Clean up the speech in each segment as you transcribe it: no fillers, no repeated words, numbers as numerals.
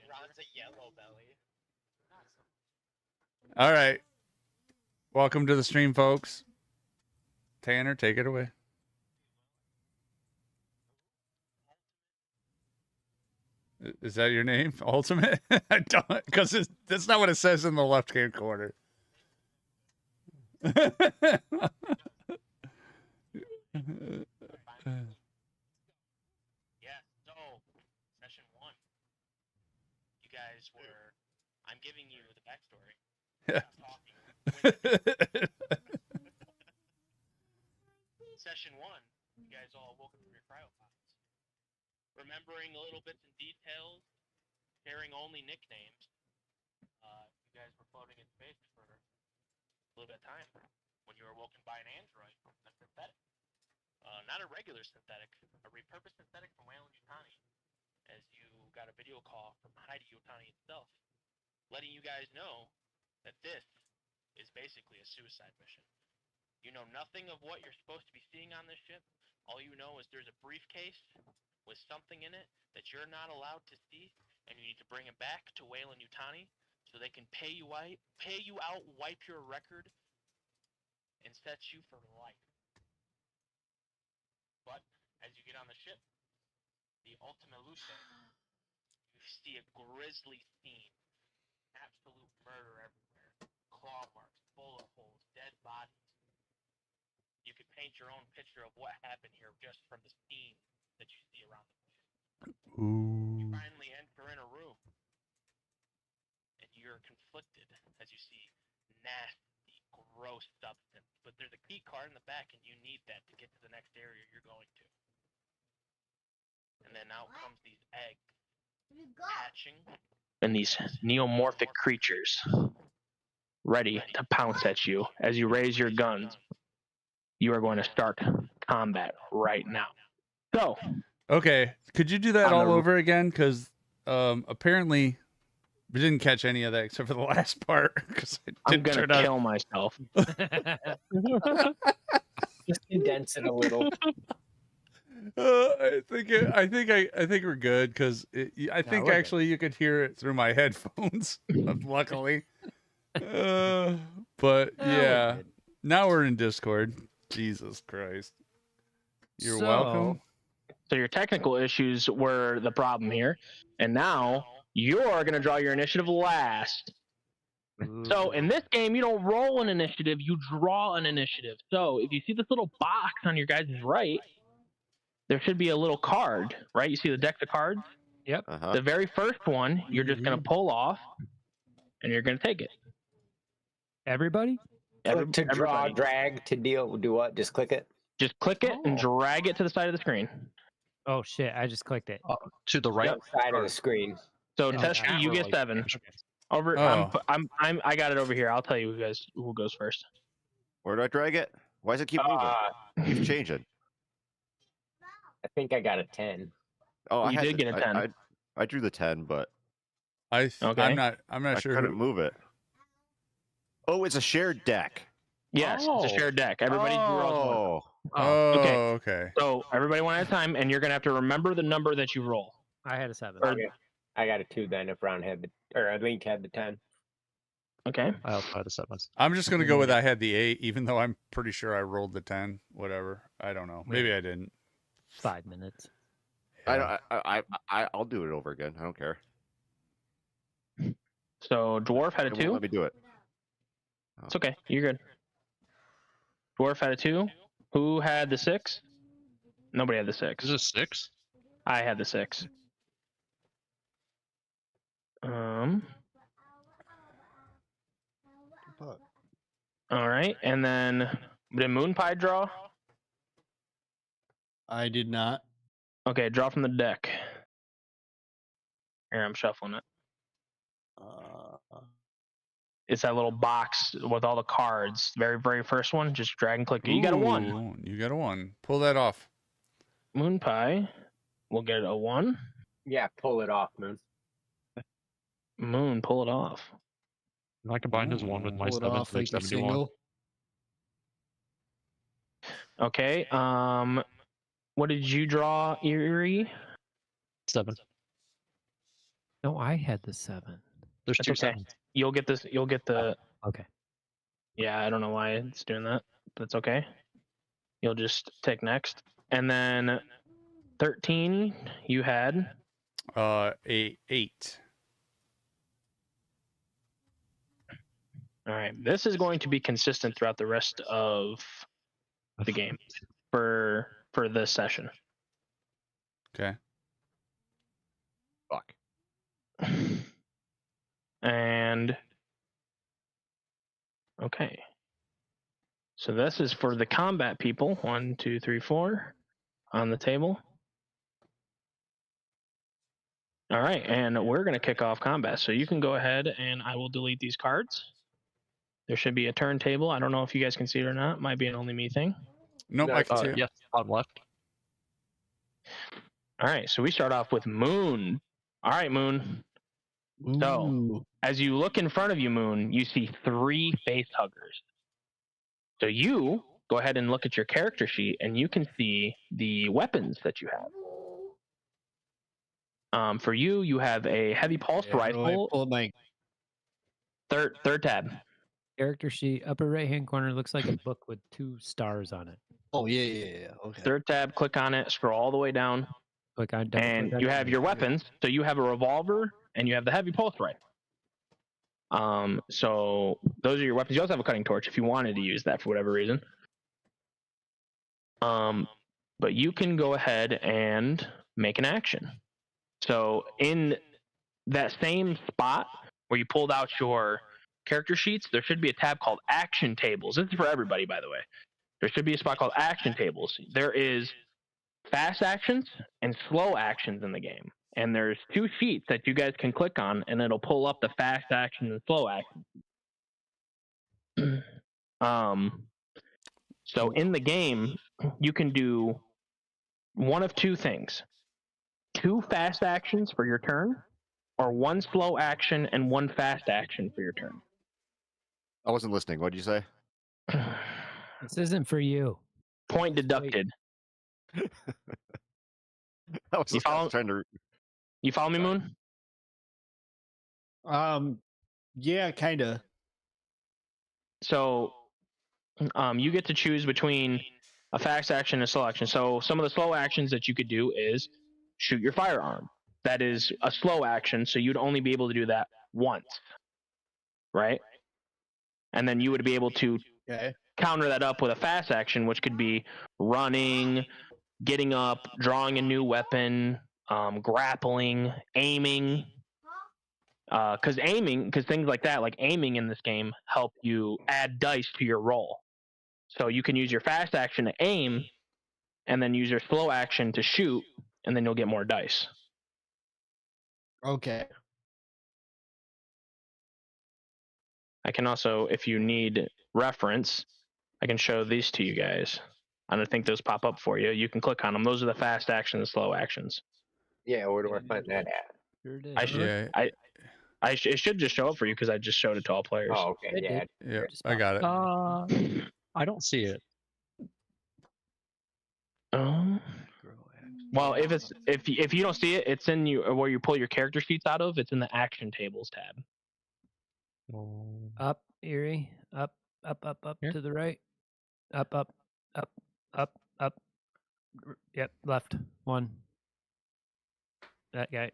Ron's a yellow belly. All right. Welcome to the stream, folks. Tanner, take it away. Is that your name? Ultimate? I don't, because that's not what it says in the left-hand corner. Yeah, so, session 1. You guys were... I'm giving you the backstory. I'm talking. Session 1, you guys all woke up from your cryopods. Remembering a little bits and details, sharing only nicknames. You guys were floating in space for a little bit of time when you were woken by an android, a synthetic. Not a regular synthetic, a repurposed synthetic from Wayland Yutani, as you got a video call from Heidi Yutani itself, letting you guys know that this is basically a suicide mission. You know nothing of what you're supposed to be seeing on this ship. All you know is there's a briefcase with something in it that you're not allowed to see, and you need to bring it back to Wayland Yutani so they can pay you out, wipe your record, and set you for life. But as you get on the ship, the Ultima Luce, you see a grisly scene. Absolute murder everywhere. Claw marks, bullet holes, dead bodies. You could paint your own picture of what happened here just from the scene that you see around the place. You finally enter in a room, and you're conflicted as you see nasty, gross substance. But there's a key card in the back, and you need that to get to the next area you're going to. And then out comes these eggs hatching, and these neomorphic creatures ready to pounce at you. As you raise your guns, you are going to start combat right now. So, okay, could you do that all over again? Because apparently we didn't catch any of that except for the last part. Because I'm gonna kill myself. Just condense it a little. I think we're good because I think actually you could hear it through my headphones. Luckily, but yeah, now we're in Discord. Jesus Christ, you're welcome. So your technical issues were the problem here, and now you're gonna draw your initiative last. So in this game, you don't roll an initiative, you draw an initiative. So if you see this little box on your guys' right, there should be a little card, right? You see the deck of cards? Yep. The very first one, you're just going to pull off, and you're going to take it. Everybody? Click to draw, drag to deal. Do what? Just click it? Just click it and drag it to the side of the screen. Oh, shit. I just clicked it. To the right side of the screen. So, Testy, you get 7. Over. I got it over here. I'll tell you who goes first. Where do I drag it? Why does it keep moving? Keeps changing. I think I got a 10. Oh, you did get a 10. I drew the 10, but I'm not sure. I couldn't move it. Oh, it's a shared deck. Yes, it's a shared deck. Everybody draws one. Okay. So everybody one at a time, and you're gonna have to remember the number that you roll. I had a 7. Okay. I got a 2 then. If Ron had I think had the 10. Okay. I also had the 7. I'm just gonna go with I had the 8, even though I'm pretty sure I rolled the 10. Whatever. I don't know. Maybe I didn't. 5 minutes. Yeah. I'll do it over again. I don't care. So Dwarf had a 2. Let me do it. It's okay. You're good. Dwarf had a 2. Who had the 6? Nobody had the 6. Is it 6? I had the 6. All right, and then did Moon Pie draw? I did not. Okay, draw from the deck. Here, I'm shuffling it. It's that little box with all the cards. Very, very first one. Just drag and click it. You got a 1. You got a 1. Pull that off. Moon Pie will get a 1. Yeah, pull it off, Moon. Moon, pull it off. I combined his 1 with my 7 to make 71. Okay. What did you draw, Erie? 7. No, I had the 7. There's That's two okay. 7s. You'll get this. You'll get the. Okay. Yeah, I don't know why it's doing that. But it's okay. You'll just take next, and then 13. You had. A 8. All right. This is going to be consistent throughout the rest of the game for this session. Okay. Fuck. And okay. So this is for the combat people. 1, 2, 3, 4 on the table. All right, and we're going to kick off combat. So you can go ahead and I will delete these cards. There should be a turntable. I don't know if you guys can see it or not. Might be an only me thing. Nope, I can see it. Yes, on left. All right, so we start off with Moon. All right, Moon. So as you look in front of you, Moon, you see 3 face huggers. So you go ahead and look at your character sheet, and you can see the weapons that you have. For you, you have a heavy pulsed rifle. Pull my Third tab. Character sheet, upper right-hand corner, looks like a book with 2 stars on it. Oh yeah. Okay. Third tab. Click on it. Scroll all the way down, Click on and you have your weapons. So you have a revolver, and you have the heavy pulsed rifle. So those are your weapons. You also have a cutting torch if you wanted to use that for whatever reason. But you can go ahead and make an action. So in that same spot where you pulled out your character sheets, there should be a tab called Action Tables. This is for everybody, by the way. There should be a spot called Action Tables. There is fast actions and slow actions in the game. And there's 2 sheets that you guys can click on, and it'll pull up the fast action and slow action. So in the game, you can do one of 2 things: 2 fast actions for your turn, or 1 slow action and 1 fast action for your turn. I wasn't listening. What did you say? This isn't for you. Point deducted. I was You follow- trying to. You follow me, Moon? Yeah, kind of. So you get to choose between a fast action and a slow action. So some of the slow actions that you could do is shoot your firearm. That is a slow action, so you'd only be able to do that once, right? And then you would be able to Okay. counter that up with a fast action, which could be running, getting up, drawing a new weapon, grappling, aiming. Because things like that, like aiming in this game, help you add dice to your roll. So you can use your fast action to aim, and then use your slow action to shoot, and then you'll get more dice. Okay. I can also, if you need reference, I can show these to you guys. I don't think those pop up for you. You can click on them. Those are the fast actions and slow actions. Yeah, where do I find that at? Sure did. I should, it should just show up for you because I just showed it to all players. Oh, okay. It Yeah. did. Yeah, Just I got it. I don't see it. Well, if you don't see it, it's in you where you pull your character sheets out of. It's in the Action Tables tab. Up, Erie. Up Here? to the right. Up. Yep, left. 1. That guy.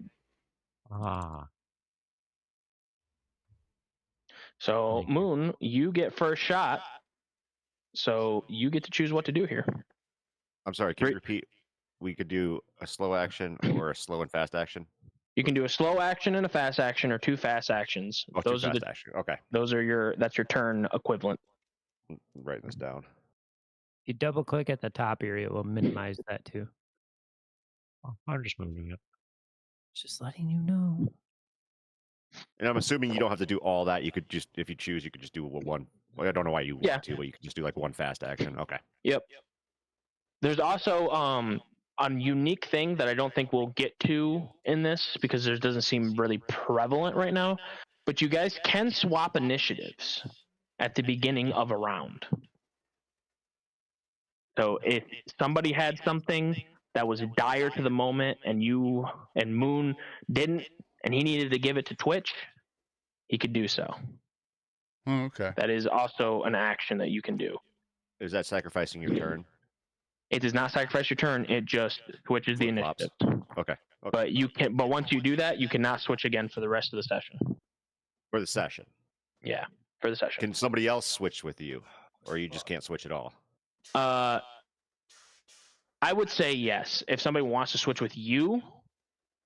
Ah. So Thank you. Moon, you get first shot. So you get to choose what to do here. I'm sorry. Can you Three- repeat? We could do a slow action or a slow and fast action. You can do a slow action and a fast action, or 2 fast actions. Oh, Those two are fast the action. Okay, that's your turn equivalent. I'm writing this down. You double click at the top area, it will minimize that too. Oh, I'm just moving it. Just letting you know. And I'm assuming you don't have to do all that. You could just, if you choose, you could just do one. Well, I don't know why you Yeah. want to, but you could just do like 1 fast action. Okay. Yep. There's also a unique thing that I don't think we'll get to in this because there doesn't seem really prevalent right now. But you guys can swap initiatives at the beginning of a round. So if somebody had something that was dire to the moment and you and Moon didn't, and he needed to give it to Twitch, he could do so. Oh, okay. That is also an action that you can do. Is that sacrificing your turn? It does not sacrifice your turn. It just switches the Flip-flops. initiative. Okay. But you can. But once you do that, you cannot switch again for the rest of the session. For the session. Yeah, for the session. Can somebody else switch with you, or you just can't switch at all? I would say yes. If somebody wants to switch with you,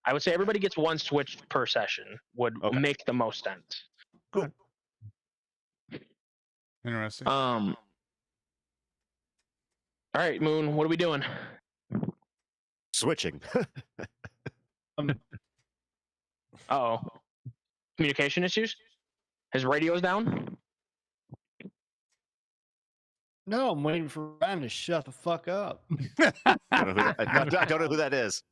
I would say everybody gets one switch per session. Would make the most sense. Cool. Interesting. All right, Moon. What are we doing? Switching. Oh, communication issues. His radio's down. No, I'm waiting for Ryan to shut the fuck up. I don't know who that is.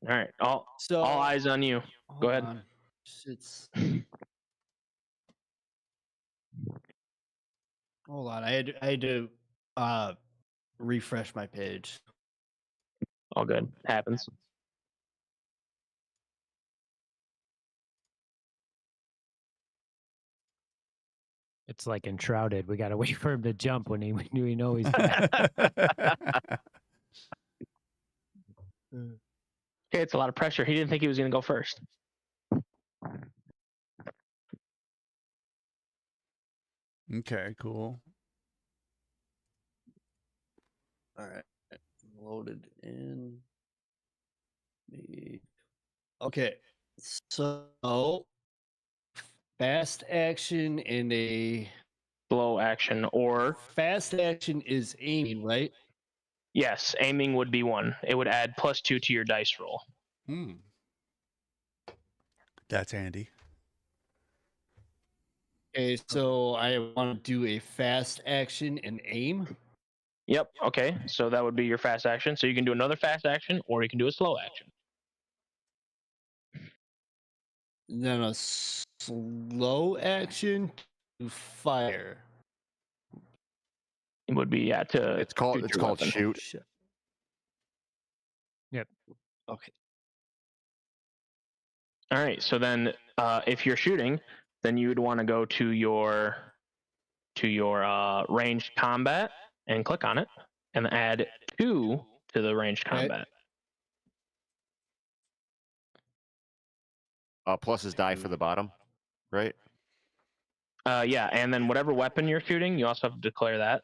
All right. All So eyes on you. Go ahead. on. It's hold on. I had to refresh my page. All good. Happens. It's like enshrouded. We gotta wait for him to jump when we know he's Okay, it's a lot of pressure. He didn't think he was going to go first. Okay, cool. All right, loaded in. Okay, so fast action and a Slow action or fast action is aiming, right? yes, aiming would be one. It would add +2 to your dice roll. That's handy. Okay, so I want to do a fast action and aim. Yep. Okay. So that would be your fast action. So you can do another fast action, or you can do a slow action. Then a slow action to fire. It would be to. It's called shoot your weapon. shoot. Shit. Yep. Okay. All right. So then, if you're shooting, then you would want to go to your ranged combat and click on it, and add 2 to the ranged combat. Plus his die for the bottom, right? Yeah, and then whatever weapon you're shooting, you also have to declare that.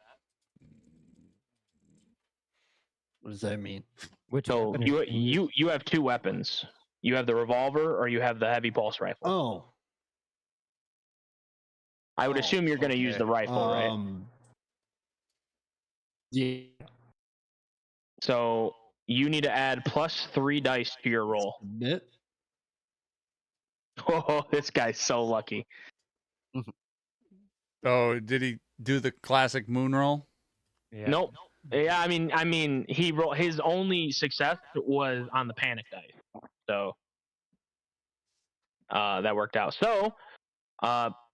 What does that mean? which So weapon is being you have 2 weapons. You have the revolver, or you have the heavy pulse rifle. Oh. I would assume you're going to use the rifle, right? Yeah. So you need to add +3 dice to your roll. Submit. Oh, this guy's so lucky. Oh, did he do the classic moon roll? Yeah. Nope. Yeah, I mean, he rolled his only success was on the panic dice. So that worked out. So,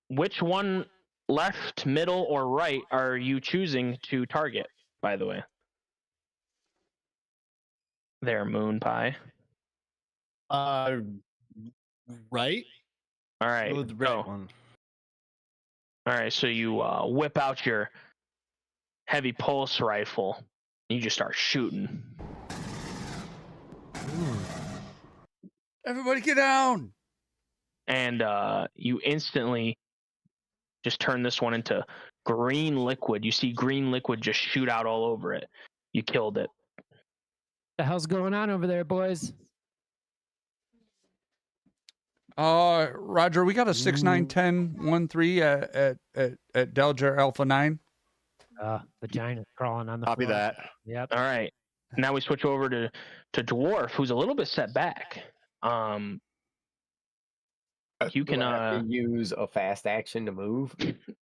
which one, left, middle, or right, are you choosing to target? By the way, there, Moon Pie. Right? All right. Go with the right So, one. all right. So you whip out your heavy pulse rifle. And you just start shooting. Everybody get down! And you instantly just turn this one into green liquid. You see green liquid just shoot out all over it. You killed it. the hell's going on over there, boys? Roger, we got a 691013 at Delger Alpha 9. Vagina crawling on the Copy floor. that. Yep. All right. Now we switch over to Dwarf, who's a little bit set back. You Do can I have to use a fast action to move.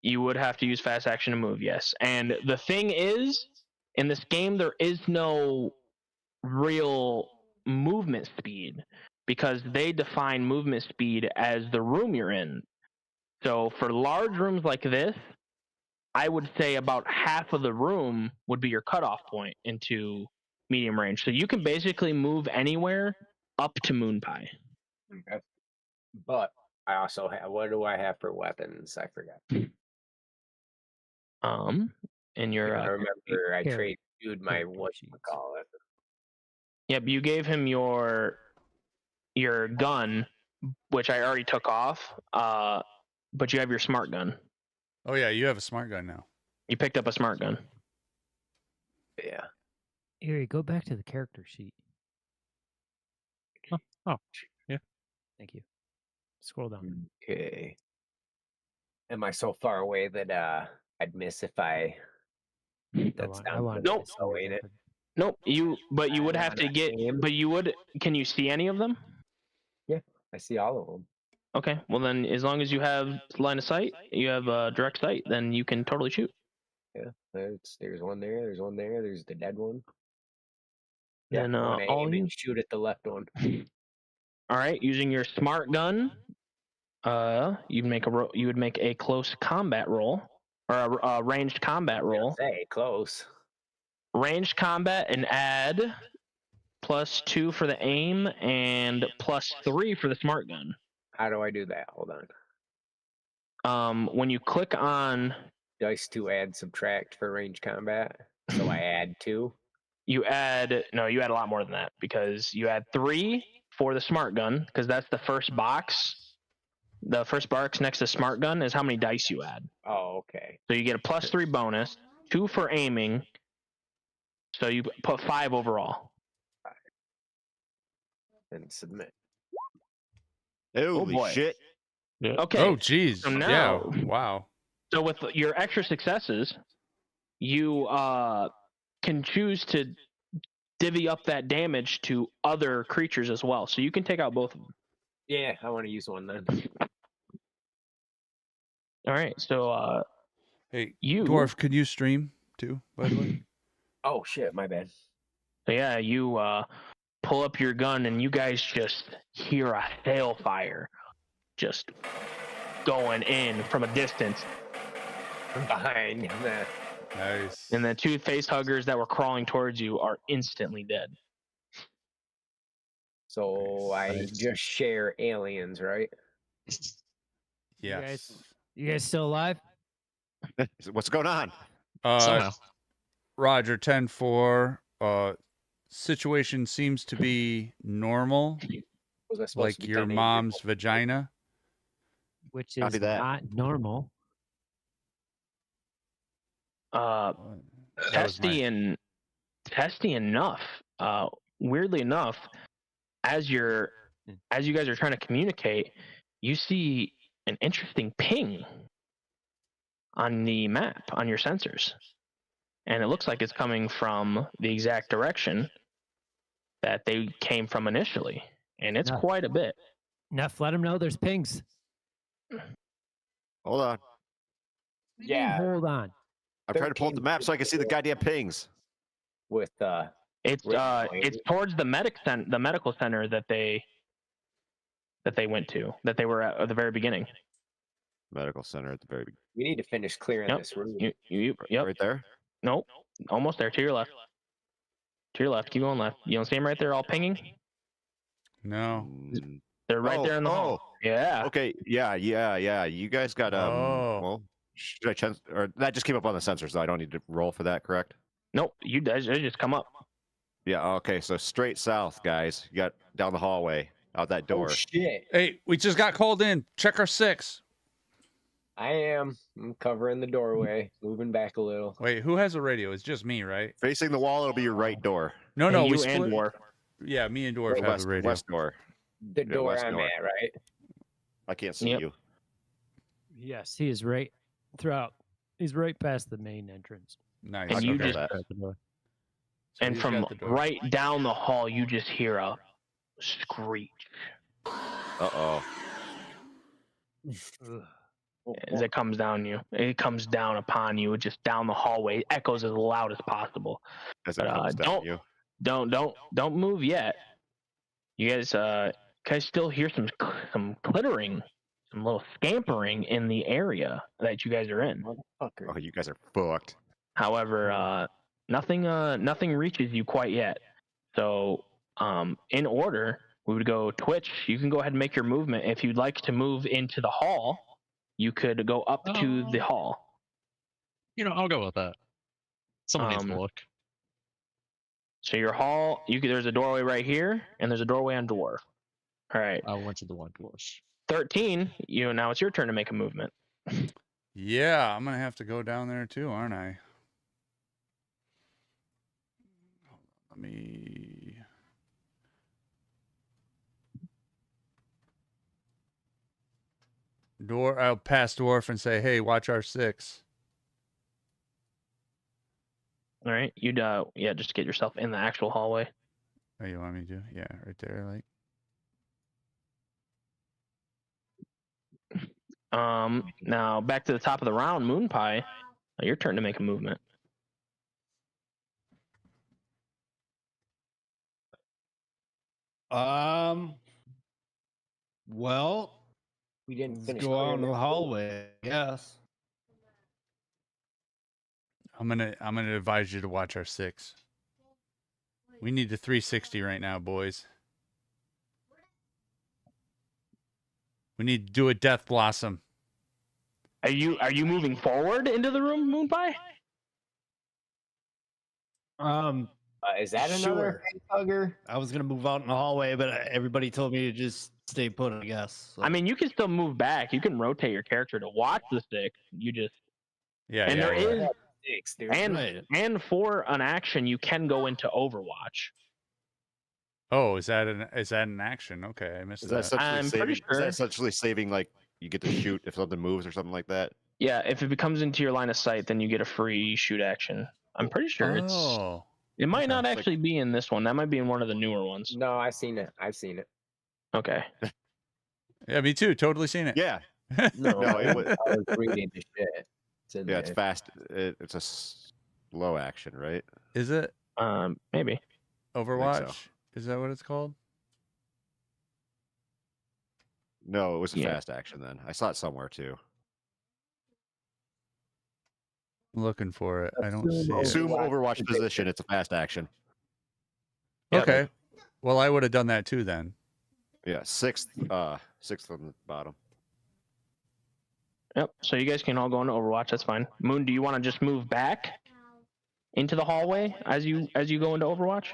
you would have to use fast action to move, yes. And the thing is, in this game, there is no real movement speed because they define movement speed as the room you're in. So for large rooms like this, I would say about half of the room would be your cutoff point into medium range. So you can basically move anywhere up to Moon Pie. Okay. But I also have. What do I have for weapons? I forgot. And your I remember I character traded my character what sheets. call it. Yep, you gave him your gun, which I already took off. But you have your smart gun. Oh yeah, you have a smart gun now. You picked up a smart gun. Yeah. Erie, go back to the character sheet. Oh, yeah. Thank you. Scroll down. Okay. Am I so far away that I'd miss if I? That's I down want to Nope. so ain't it? Nope. But you would I'm have on to that get. game. But you would. Can you see any of them? I see all of them. Okay. Well then, as long as you have line of sight, you have direct sight, then you can totally shoot. Yeah. There's one there. There's one there. There's the dead one. Then I want to all aim you. and shoot at the left one. All right. Using your smart gun, you would make a close combat roll or a ranged combat roll. Say close. Ranged combat and add +2 for the aim and +3 for the smart gun. How do I do that? Hold on. When you click on, Dice to add subtract for range combat. So I add 2. you add a lot more than that because you add 3 for the smart gun because that's the first box. The first box next to smart gun is how many dice you add. Oh, okay. So you get a +3 bonus, 2 for aiming. So you put 5 overall. And submit. Holy boy. shit! Okay. Oh geez. So Yeah. now- Wow. So with your extra successes, you can choose to divvy up that damage to other creatures as well. So you can take out both of them. Yeah, I want to use one then. All right. So Hey, you Dwarf, can you stream too? By the way. Oh shit, my bad. So yeah, you pull up your gun and you guys just hear a hailfire just going in from a distance. From behind. Nice. And the 2 face huggers that were crawling towards you are instantly dead. So I Nice. just share aliens, right? Yes. You guys still alive? What's going on? Somehow. Roger 10-4. Situation seems to be normal, Was I supposed to like be your 10-8? mom's vagina. Which Copy is that. not normal. That was my- Testy enough. Weirdly enough, as you guys are trying to communicate, you see an interesting ping on the map on your sensors, and it looks like it's coming from the exact direction that they came from initially, and it's No. quite a bit. Neff, let him know there's pings. Hold on. What do you mean, Yeah. hold on. I'm trying to pull up the 13 map so I can see the goddamn pings. With It's Right. it's towards the medical center that they went to, that they were at the very beginning. Medical center at the very beginning. we need to finish clearing Yep. this room. Yep. Right there. Nope. Almost there. To your left. To your left. Keep going left. You don't see them right there, all pinging? No. Mm, They're right Oh, there in the hall. Yeah. Okay. Yeah. You guys got Oh. Well, should I chance or that just came up on the sensor, so I don't need to roll for that, correct? Nope. You guys just come up. Yeah. Okay. So straight south, guys. You got down the hallway out that door. Oh shit! Hey, we just got called in. Check our 6. I'm covering the doorway, moving back a little. Wait, who has a radio? It's just me, right? Facing the wall, it'll be your right door. No, And no, you we split. and Dwarf. Yeah, me and Dwarf The have west, a radio. west door. The Yeah, door west I'm door. at, right? I can't see Yep. you. Yes, he is right throughout. He's right past the main entrance. Nice. And I you can just- feel that. At the door. So And he's from got the door. right down the hall, you just hear a screech Uh-oh. Ugh. as it comes down you. It comes down upon you, just down the hallway. It echoes as loud as possible. As it But, comes down you. Don't move yet. You guys still hear some clittering, some little scampering in the area that you guys are in. Motherfucker. Oh, you guys are fucked. However, Nothing reaches you quite yet. So, in order, we would go Twitch. You can go ahead and make your movement. If you'd like to move into the hall, you could go up to the hall. I'll go with that. Someone needs to Um, look. So your hall, there's a doorway right here, and there's a doorway on dwarf. All right. I went to the one dwarf. 13. Now it's your turn to make a movement. Yeah, I'm gonna have to go down there too, aren't I? Let me. I'll pass dwarf and say, "Hey, watch our 6." All right. You'd just get yourself in the actual hallway. Oh, you want me to? Yeah, right there, like. Now back to the top of the round, Moon Pie. Your turn to make a movement. Well, We didn't let's finish go out clearing in the that. hallway. Yes. I'm gonna advise you to watch our 6. We need the 360 right now, boys. We need to do a death blossom. Are you moving forward into the room, Moon Pie? Is that another Sure. hugger? I was gonna move out in the hallway, but everybody told me to just stay put, I guess. So. I mean, you can still move back. You can rotate your character to watch the 6. You just Yeah, and yeah, there yeah. is 6, dude. Right. and for an action, you can go into Overwatch. Oh, is that an action? Okay, I missed Is that that. I'm essentially pretty saving? Is that sure. essentially saving, like you get to shoot if something moves or something like that? Yeah, if it becomes into your line of sight, then you get a free shoot action. I'm pretty sure Oh, it might okay. not It's like- actually be in this one. That might be in one of the newer ones. No, I've seen it. I've seen it. Okay. Yeah, me too. Totally seen it. Yeah. No, No, it was. I was reading the shit. It's in Yeah, it's there. fast. It's a slow action, right? Is it Maybe. Overwatch? Is that what it's called? No, it was a Yeah. fast action. Then I saw it somewhere too. I'm looking for it. I don't see it. Assume Overwatch position. It's a fast action. Yep. Okay. Well, I would have done that too then. Yeah, sixth on the bottom. Yep. So you guys can all go into Overwatch. That's fine. Moon, do you want to just move back into the hallway as you go into Overwatch?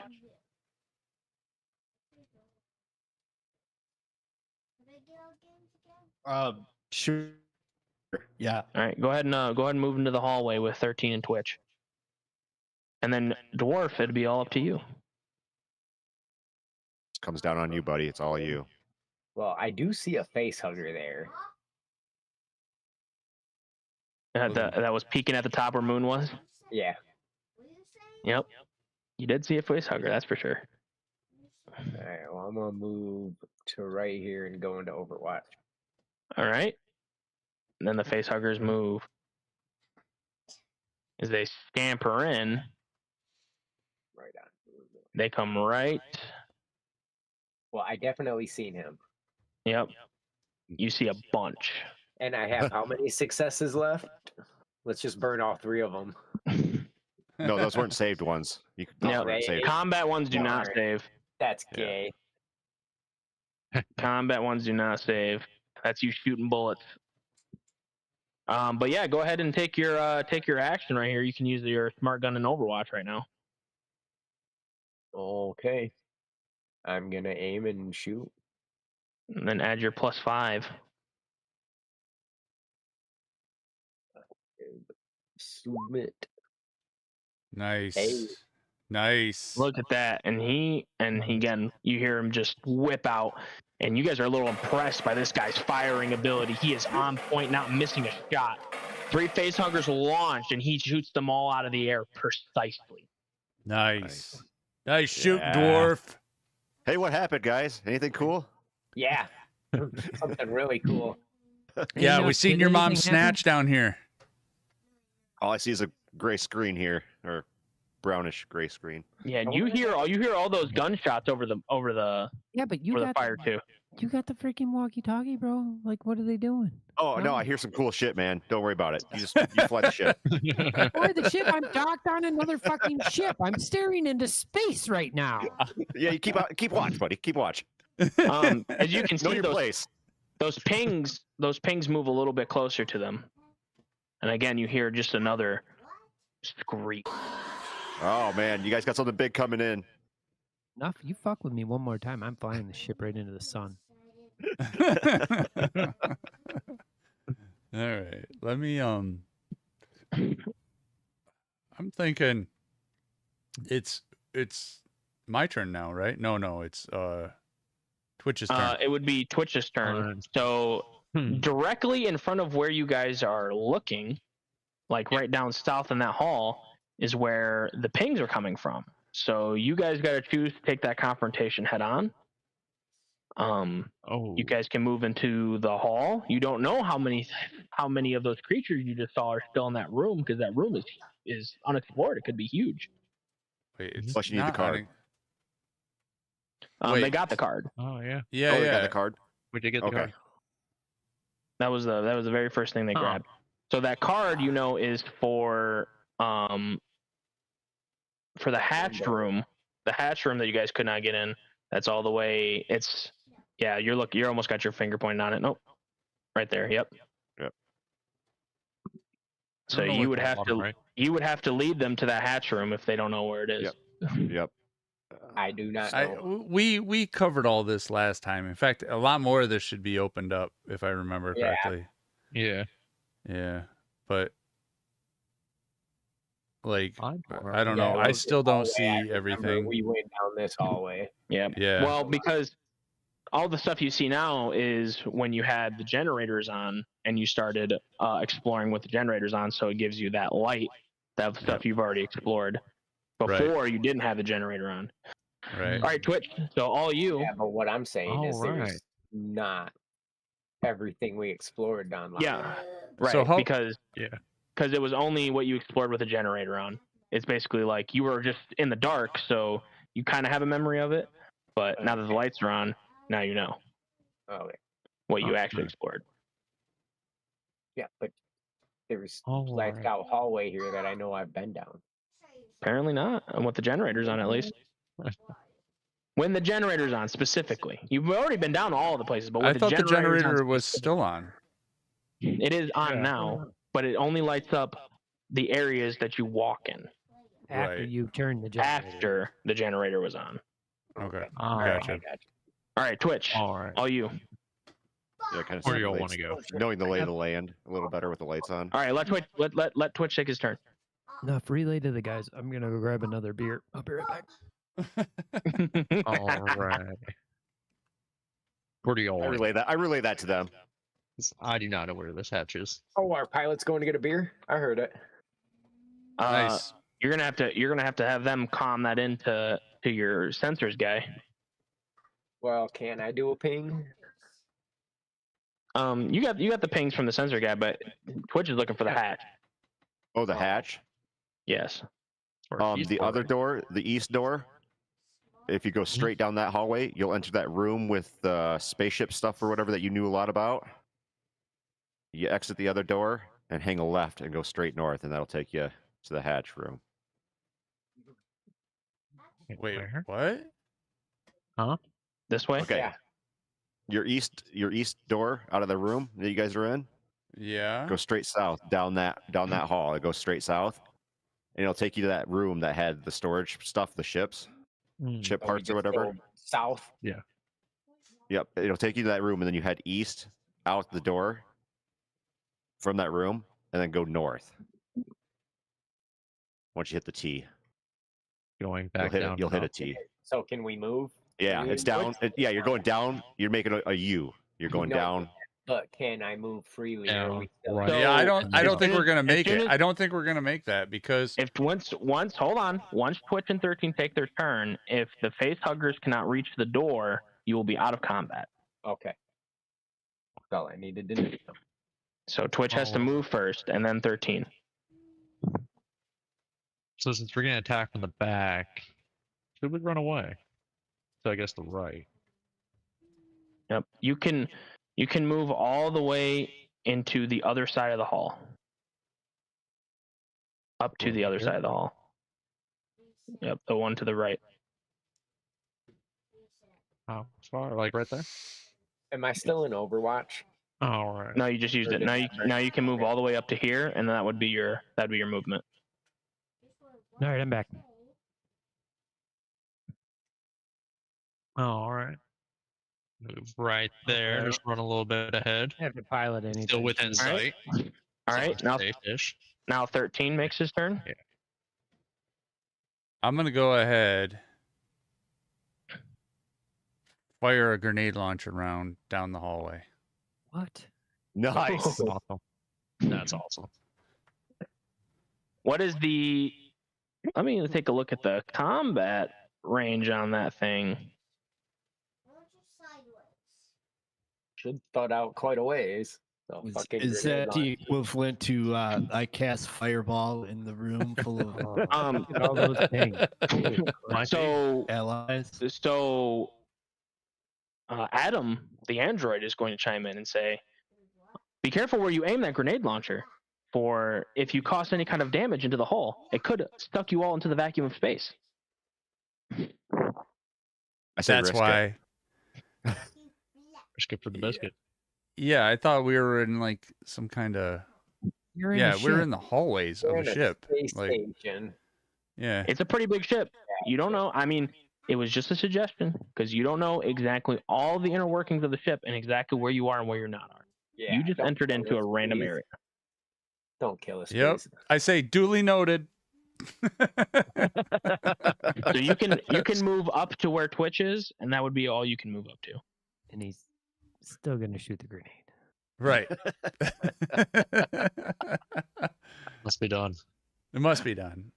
Sure. Yeah. All right. Go ahead and move into the hallway with 13 and Twitch. And then Dwarf, it'd be all up to you. Comes down on you, buddy. It's all you. Well, I do see a face hugger there. That was peeking at the top where Moon was. Yeah. Yep. You did see a face hugger, that's for sure. All right. Well, I'm gonna move to right here and go into Overwatch. All right. And then the face huggers move as they scamper in. Right on. They come right. Well, I definitely seen him, Yep. You see a bunch. and I have how many successes left? Let's just burn all 3 of them. No, those weren't saved ones. Those Yeah, weren't saved. Combat ones do not Alright. save. That's Yeah. gay. Combat ones do not save. That's you shooting bullets. But yeah, go ahead and take your action right here. You can use your smart gun in Overwatch right now. Okay. I'm gonna aim and shoot. And then add your +5. Submit. Nice. Hey. Nice. Look at that. And he again, you hear him just whip out. And you guys are a little impressed by this guy's firing ability. He is on point, not missing a shot. 3 face huggers launched, and he shoots them all out of the air precisely. Nice. Nice shoot, Yeah. dwarf. Hey, what happened, guys? Anything cool? Yeah. Something really cool. Yeah, know, we seen did your mom anything happen? snatch down here. All I see is a gray screen here, or brownish gray screen. Yeah, and you hear all those gunshots over the Yeah, but you over the got fire the, too. You got the freaking walkie-talkie, bro. Like, what are they doing? Oh no, I hear some cool shit, man. Don't worry about it. You fly the ship. Boy, the ship. I'm docked on another fucking ship. I'm staring into space right now. Yeah, you keep watch, buddy. Keep watch. As you can Know see, your place. those pings move a little bit closer to them, and again, you hear just another screech. Oh man, you guys got something big coming in. Enough. You fuck with me one more time, I'm flying the ship right into the sun. All right. Let me I'm thinking it's my turn now, right? No, it's Twitch's turn. It would be Twitch's turn. So directly in front of where you guys are looking, like right down south in that hall, is where the pings are coming from. So you guys got to choose to take that confrontation head on. You guys can move into the hall. You don't know how many of those creatures you just saw are still in that room, because that room is unexplored. It could be huge. Wait, it's Plus you need the not card. Wait. They got the card. Oh yeah. Yeah, Oh, yeah. they got the card. We did get the Okay. card. That was the very first thing they grabbed. So that card, is for the hatched room. The hatched room that you guys could not get in. That's all the way. You're almost got your finger pointing on it. Nope. Right there. Yep. Yep. So you would have to lead them to that hatch room if they don't know where it is. Yep. I do not know. We covered all this last time. In fact, a lot more of this should be opened up if I remember Yeah. correctly. Yeah. Yeah. But like I don't Yeah, know. it I was still the don't hallway. see I remember everything. We went down this hallway. Yeah. Yeah. Well, because all the stuff you see now is when you had the generators on and you started exploring with the generators on, so it gives you that light, that stuff you've already explored. Before you didn't have the generator on. Right. All right, Twitch. So all you. Yeah, but what I'm saying is Alright. there's not everything we explored down. Yeah. Right. So how- because it was only what you explored with the generator on. It's basically like you were just in the dark, so you kind of have a memory of it. But now that the lights are on, now you know Okay. what you actually explored. Yeah, but there's Alright. lights out hallway here that I know I've been down. Apparently not. And with the generators on, at least. When the generator's on, specifically. You've already been down all the places, but I with thought the generators on generator was specifically- still on. It is on now, but it only lights up the areas that you walk in After Right. you turn the generator. after the generator was on. Okay. Alright. Gotcha. All right, Twitch. Alright. All you. Yeah, kind of. Where do y'all wanna go? Knowing the lay of the land a little better with the lights on. All right, let Twitch take his turn. Enough. Relay to the guys. I'm gonna go grab another beer. I'll be right back. Alright. Where do y'all I want? relay that to them. I do not know where this hatch is. Oh, our pilot's going to get a beer? I heard it. Nice. You're gonna have to have them calm that into your sensors guy. Well, can I do a ping? You got the pings from the sensor guy, but Twitch is looking for the hatch. Oh, the hatch. Yes. Or The other door, the east door. If you go straight down that hallway, you'll enter that room with the spaceship stuff or whatever that you knew a lot about. You exit the other door and hang a left and go straight north, and that'll take you to the hatch room. Wait, Where? what? This way. Okay. Yeah. Your east door out of the room that you guys are in, Yeah. go straight south down that hall. It goes straight south, and it'll take you to that room that had the storage stuff, the ships, ship So we parts or just whatever. go south. Yep, it'll take you to that room, and then you head east out the door from that room, and then go north. Once you hit the T, Going back down. you'll hit a T. So can we move? Yeah, Can we it's down. move? Yeah, you're going down. You're making a U. You're going No, down. But can I move freely? Or are Down, we still right. So- Yeah, I don't as think soon we're gonna as- make as soon it. as- I don't think we're gonna make that because If once hold on, once Twitch and 13 take their turn, if the face huggers cannot reach the door, you will be out of combat. Okay. That's all I needed to know. So Twitch has to move first, and then 13. So since we're gonna attack from the back, should we run away? So I guess the right. Yep. You can move all the way into the other side of the hall. Up to the other side of the hall. Yep, the one to the right. How far? Like right there? Am I still in Overwatch? All right. No, you just used Or it. did Now you can move all the way up to here, and that would be your movement. All right, I'm back. All right. Move right there. Okay. Just run a little bit ahead. I have to pilot anything. Still within All right. sight. All right. So safe-ish. Now 13 makes his turn. Yeah. I'm gonna go ahead. Fire a grenade launcher round down the hallway. What? Nice. Awesome. That's awesome. What is the? Let me take a look at the combat range on that thing. Should thought out quite a ways. So fucking Is grenade that the launcher. equivalent to I cast fireball in the room full of Um, Look at all those things. Might be. So allies? Adam, the android, is going to chime in and say, "Be careful where you aim that grenade launcher. For if you cause any kind of damage into the hull, it could stuck you all into the vacuum of space." I say That's risk it. why. Risk it for the biscuit. Yeah, I thought we were in like some kind of. You're in Yeah, a we were ship. in the hallways We're of in a ship. space Like, station. yeah. It's a pretty big ship. You don't know. I mean, it was just a suggestion because you don't know exactly all the inner workings of the ship and exactly where you are and where you're not are. Yeah, You just don't entered kill into a us, random please. area. Don't kill us, Yep. please. I say duly noted. So you can move up to where Twitch is, and that would be all you can move up to. And he's still gonna shoot the grenade. Right. Must be done. It must be done.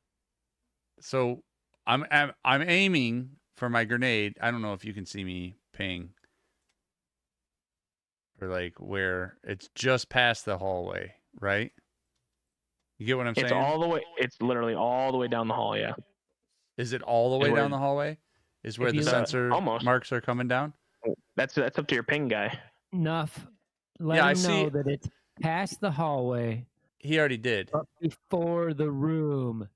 So I'm aiming for my grenade. I don't know if you can see me ping. Or like where it's just past the hallway, right? You get what I'm It's saying? all the way. It's literally all the way down the hall. Yeah. Is it all the way where- down the hallway? Is where If the you- sensor almost. marks are coming down? That's up to your ping guy. Enough. Let Yeah, I him know see- that it's past the hallway, He already did. but before the room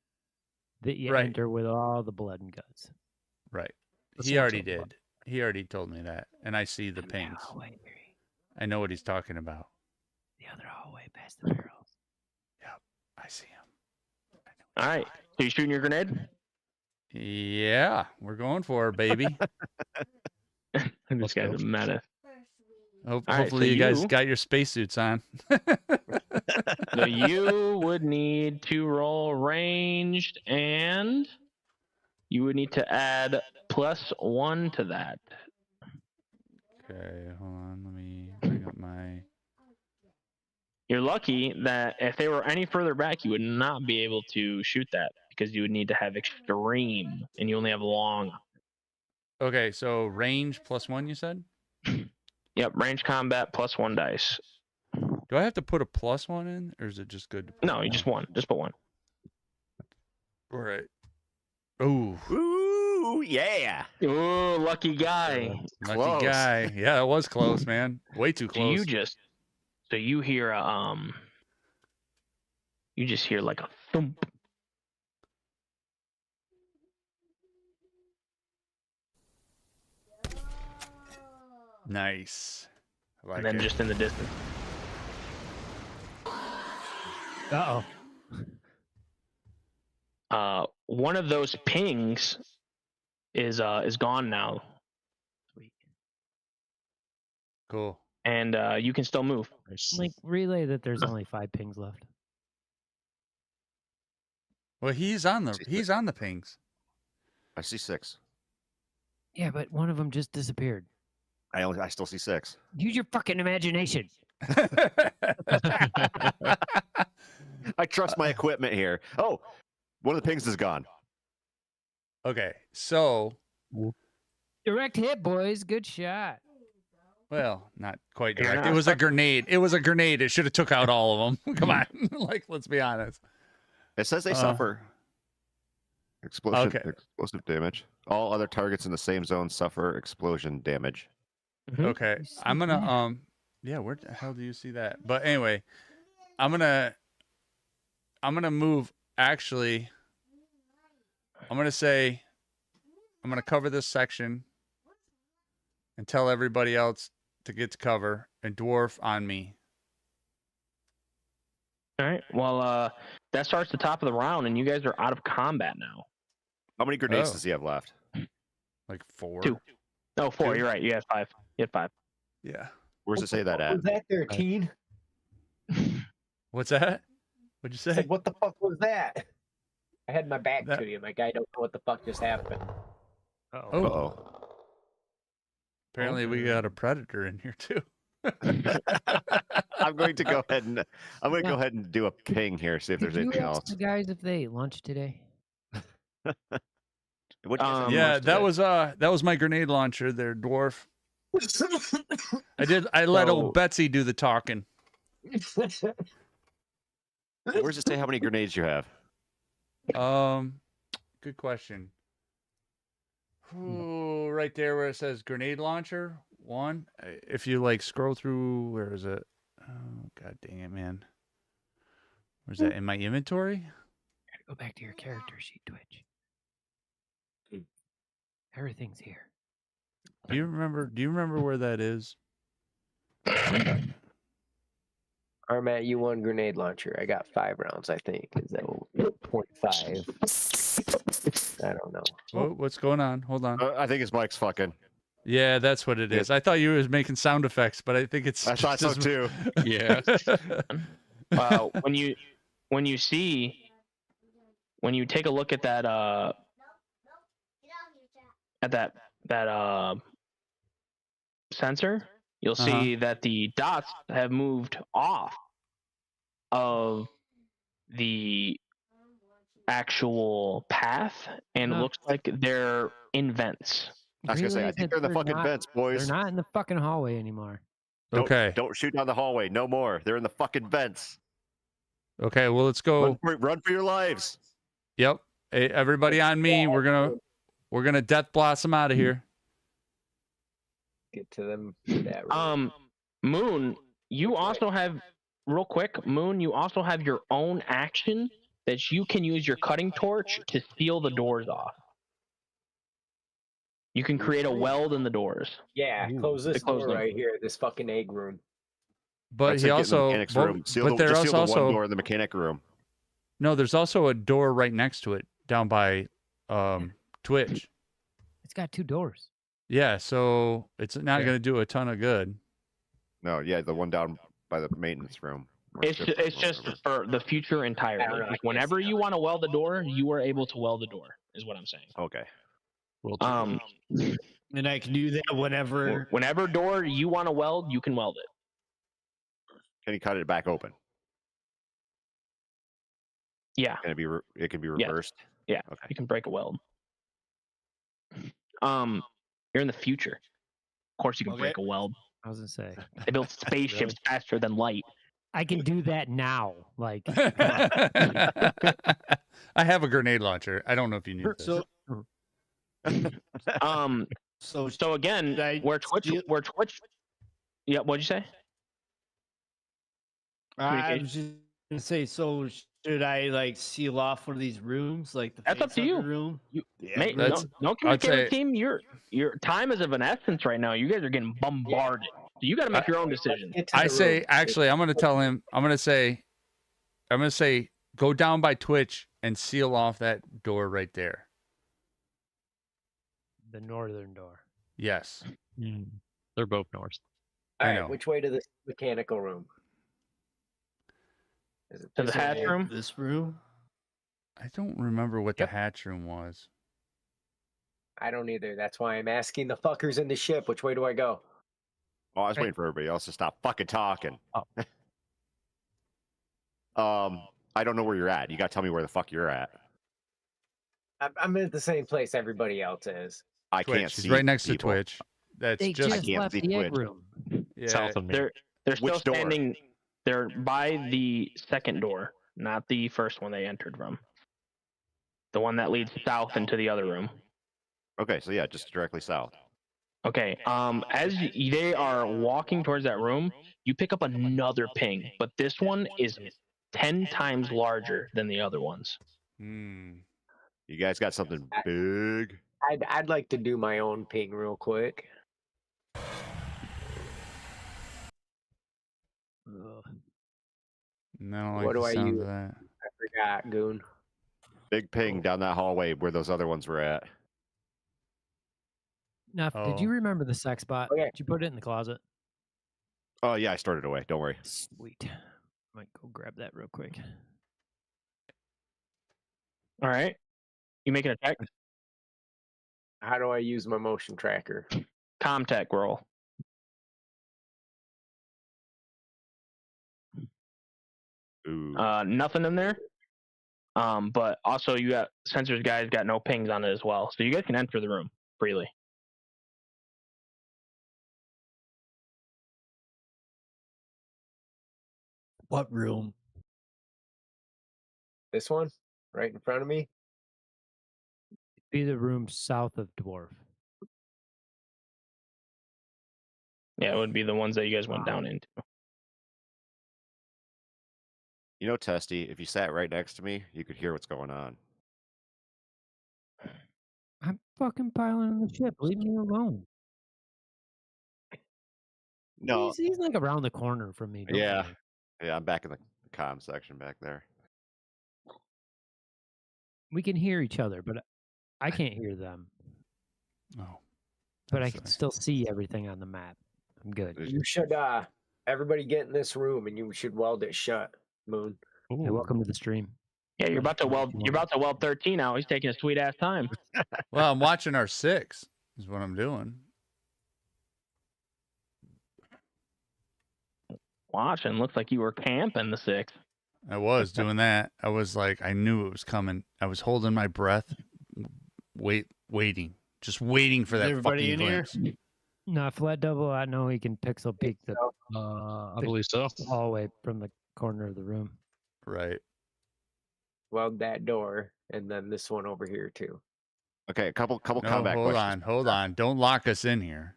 that you Right. enter with all the blood and guts. Right. That's He not already so bad. did. He already told me that. And I see the pings. Hallway, Barry. I know what he's talking about. The other hallway past the barrels. I see him. All right. So you shooting your grenade? Yeah, we're going for it, baby. This guy's a menace. All right, Hopefully so you guys you- got your spacesuits on. So you would need to roll ranged, and you would need to add +1 to that. Okay, hold on. Let me bring up my. You're lucky that if they were any further back, you would not be able to shoot that because you would need to have extreme, and you only have long. Okay, so range +1, you said? Yep, range combat +1 dice. Do I have to put a +1 in, or is it just good? To put No, you just one. Just put one. All right. Ooh, Ooh, yeah. Ooh, lucky guy. lucky Close. guy. Yeah, that was close, man. Way too So close. you hear you just hear like a thump. Nice. I like And then it. just in the distance. Uh oh. One of those pings is gone now, Sweet. Cool. and you can still move. Nice. Like relay that there's only 5 pings left. Well, he's on the pings. I see 6. Yeah, but one of them just disappeared. I still see 6. Use your fucking imagination. I trust my equipment here. Oh, one of the pings is gone. Okay, so Direct hit, boys. Good shot. well, not quite You're direct. not It was a grenade. It was a grenade. It should have took out all of them. Come on, like let's be honest. It says they Uh, suffer explosive okay. explosive damage. All other targets in the same zone suffer explosion damage. Mhm. Okay, You see I'm gonna that? yeah, where the hell do you see that? But anyway, I'm gonna move. Actually, I'm gonna cover this section and tell everybody else to get to cover and dwarf on me. All right. Well, that starts the top of the round, and you guys are out of combat now. How many grenades Oh. does he have left? Like 4. 2. No, 4. 2? You're right. You have 5. You had 5. Yeah. Where's it say that at? Was that 13? What's that? What'd you I say? said, what the fuck was that? I had my back That- to you. My guy don't know what the fuck just happened. Uh-oh. Oh. Uh-oh. Apparently, we got a predator in here too. I'm going to go ahead and do a ping here, see if there's Did you anything ask else. the guys if they ate lunch today? What do you guys have Yeah, lunch that was my grenade launcher there, dwarf. I let So- old Betsy do the talking. today? Where's it say how many grenades you have? Good question. Ooh, right there where it says grenade launcher 1. If you like scroll through, where is it? Oh, god dang it, man. Where's that in my inventory? Gotta go back to your character sheet, Twitch. Everything's here. Do you remember where that is? I'm at U1 grenade launcher. I got 5 rounds, I think. Is that 0.5? I don't know. What's going on? Hold on. I think his mic's fucking. Yeah, that's what it is. I thought you was making sound effects, but I think it's. I thought so just- too. Yeah. when you take a look at that sensor, you'll see that the dots have moved off of the actual path, and it No. looks like they're in vents. I was gonna say, I Realize think that they're in the fucking not- vents, boys. They're not in the fucking hallway anymore. Okay. Don't shoot down the hallway. No more. They're in the fucking vents. Okay. Well, let's go. Run for your lives. Yep. Hey, everybody on me. We're gonna death blossom out of here. Get to them. That room. Moon, you also have real quick. Moon, you also have your own action that you can use your cutting torch to seal the doors off. You can create a weld in the doors. Yeah, close this close door them. right here. This fucking egg room. But I'd he say get in the also. mechanics But, room. Seal but the, there's just seal the also one door in the mechanic room. no. There's also a door right next to it, down by Twitch. It's got 2 doors. Yeah. So it's not gonna do a ton of good. No, yeah, the one down by the maintenance room. or It's strip it's room or just whatever. for the future I don't entirely. know, I Like, can't whenever see you how want to weld the door, you are able to weld the door. Is what I'm saying. Okay. Well, And I can do that whenever. Whenever door you want to weld, you can weld it. Can you cut it back open? Yeah, Can it be? It can be Yeah. reversed. Yeah. Okay. you can break a weld. You're in the future. Of course, you can Okay. break a weld. I was gonna say. They build spaceships faster than light. I can do that now. Like, I have a grenade launcher. I don't know if you need this. So, Um. so So again, Should I where Twitch, steal- Yeah. What'd you say? I was just gonna say, so should I like seal off one of these rooms, like the That's up to face you. hugger room? You- Yeah, Mate, bro. That's- don't I'd communicate with say- the team. Your time is of an essence right now. You guys are getting bombarded. So you got to make your own decision. Get to I the say room. actually, I'm gonna tell him. I'm gonna say, go down by Twitch and seal off that door right there. The northern door. Yes. they're both north. I All know. right, which way to the mechanical room? Is it To the this hatch way? room. This room. I don't remember what Yep. the hatch room was. I don't either. That's why I'm asking the fuckers in the ship. Which way do I go? Oh, I was Right. waiting for everybody else to stop fucking talking. Oh. I don't know where you're at. You gotta tell me where the fuck you're at. I'm at the same place everybody else is. I Twitch. can't He's see. right next people. to Twitch. That's they just just can't left see the egg Twitch. room. yeah. South of me. They're still Which door? standing. They're by the second door, not the first one they entered from. The one that leads south into the other room. Okay, so yeah, just directly south. Okay. They are walking towards that room, you pick up another ping, but this one is 10 times larger than the other ones. Hmm. You guys got something big. I'd like to do my own ping real quick. No, I don't like What the do I sound use? of that. I forgot, Goon. Big ping down that hallway where those other ones were at. Nuff, did Oh. you remember the sex bot? Okay. Did you put it in the closet? Oh yeah, I stored it away. Don't worry. Sweet. Might go grab that real quick. All right. You making a check? How do I use my motion tracker? Comtech roll. Ooh. Nothing in there. But also you got sensors guys got no pings on it as well. So you guys can enter the room freely. What room? This one? Right in front of me? Be the room south of Dwarf. Yeah, it would be the ones that you guys went down into. You know, Testy, if you sat right next to me, you could hear what's going on. I'm fucking piloting the ship. Leave me alone. No. He's like around the corner from me. Don't Yeah. worry. Yeah, I'm back in the comm section back there. We can hear each other, but I can't hear them. Oh. But I I'm can sorry. still see everything on the map. I'm good. You should everybody get in this room and you should weld it shut, Moon. Hey, welcome to the stream. Yeah, you're about to weld. You're about to weld 13 out. He's taking a sweet ass time. Well, I'm watching our 6 is what I'm doing. Watching. Looks like you were camping the 6. I was doing that. I was like, I knew it was coming. I was holding my breath, waiting, just waiting for Is that everybody fucking in here? glimpse. No, Flat Double, I know he can pixel peek the I believe so. hallway from the corner of the room. Right. Weld that door and then this one over here too. Okay, a couple No, combat hold questions. on, hold on. Don't lock us in here.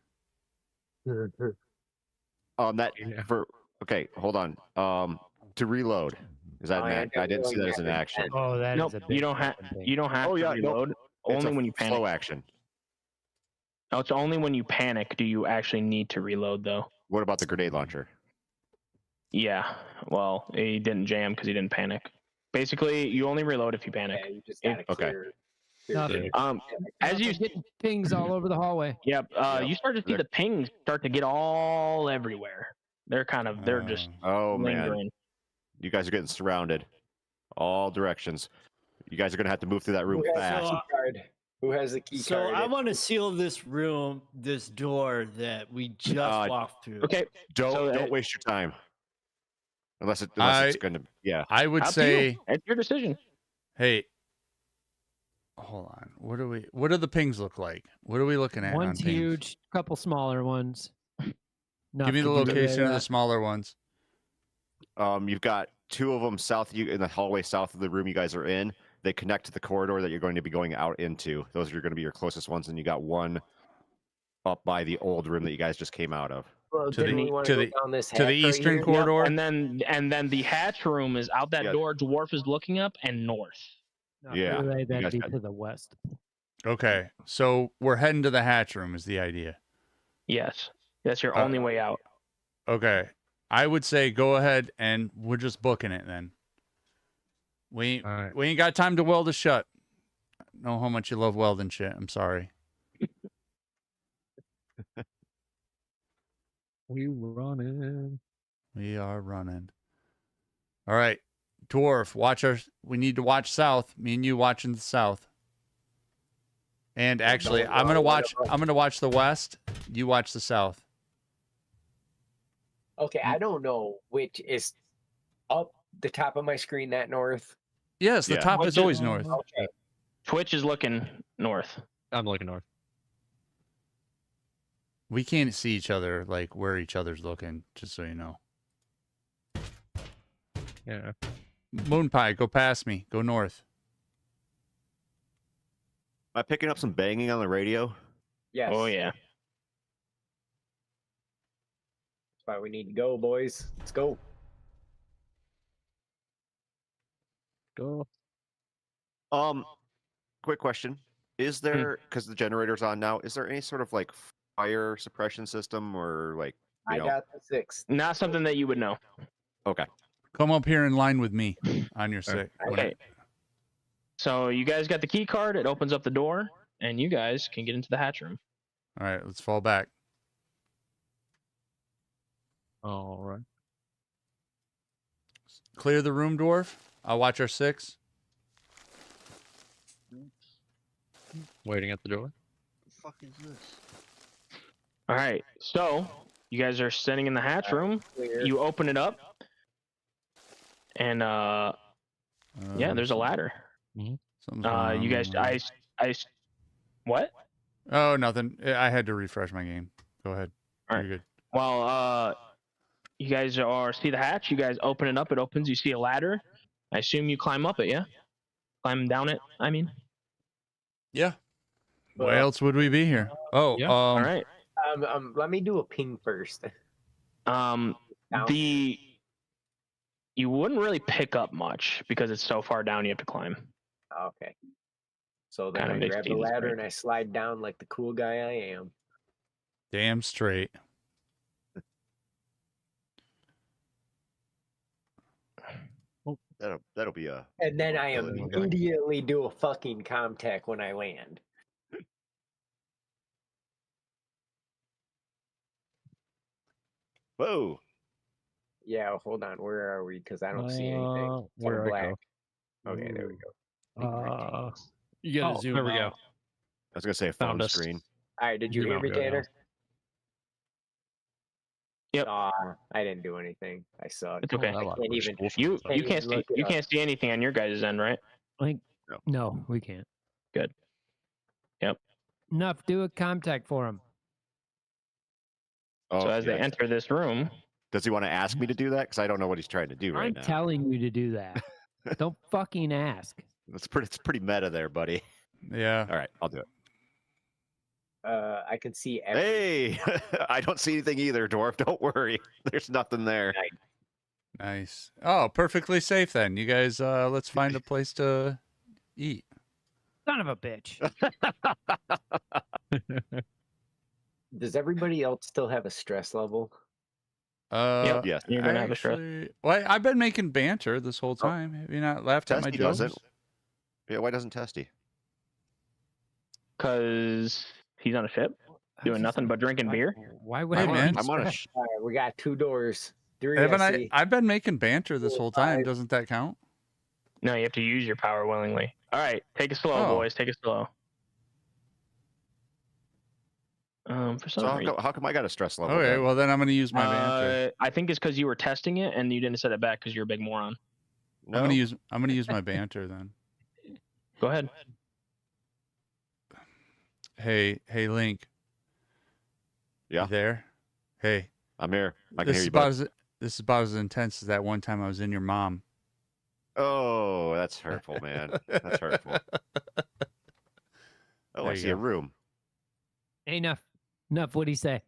That Yeah. for okay, hold on. To reload. Is that Oh, an yeah, I didn't see that as an definitely. action. Oh, that is Nope. a You big don't have. fucking thing. You don't have Oh, to yeah, nope. reload. It's Only a when you panic. slow action. No, it's only when you panic do you actually need to reload, though. What about the grenade launcher? Yeah. Well, he didn't jam because he didn't panic. Basically, you only reload if you panic. Yeah, you just gotta Okay. clear. Nothing. As you getting pings all over the hallway. Yep. Yep. You start to see They're- the pings start to get all everywhere. They're just Oh man, lingering. you guys are getting surrounded, all directions. You guys are gonna have to move through that room Who has fast. the key card? Who has the key So card? I want to seal this room, this door that we just walked through. Okay. so, Don't waste your time. Unless it's gonna I would up to say, you. It's your decision. hey, hold on. What do the pings look like? What are we looking at? One's on pings? huge, couple smaller ones. Give me the location of the smaller ones. You've got 2 of them south in the hallway south of the room you guys are in. They connect to the corridor that you're going to be going out into. Those are going to be your closest ones, and you got one up by the old room that you guys just came out of. Well, To didn't the- we want to go the- down this to the hatch right eastern here? corridor? And then the hatch room is out that Yeah. door. Dwarf is looking up and north. Yeah, you That'd guys be got- to the west. Okay, so we're heading to the hatch room is the idea. Yes. That's your Uh, only way out. Okay, I would say go ahead and we're just booking it then. We All right. ain't got time to weld it shut. Know how much you love welding shit. I'm sorry. We running. We are running. All right, Dwarf, watch our. We need to watch south. Me and you watching the south. And actually, I'm gonna watch the west. You watch the south. Okay, I don't know which is up the top of my screen. That north. Yes, the Yeah. top is always north. Okay. Twitch is looking north. I'm looking north. We can't see each other like where each other's looking. Just so you know. Yeah. Moon Pie, go past me. Go north. Am I picking up some banging on the radio? Yes. Oh yeah. That's why we need to go, boys. Let's go. Go. Quick question: is there, because the generator's on now, is there any sort of like fire suppression system or like I got the 6. Not something that you would know. Okay. Come up here in line with me on your six. Okay. So you guys got the key card. It opens up the door, and you guys can get into the hatch room. All right, let's fall back. All right. Clear the room, dwarf. I'll watch our 6. Waiting at the door. The fuck is this? All right. So you guys are sitting in the hatch room. Clear. You open it up, and yeah, there's a ladder. Something's going You guys, on. what? Oh, nothing. I had to refresh my game. Go ahead. All You're right. good. Well, you guys see the hatch. You guys open it up. It opens. You see a ladder. I assume you climb up it. Yeah. Climb down it. I mean. Yeah. Why else would we be here? Oh, yeah. All right. Let me do a ping first. You wouldn't really pick up much because it's so far down. You have to climb. Okay. So then Kinda I makes grab the Jesus ladder great. and I slide down like the cool guy I am. damn straight. That'll be a. And then I ability. immediately do a fucking comtech when I land. Whoa. Yeah, hold on. Where are we? Because I don't see anything. Where I black. go? Okay, there we go. You gotta Oh, zoom there we go. out. I was gonna say a phone Found us. screen. All right, did you Zoom hear out, me, go down. Tater? Yep. I didn't do anything. I suck. It's okay. Oh, that lot Can't was even- cool. You Can't even can't see look it you up. can't see anything on your guys' end, right? Like, No. no, we can't. Good. Yep. Enough. Do a contact for him. Oh, So as yeah. they enter this room, Does he want to ask me to do that? Because I don't know what he's trying to do right I'm now. telling you to do that. Don't fucking ask. It's pretty meta there, buddy. Yeah. All right, I'll do it. I can see everything. Hey, I don't see anything either, dwarf. Don't worry. There's nothing there. Nice. Oh, perfectly safe then. You guys, let's find a place to eat. Son of a bitch. Does everybody else still have a stress level? Yes. you're gonna have a stress. Actually, well, I've been making banter this whole time. Have you not laughed at my Testy jokes? doesn't. Yeah, why doesn't Testy? Because he's on a ship doing nothing but drinking beer. Why would Hey, I want man. to I'm on a. stress? All right, we got 2 doors. 3 Haven't I I? see. I've been making banter this 4, whole time. 5. Doesn't that count? No, you have to use your power willingly. All right, take it slow, Oh. boys. Take it slow. For some So reason, how come I got a stress level? Okay, then? well then I'm gonna use my banter. I think it's because you were testing it and you didn't set it back because you're a big moron. No. I'm gonna use my banter then. Go ahead. Hey, Link. Yeah. You there? Hey. I'm here. I can This hear is you. about Bud. this is about as intense as that one time I was in your mom. Oh, that's hurtful, man. That's hurtful. Oh, There I you see a go. room. Hey, enough. Enough. What'd he say?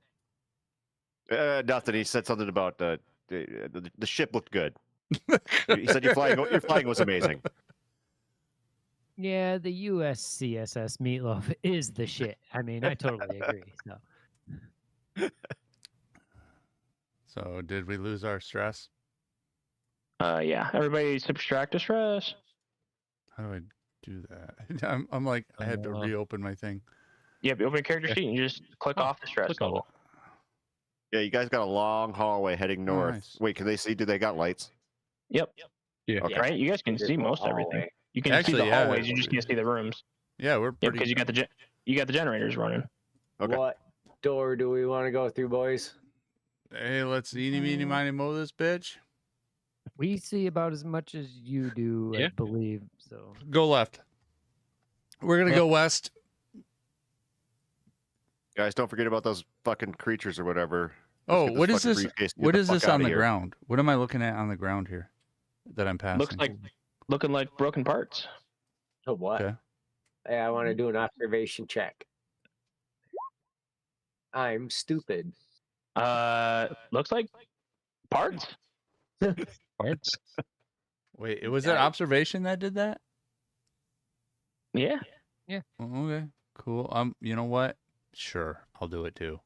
Nothing. He said something about the ship looked good. He said your flying was amazing. Yeah, the USCSS Meatloaf is the shit. I mean, I totally agree. So So did we lose our stress? Yeah. Everybody subtract the stress. How do I do that? I'm like I had to reopen my thing. Yep. You open your character sheet and you just click off the stress click on level. Yeah, you guys got a long hallway heading north. nice. Wait, can they see? Do they got lights? Yep. Yeah. Okay. Right. You guys can Just see go most everything. hallway. You can Actually, see the yeah. hallways. You just can't see the rooms. Yeah, we're Yeah, pretty. because you got the generators running. Okay. What door do we want to go through, boys? Hey, let's eeny meeny miny mo this bitch. we see about as much as you do, I Yeah. believe. So Go left. We're gonna go west. Guys, don't forget about those fucking creatures or whatever. Oh, Let's what get is fucking this? briefcase and get What the is fuck this on outta the here. ground? What am I looking at on the ground here that I'm passing? Looking like broken parts. Oh, what? Okay. Hey, I want to do an observation check. I'm stupid. Looks like parts. Parts. Wait, it was that observation that did that? Yeah. Oh, okay, cool. You know what? Sure, I'll do it too.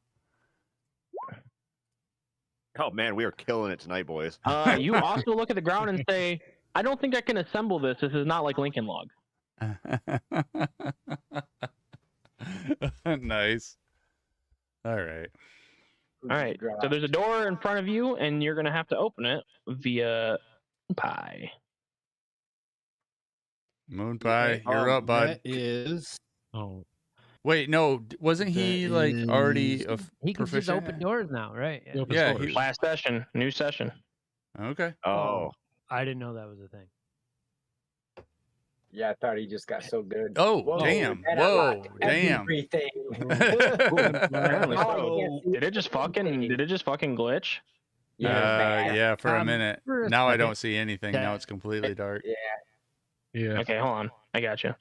Oh man, we are killing it tonight, boys. You also look at the ground and say, "I don't think I can assemble this. This is not like Lincoln Log." Nice. All right. All right. So there's a door in front of you, and you're gonna have to open it via pie. Moon Pie, you're up, bud. That is. Oh, Wait, no, wasn't he That like already is- a He can just proficient? open doors now, right? Yeah. open Yeah, doors. Last session, new session. Okay. Oh, I didn't know that was a thing. Yeah, I thought he just got so good. Oh, Whoa, damn. that Whoa, unlocked damn. everything. Apparently Oh, so. yeah. Did it just fucking glitch? Yeah, bad. Yeah, for a Um, minute. for a Now I second. don't see anything. Now it's completely dark. Yeah, Yeah. Okay, hold on. I got you.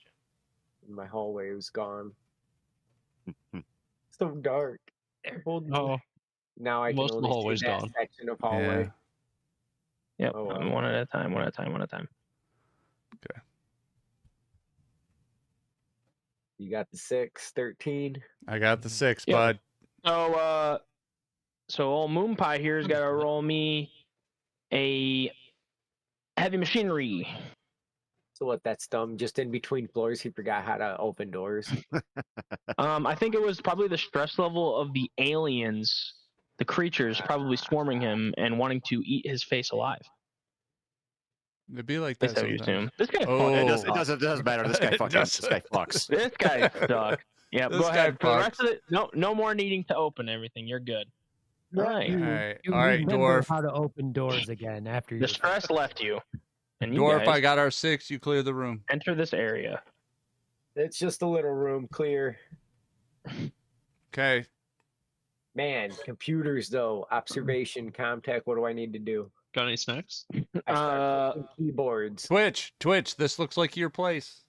my hallway was gone. So dark. Oh, Now I can Most of the only hallway's see that gone. section of hallway. Yep. Oh, wow. One at a time. One at a time. One at a time. You got the 6, 13. I got the 6, Yeah. bud. So old Moon Pie here's got to roll me a heavy machinery. So what? That's dumb. Just in between floors, he forgot how to open doors. I think it was probably the stress level of the aliens, the creatures probably swarming him and wanting to eat his face alive. It'd be like That's that how you sometimes. assume. This guy Oh. fucking it doesn't matter. This guy It fucking doesn't. this guy fucks. This guy sucks. Yeah, This go guy ahead. For the rest fucks. of it, no more needing to open everything. You're good. Right. All right. You All right, remember Dwarf. how to open doors again after The you. stress left you, and you Dwarf, guys I got our 6. You clear the room. enter this area. It's just a little room, clear. Okay. Man, computers though. Observation, Comtech. What do I need to do? Got any snacks? I start clicking keyboards. Twitch. This looks like your place.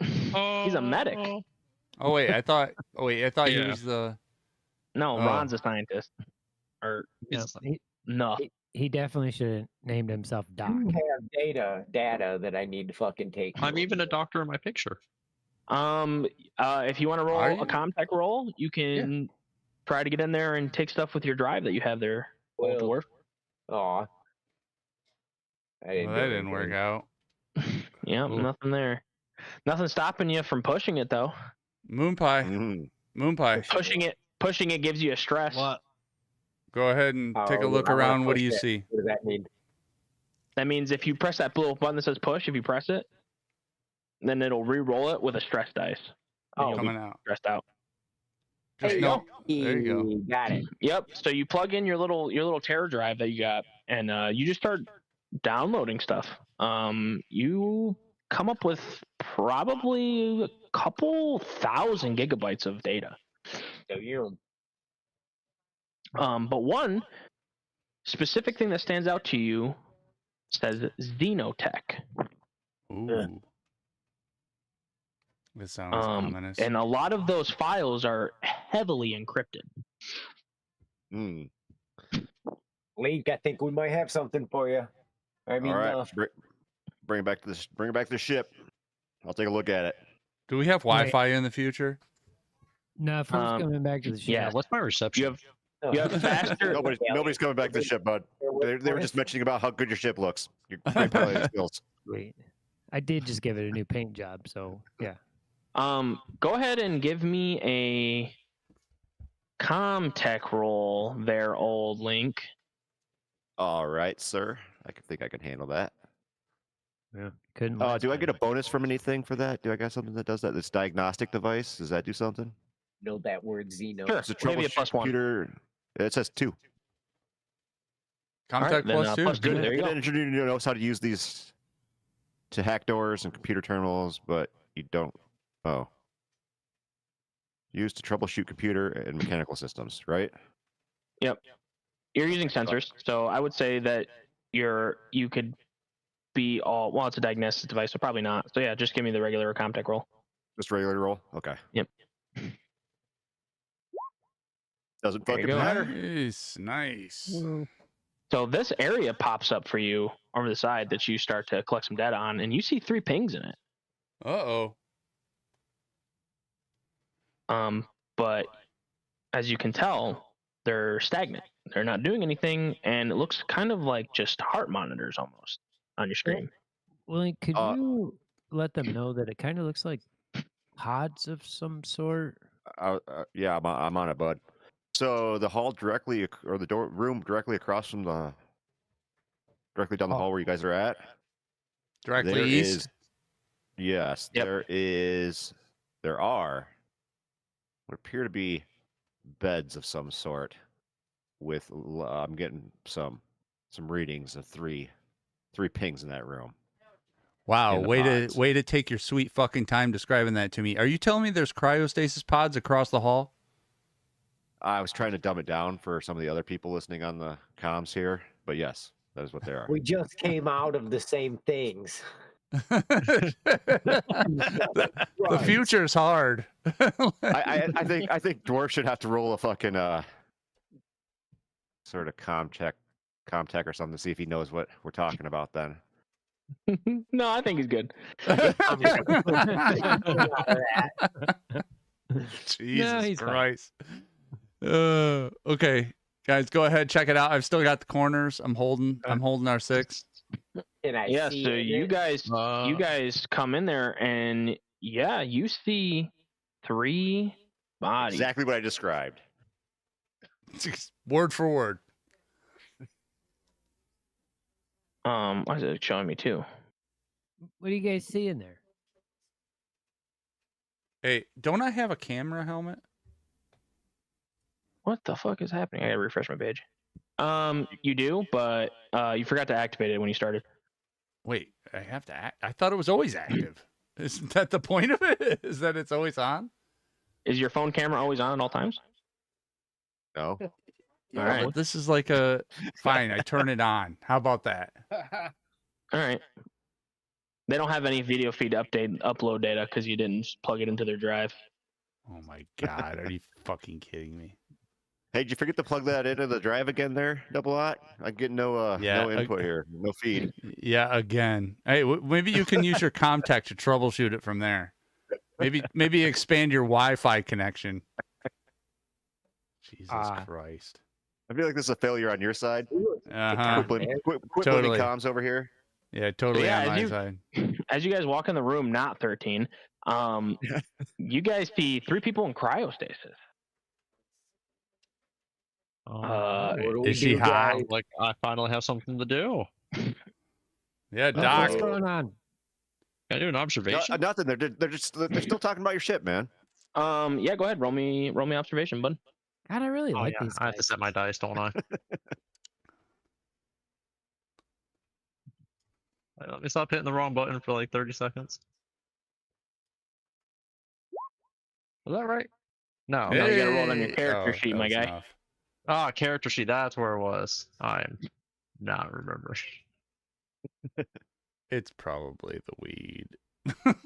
He's a medic. Oh wait, I thought he Yeah. was the. No, Oh. Ron's a scientist. Or No, no. he definitely should have named himself Doc. You have data that I need to fucking take. I'm even a doctor in my picture. If you want to roll Are a you? Comtech roll, you can try to get in there and take stuff with your drive that you have there, old Well, dwarf. Aw. Well, that didn't work out. Yeah, Ooh. nothing there. Nothing stopping you from pushing it though. Moon Pie. Mm. Moon Pie. Pushing it gives you a stress. What? Go ahead and take a Oh, look I wanna around. What do push you it. see? What does that mean? That means if you press that little button that says push, if you press it, then it'll re-roll it with a stress dice. And Oh, you'll be Coming out. stressed out. Just Hey, no. There you go. Got it. Yep. So you plug in your little terror drive that you got, and you just start downloading stuff. You come up with probably a couple thousand gigabytes of data. So you. But one specific thing that stands out to you says Xenotech. Ooh. This sounds ominous. And a lot of those files are heavily encrypted. Mm. Link, I think we might have something for you. I mean, All right, bring it back to this. Bring it back to the ship. I'll take a look at it. Do we have Wi-Fi in the future? No, first coming back to the ship. Yeah. What's my reception? You have faster. Nobody's coming back to the ship, bud. They were just mentioning about how good your ship looks. Your great piloting skills. Wait, I did just give it a new paint job, so yeah. Go ahead and give me a Comtech roll there, old Link. All right, sir. I think I can handle that. Yeah, couldn't. Do I get a bonus from anything for that? Do I got something that does that? This diagnostic device, does that do something? know that word Xeno. Sure. It's a Maybe a troubleshoot +1. computer. It says 2. Comtech right, then, plus 2. plus 2. Good. There you Good go. engineer knows how to use these to hack doors and computer terminals, but you don't. Oh. Used to troubleshoot computer and mechanical systems, right? Yep. You're using sensors, so I would say that you could be all. Well, it's a diagnostic device, so probably not. So yeah, just give me the regular Comtech roll. Just regular roll? Okay. Yep. Doesn't There you fucking go. matter. Nice. So this area pops up for you over the side that you start to collect some data on, and you see 3 pings in it. Uh-oh. But as you can tell, they're stagnant. They're not doing anything, and it looks kind of like just heart monitors almost on your screen. Well, could Uh, you let them know that it kind of looks like pods of some sort? Yeah, I'm on it, bud. So the hall directly, or the room directly across from directly down the hall where you guys are at. Directly There east? is- yes, Yep. there are what appear to be beds of some sort. With I'm getting some readings of three pings in that room. Wow, in the way pods. to take your sweet fucking time describing that to me. Are you telling me there's cryostasis pods across the hall? I was trying to dumb it down for some of the other people listening on the comms here, but yes, that is what they are. We just came out of the same things. The future's hard. I think Dwarf should have to roll a fucking sort of comtech or something to see if he knows what we're talking about then. No, I think he's good. Jesus he's fine. Christ. Okay, guys, go ahead, check it out. I've still got the corners. I'm holding our 6. And I Yeah, see so in you it. guys come in there, and yeah, you see 3 bodies. Exactly what I described. Word for word. Why is it showing me 2? What do you guys see in there? Hey, don't I have a camera helmet? What the fuck is happening? I gotta refresh my page. You do, but you forgot to activate it when you started. Wait, I have to I thought it was always active. Isn't that the point of it? Is that it's always on? Is your phone camera always on at all times? No. All right. But this is like a fine, I turn it on. How about that? All right. They don't have any video feed upload data because you didn't plug it into their drive. Oh my god, are you fucking kidding me? Hey, did you forget to plug that into the drive again there, Double Lot? I get no input here, no feed. Yeah, again. Hey, maybe you can use your Comtech to troubleshoot it from there. Maybe expand your Wi-Fi connection. Jesus Christ. I feel like this is a failure on your side. Uh-huh. Quit Totally. comms over here. Yeah, totally Yeah, on my as side. As you guys walk in the room, not 13, you guys see 3 people in cryostasis. What do we Is she do, hot? guys? Like I finally have something to do. Yeah, Doc. What's going on? Can I do an observation? Nothing. They're still talking about your ship, man. Yeah, go ahead. Roll me observation, bud. God, I really Oh, like yeah, these I have to guys. set my dice, don't I? Wait, let me stop hitting the wrong button for like 30 seconds. Was that right? No. No, you gotta roll it on your Hey! character Oh, sheet, that my was guy. enough. Ah, character sheet. That's where it was. I'm not remembering. It's probably the weed.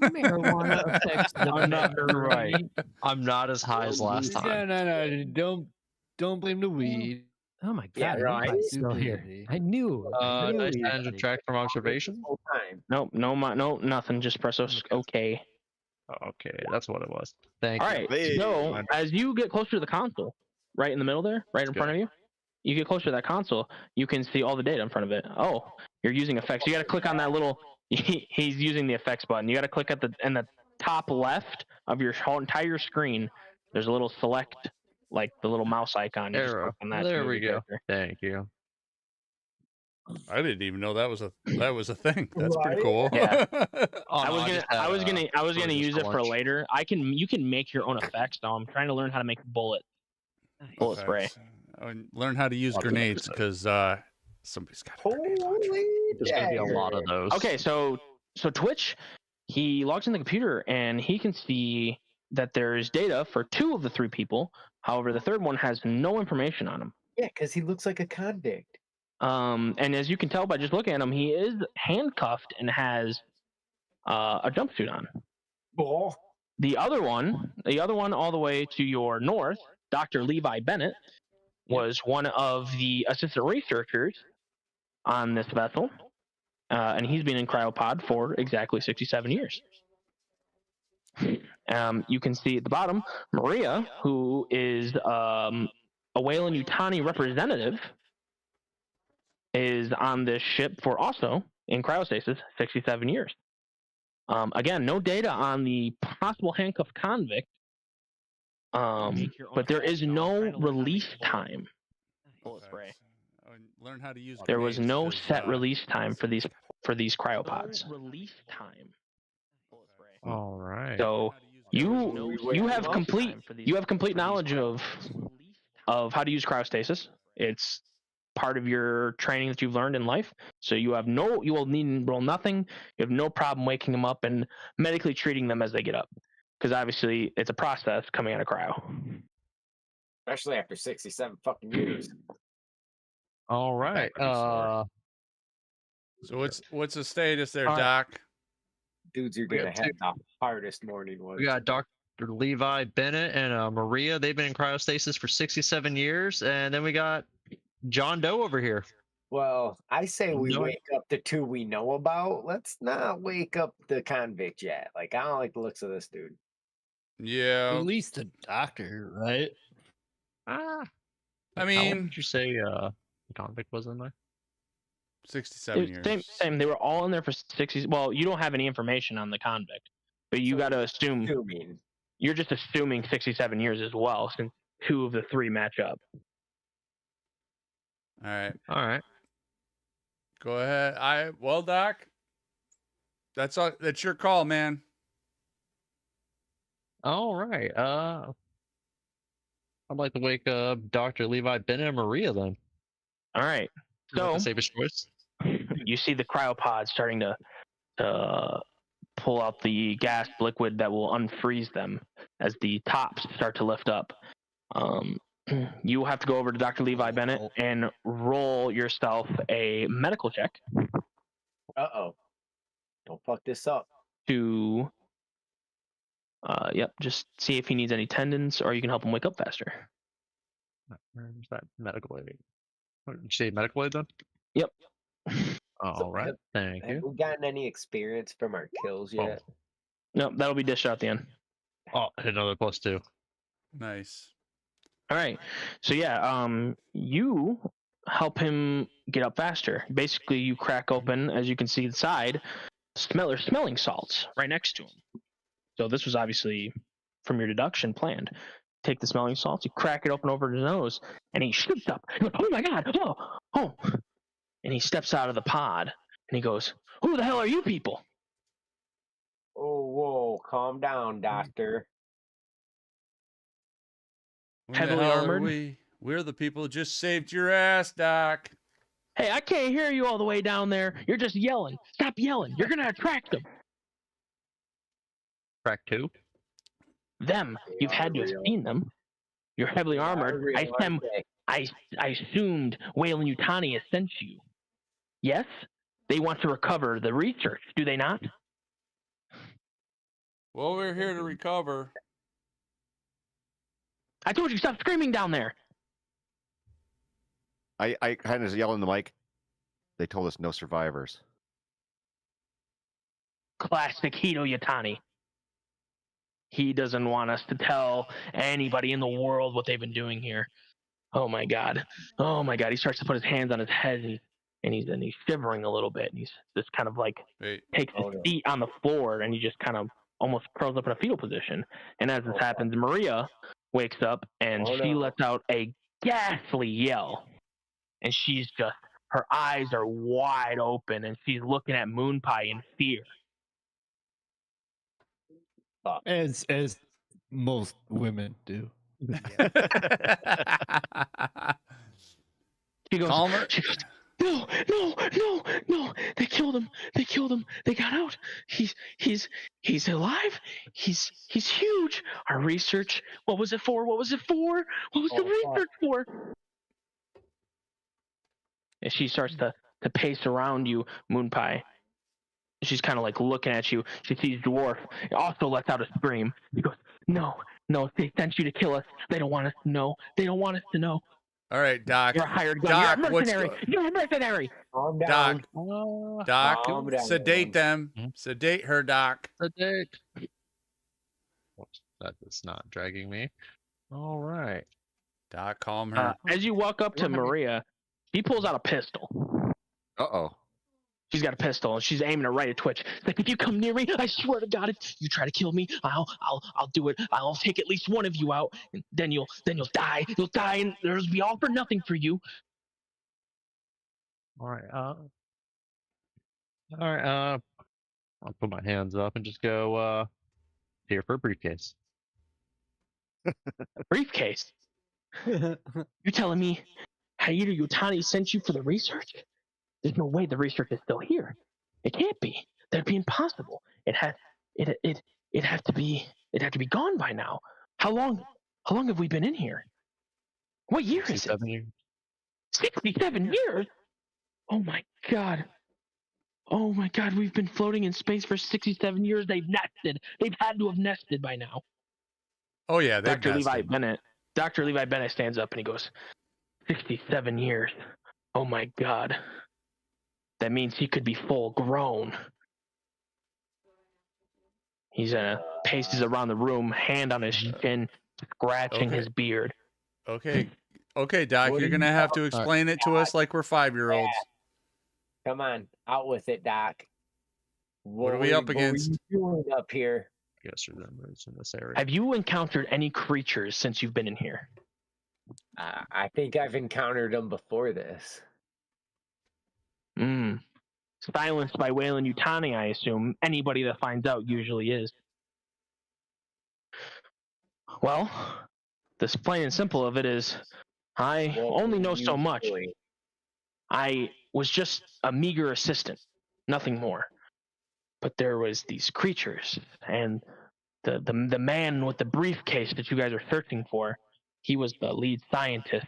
Marijuana affects the I'm not memory. right. I'm not as high as last time. No, don't blame the weed. Oh my Yeah, god, right. everybody's still here. I knew. I knew Dice he was engine gonna- track from observation. Whole time. Nope, no, nothing. Just press okay. Okay, that's what it was. Thank All you. right. Hey. So as you get closer to the console, right in the middle there, right in front of you, you get closer to that console, you can see all the data in front of it. Oh, you're using effects. You got to click on that little. He's using the effects button. You got to click at the top left of your whole entire screen. There's a little select, like the little mouse icon. You just Arrow. click on that to There move we your go. character. Thank you. I didn't even know that was a thing. That's pretty Right? cool. Yeah. Oh, I was gonna just use it for lunch. later. You can make your own effects. Now I'm trying to learn how to make bullet spray. Effects. Learn how to use Lots of grenades episodes. because somebody's got a grenade launcher. Holy There's gonna be a lot of dagger. those. Okay, so Twitch, he logs in the computer and he can see that there's data for 2 of the 3 people. However, the third one has no information on him. Yeah, because he looks like a convict. And as you can tell by just looking at him, he is handcuffed and has a jumpsuit on. Oh, The other one all the way to your north, Dr. Levi Bennett was one of the assistant researchers on this vessel, and he's been in cryopod for exactly 67 years. You can see at the bottom, Maria, who is a Whalen Yutani representative, is on this ship for also in cryostasis 67 years. Again, no data on the possible handcuffed convict, but there is no release time. Bullet spray. Learn how to use. There was grenades, no 'cause, set release time for these cryopods. No release time. All right. So you have complete knowledge of how to use cryostasis. It's part of your training that you've learned in life. So you will need to roll nothing. You have no problem waking them up and medically treating them as they get up, because obviously it's a process coming out of cryo. Especially after 67 fucking years. All right. So what's the status there, All right. Doc? Dudes, you're We gonna got have the hardest morning ones. We got Dr. Levi Bennett and Maria. They've been in cryostasis for 67 years. And then we got John Doe over here. Well, I say we No. wake up the two we know about. Let's not wake up the convict yet. Like, I don't like the looks of this dude. Yeah, At least the doctor, right? I How old mean, did you say the convict was in there? 67 years. Same. They were all in there for 60. Well, you don't have any information on the convict, but you So got to we're assume. assuming. You're just assuming 67 years as well, since 2 of the 3 match up. All right, All right. go ahead. Well, Doc, that's your call, man. All right. I'd like to wake up Dr. Levi Bennett and Maria then. All right. Is that So the safest choice? you see the cryopod starting to pull out the gas liquid that will unfreeze them as the tops start to lift up. You have to go over to Dr. Levi Bennett and roll yourself a medical check Uh-oh. Don't fuck this up. to just see if he needs any tendons, or you can help him wake up faster. Where's that medical aid? What, did you say medical aid then? Yep. All right. Thank Have you. we gotten any experience from our kills yet? No, that'll be dished out at the end. Oh, another +2. Nice. All right. So you help him get up faster. Basically, you crack open, as you can see inside, smelling salts right next to him. So this was obviously, from your deduction, planned. Take the smelling salts, you crack it open over his nose, and he shoots up. Oh my God! Oh! And he steps out of the pod, and he goes, "Who the hell are you people?" Oh, whoa. Calm down, doctor. When Heavily the hell armored? Are we? We're the people who just saved your ass, Doc. Hey, I can't hear you all the way down there. You're just yelling. Stop yelling. You're gonna attract them. Crack 2. Them. You've had to have seen them. You're heavily armored. I assumed Whalen Yutani has sent you. Yes? They want to recover the research, do they not? Well, we're here to recover. I told you, stop screaming down there. I kind of yell in the mic. They told us no survivors. Classic Hito Yutani. He doesn't want us to tell anybody in the world what they've been doing here. Oh my God. Oh my God. He starts to put his hands on his head, and he's shivering a little bit. And he's just kind of like takes his feet on the floor, and he just kind of almost curls up in a fetal position. And as this happens, Maria wakes up, and she lets out a ghastly yell. And she's just, her eyes are wide open, and she's looking at Moon Pie in fear. As most women do. She goes, Calmer. No, they killed him. They got out. He's alive. He's huge. Our research, what was it for? What was the research for? And she starts to pace around you, Moon Pie. She's kind of like looking at you. She sees Dwarf. He also lets out a scream. He goes, No, No, they sent you to kill us. They don't want us to know. They don't want us to know. All right, Doc. You're a hired gun. Doc, You're a what's mercenary. You're a mercenary. Calm Doc, down. Doc, Calm down. sedate them. Sedate her, Doc. Sedate. That is not dragging me. All right. Doc, calm her. As you walk up to Maria, she pulls out a pistol. Uh-oh. She's got a pistol and she's aiming it right at Twitch. It's like, if you come near me, I swear to God, if you try to kill me, I'll do it. I'll take at least one of you out, and then you'll die. You'll die, and there'll be all for nothing for you. All right. I'll put my hands up and just go here for a briefcase. Briefcase. You telling me Hayato Yutani sent you for the research? There's no way the research is still here. It can't be. That'd be impossible. It'd have to be gone by now. How long have we been in here? What year is it? 7 years. 67 years? Oh my god. Oh my god, we've been floating in space for 67 years. They've nested. They've had to have nested by now. Oh yeah, they Dr. Levi Bennett stands up and he goes, 67 years. Oh my god. That means he could be full grown. He's paces around the room, hand on his chin, scratching his beard. Okay, Doc, What you're are gonna you have to talking explain it to us like we're 5-year-olds. Come on, out with it, Doc. What are we up against? What were you doing up here? Yes, remember it's in this area. Have you encountered any creatures since you've been in here? I think I've encountered them before this. Silenced by Wayland Yutani, I assume. Anybody that finds out usually is. Well, the plain and simple of it is, I What only were know you so much. doing? I was just a meager assistant, nothing more. But there was these creatures, and the man with the briefcase that you guys are searching for, he was the lead scientist,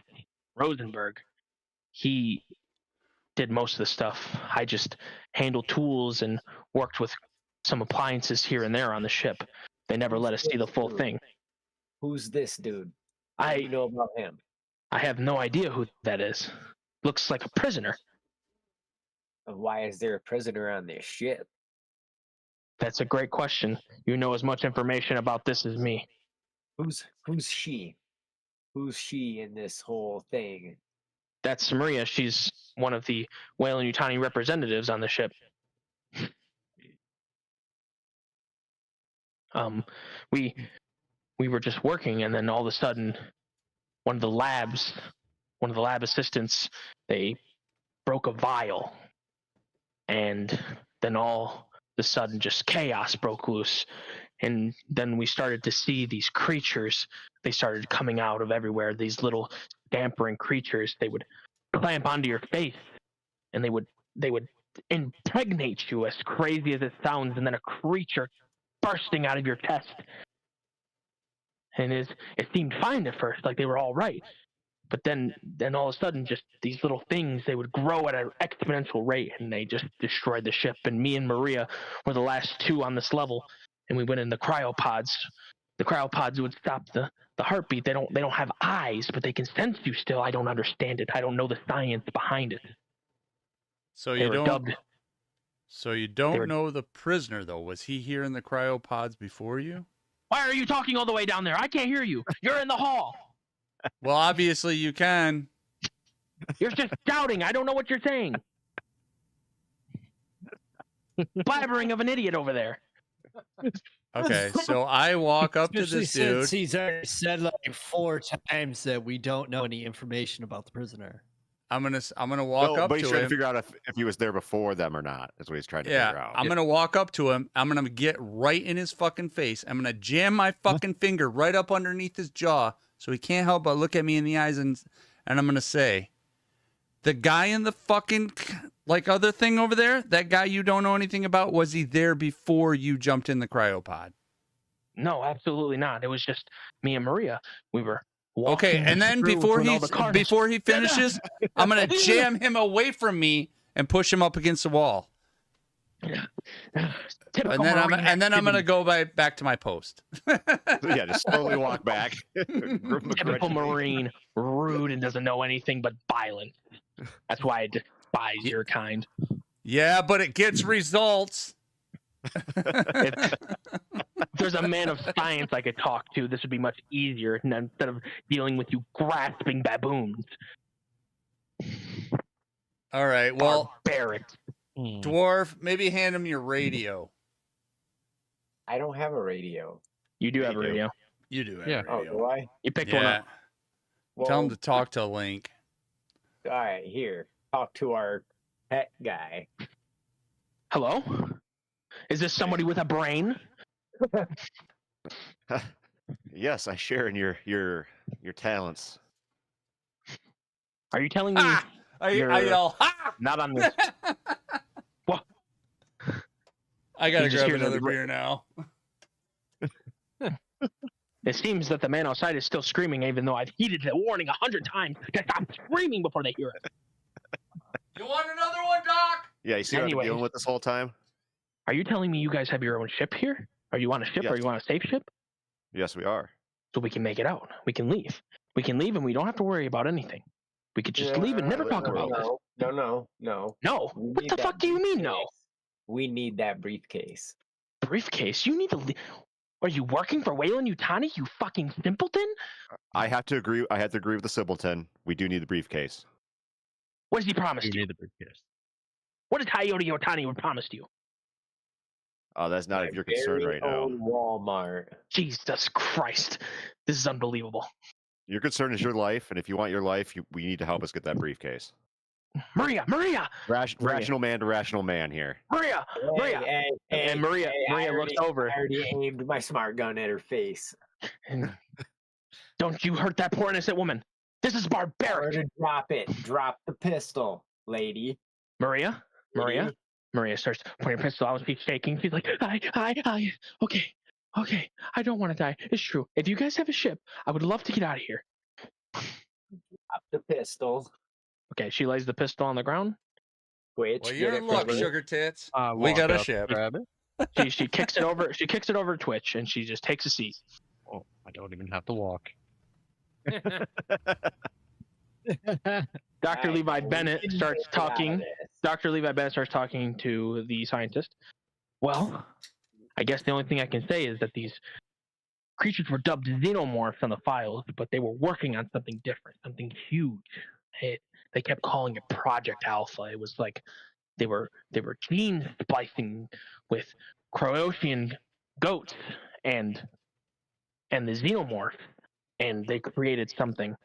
Rosenberg. He did most of the stuff. I just handled tools and worked with some appliances here and there on the ship. They never let us see the full thing. Who's this dude? What do you know about him? I have no idea who that is. Looks like a prisoner. Why is there a prisoner on this ship? That's a great question. You know as much information about this as me. Who's she? Who's she in this whole thing? That's Maria. She's one of the Wayland Yutani representatives on the ship. We were just working, and then all of a sudden, one of the lab assistants, they broke a vial, and then all of a sudden, just chaos broke loose. And then we started to see these creatures. They started coming out of everywhere. These little scampering creatures. They would clamp onto your face, and they would impregnate you, as crazy as it sounds. And then a creature bursting out of your chest. And it seemed fine at first, like they were all right. But then all of a sudden, just these little things, they would grow at an exponential rate, and they just destroyed the ship. And me and Maria were the last two on this level, and we went in the cryopods. The cryopods would stop the heartbeat. They don't have eyes, but they can sense you still. I don't understand it. I don't know the science behind it. So you don't know the prisoner though. Was he here in the cryopods before you? Why are you talking all the way down there? I can't hear you. You're in the hall. Well, obviously you can. You're just shouting. I don't know what you're saying. Blabbering of an idiot over there. Okay, so I walk up to this dude. He's already said like 4 times that we don't know any information about the prisoner. I'm gonna walk up but he's to trying him. to figure out if he was there before them or not. That's what he's trying to figure out. I'm gonna walk up to him. I'm gonna get right in his fucking face. I'm gonna jam my fucking finger right up underneath his jaw, so he can't help but look at me in the eyes, and I'm gonna say, the guy in the fucking other thing over there, that guy you don't know anything about, was he there before you jumped in the cryopod? No, absolutely not. It was just me and Maria. We were okay, and then before he finishes, I'm gonna jam him away from me and push him up against the wall. Typical And then I'm Marine gonna activity. go back to my post. So yeah, just slowly walk back. Typical Begrudgingly. Marine, rude and doesn't know anything but violent. That's why I despise Ye- your kind. Yeah, but it gets results. If there's a man of science I could talk to, this would be much easier instead of dealing with you grasping baboons. All right. Well, Barbaric. dwarf, maybe hand him your radio. I don't have a radio. You do Yeah, have a you do. radio. You do have Yeah. a Oh, radio. do I? You picked one Yeah. up. Tell him Well, to talk to Link. all right, here. Talk to our pet guy. Hello? Is this somebody with a brain? Yes, I share in your talents. Are you telling me Ah! I You're- yell, ha! not on this? What? I gotta He just grab hears another a- beer now. It seems that the man outside is still screaming, even though I've heeded the warning 100 times to stop screaming before they hear it. You want another one, Doc? Yeah, you see what I've been Anyways. dealing with this whole time? Are you telling me you guys have your own ship here? Are you on a ship? Yes. Are you on a safe ship? Yes, we are. So we can make it out. We can leave. We can leave and we don't have to worry about anything. We could just leave and never talk about this. No. No. We What need the that fuck do you mean, no? briefcase. We need that briefcase. Briefcase? You need to leave. Are you working for Wayland Utani, you fucking simpleton? I have to agree with the simpleton. We do need the briefcase. What has he promised You you? need the briefcase. What has Coyote Otani promised you? Oh, that's not My of your concern very right now. own Walmart. Jesus Christ. This is unbelievable. Your concern is your life, and if you want your life, we need to help us get that briefcase. Maria! Maria! Rational man to rational man here. Maria! Maria! And Maria I looks already- over. I already aimed my smart gun at her face. And don't you hurt that poor innocent woman. This is Tell her barbaric. to drop it. Drop the pistol, lady. Maria? Maria? Lady. Maria starts pointing her pistol out. She's shaking. She's like, okay. I don't want to die. It's true. If you guys have a ship, I would love to get out of here. Drop the pistol. Okay, she lays the pistol on the ground. Twitch. Well, get you're it in from luck, her. sugar tits. We Walk got a up, ship. grab it. She kicks it over. She kicks it over to Twitch, and she just takes a seat. Oh, I don't even have to walk. Dr. Alright, Levi we Bennett can starts make it out of talking. this. Dr. Levi Bennett starts talking to the scientist. Well, I guess the only thing I can say is that these creatures were dubbed xenomorphs on the files, but they were working on something different, something huge. They kept calling it Project Alpha. It was like they were gene splicing with Croatian goats and the xenomorph, and they created something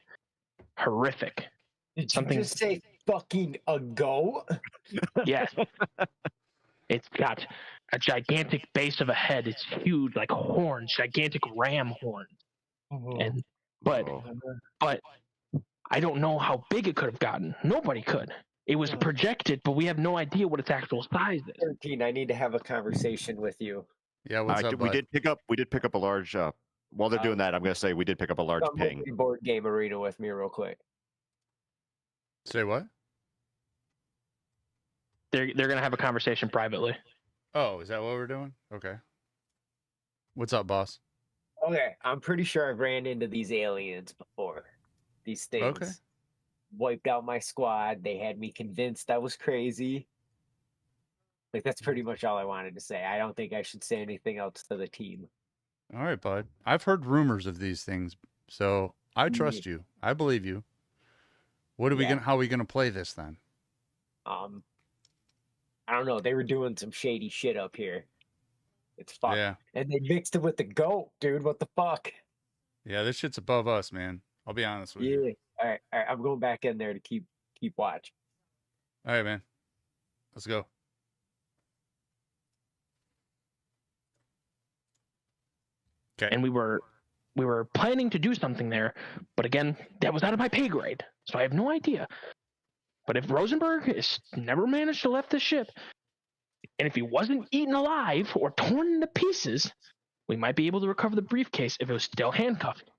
horrific. Did something- you just say fucking a goat? Yes. It's got a gigantic base of a head. It's huge, like horns, gigantic ram horns. And but I don't know how big it could have gotten. Nobody could. It was projected, but we have no idea what its actual size is. 13, I need to have a conversation with you. Yeah, what's up, we bud? did pick up a large. While they're doing that, I'm gonna say we did pick up a large Come ping. to the board game arena with me real quick. Say what? They're gonna have a conversation privately. Oh, is that what we're doing? Okay. What's up, boss? Okay, I'm pretty sure I've ran into these aliens before. These things. Okay. Wiped out my squad. They had me convinced I was crazy. Like, that's pretty much all I wanted to say. I don't think I should say anything else to the team. All right, bud. I've heard rumors of these things, so I trust you. I believe you. What are we Yeah. gonna? How are we gonna play this then? I don't know. They were doing some shady shit up here. It's fucked. Yeah, And they mixed it with the goat, dude. What the fuck? yeah. This shit's above us, man. I'll be honest with you. Yeah. All right. I'm going back in there to keep watch. All right, man. Let's go. Okay. And we were planning to do something there, but again, that was out of my pay grade, so I have no idea. But if Rosenberg is never managed to left the ship, and if he wasn't eaten alive or torn into pieces, we might be able to recover the briefcase if it was still handcuffed.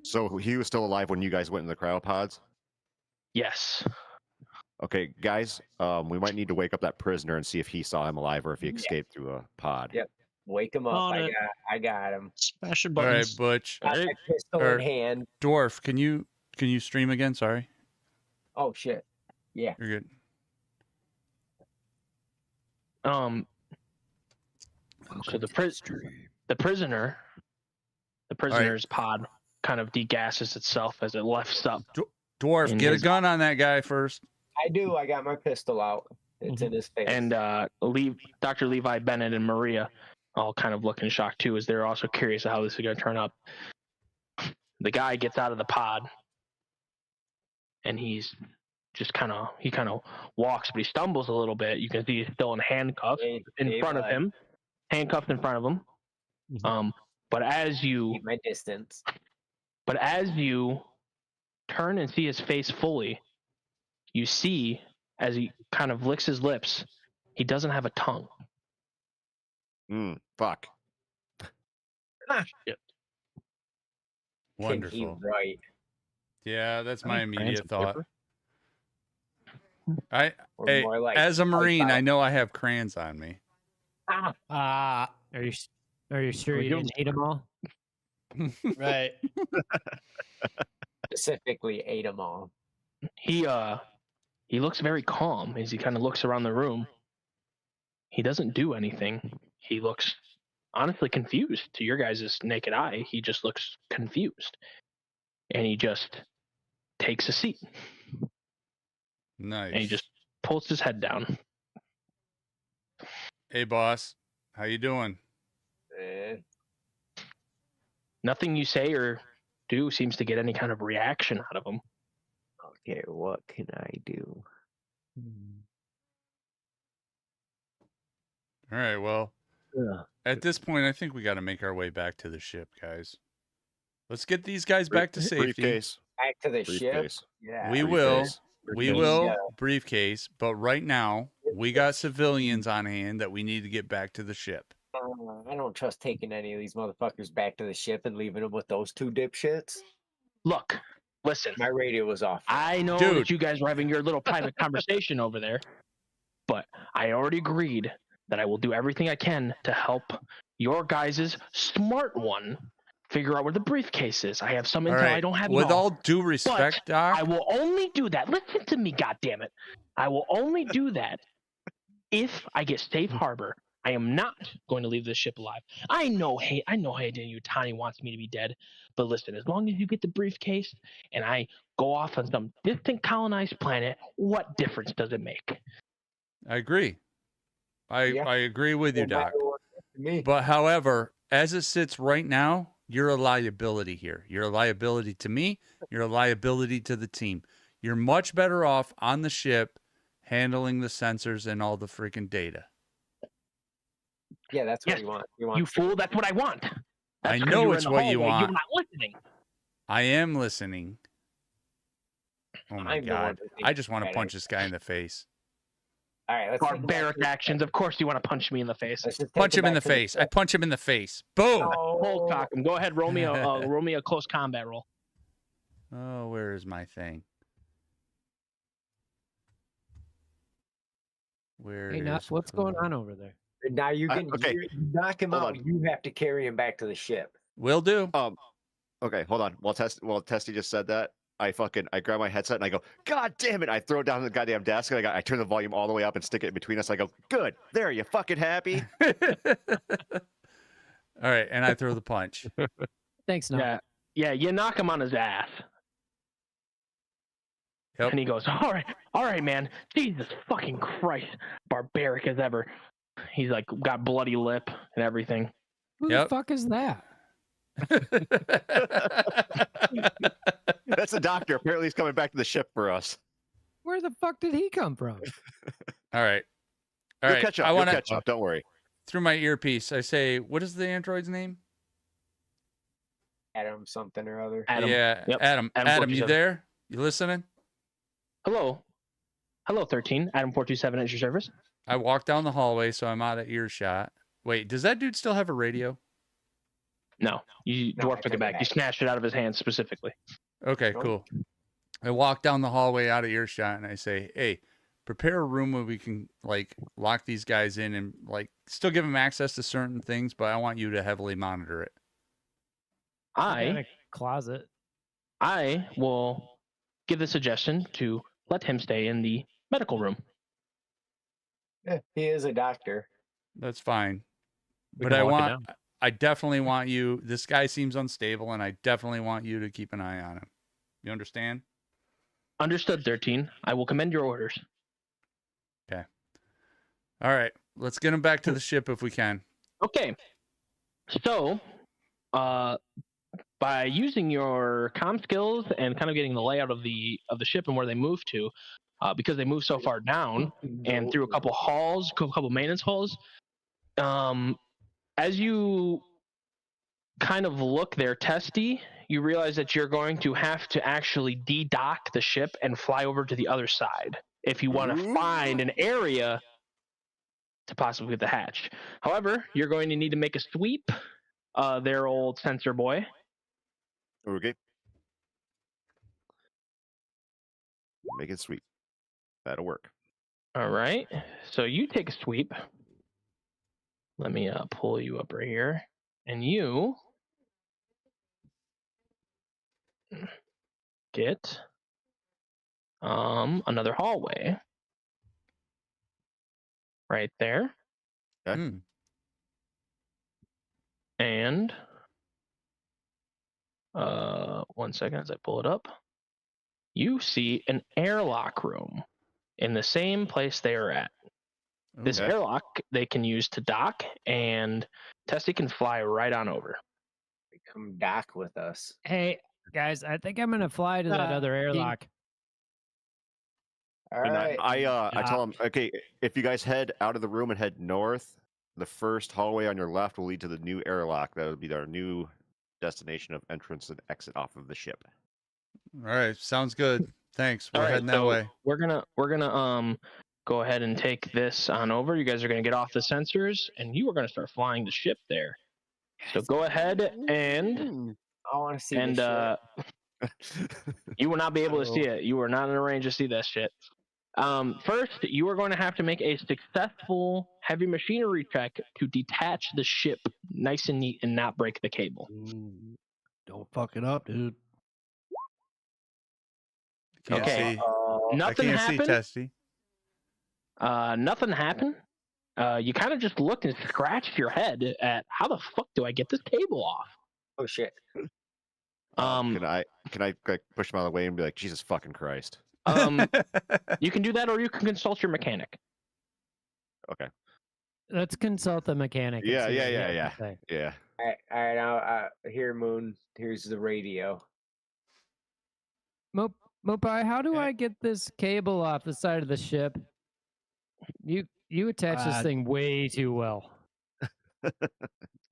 So he was still alive when you guys went in the cryopods. Yes. Okay, guys, we might need to wake up that prisoner and see if he saw him alive or if he escaped through a pod. Yep. Wake him up. On it. I got him. Smashing All right, buttons. Butch. Got Alright. my pistol Or- in hand. Dwarf, can you stream again? Sorry. Oh shit. Yeah. You're good. So the prisoner's pod kind of degasses itself as it lifts up. Dwarf, In get a his- gun on that guy first. I do. I got my pistol out. It's in his face. And Dr. Levi, Bennett, and Maria all kind of look in shock too, as they're also curious of how this is going to turn up. The guy gets out of the pod, and he's just kind of walks, but he stumbles a little bit. You can see he's still in handcuffs in front of him, handcuffed in front of him. But as you Keep my distance. turn and see his face fully, you see as he kind of licks his lips, he doesn't have a tongue. Fuck. Wonderful. Can he write? Yeah, that's my Any brands immediate of thought. paper? Or Hey, more like as a Marine, out. I know I have crayons on me. Ah, Are you sure We're you doing didn't eat them all? Right. specifically ate them all. He looks very calm as he kind of looks around the room. He doesn't do anything. He looks honestly confused to your guys' naked eye. He just looks confused. And he just takes a seat. Nice. And he just pulls his head down. Hey, boss. How you doing? Eh, Nothing you say or do seems to get any kind of reaction out of him. okay, what can I do? All right. Well, Ugh. at this point, I think we got to make our way back to the ship, guys. Let's get these guys back to safety. Briefcase. Back to the ship. Briefcase. Yeah. We will. Briefcase. We Briefcase. will Yeah. briefcase, but right now we got civilians on hand that we need to get back to the ship. I don't trust taking any of these motherfuckers back to the ship and leaving them with those two dipshits. Look, listen. My radio was off. I know Dude. that you guys were having your little private conversation over there, but I already agreed that I will do everything I can to help your guys' smart one figure out where the briefcase is. I have some All intel right. I don't have. With it all. all due respect, Doc. I will only do that. Listen to me, goddammit. I will only do that if I get safe harbor. I am not going to leave this ship alive. I know Hayden Yutani wants me to be dead, but listen, as long as you get the briefcase and I go off on some distant colonized planet, what difference does it make? I agree. I agree with you, No matter Doc. what to me. But however, as it sits right now, you're a liability here. You're a liability to me. You're a liability to the team. You're much better off on the ship handling the sensors and all the freaking data. Yeah, that's what Yes, you want. You fool, that's what I want. I That's 'cause know you were in it's the what you hallway. want. You're not listening. I am listening. Oh my I'm the one god. who thinks I just want to that punch this guy in the face. All right, let's take them back Barbaric to- actions. Of course you want to punch me in the face. let's just take Punch them him in the back to the face. I ship. punch him in the face. Boom. Hold cock him. Go ahead, roll me a close combat roll. Oh, where is my thing? Where Hey, is Nuts, what's going Clone? on over there? Now you can okay. you knock him Hold out. on. You have to carry him back to the ship. Will do. Okay, hold on. While Testy just said that, I grab my headset and I go, God damn it! I throw it down on the goddamn desk and I turn the volume all the way up and stick it in between us. I go, good. There, you fucking happy? All right, and I throw the punch. Thanks, Nuts. Yeah, you knock him on his ass. Yep. And he goes, all right, man. Jesus fucking Christ. Barbaric as ever. He's like got bloody lip and everything. Who Yep. the fuck is that? That's the doctor. Apparently, he's coming back to the ship for us. Where the fuck did he come from? All right. All You'll right. catch up. I You'll want to catch up. Don't worry. through my earpiece. I say, what is the android's name? Adam something or other. Adam. Yeah, Yep. Adam. Adam Adam, you 47. there? You listening? Hello, 13. Adam 427 at your service. I walk down the hallway, so I'm out of earshot. Wait, does that dude still have a radio? No, you No, I dwarf took took it it back. You back. snatched it out of his hands specifically. Okay, Oh. cool. I walk down the hallway out of earshot, and I say, "Hey, prepare a room where we can like lock these guys in and like still give them access to certain things, but I want you to heavily monitor it. I got I a closet. I will give the suggestion to let him stay in the medical room. He is a doctor. That's fine. We But can lock it down. I definitely want you. This guy seems unstable, and I definitely want you to keep an eye on him. You understand? Understood, 13. I will commend your orders. All right, let's get him back to the ship if we can. Okay. So, by using your comm skills and kind of getting the layout of the ship and where they move to, because they move so far down and through a couple halls, a couple maintenance halls, as you kind of look there, Testy, you realize that you're going to have to actually de-dock the ship and fly over to the other side if you want to find an area to possibly get the hatch. However, you're going to need to make a sweep, there, old sensor boy. Okay. Make it sweet. That'll work. All right. So you take a sweep. Let me pull you up right here. And you get another hallway right there. Okay. Hmm. And 1 second as I pull it up. You see an airlock room in the same place they are at. This Okay. airlock they can use to dock, and Tessie can fly right on over. Come dock with us. Hey, guys, I think I'm going to fly to that other airlock. All And right. I tell them, okay, if you guys head out of the room and head north, the first hallway on your left will lead to the new airlock. That would be our new destination of entrance and exit off of the ship. All right, sounds good. Thanks. We're All right, heading that so way. we're gonna go ahead and take this on over. You guys are gonna get off the sensors, and you are gonna start flying the ship there. So go ahead and I want to see the you will not be able to see it. You are not in a range to see that shit. First, you are going to have to make a successful heavy machinery check to detach the ship nice and neat and not break the cable. Don't fuck it up, dude. Can't Okay. see. shit. I Nothing can't see happened. Testy. Nothing happened. You kind of just looked and scratched your head at how the fuck do I get this cable off? Oh shit. Can I like, push him out of the way and be like, Jesus fucking Christ? You can do that, or you can consult your mechanic. Okay. Let's consult the mechanic. and Yeah, see yeah, what he yeah, has to yeah. say. Yeah. All right. Now, here, Moon. Here's the radio. Mopai, how do I get this cable off the side of the ship? You attach this thing way too well.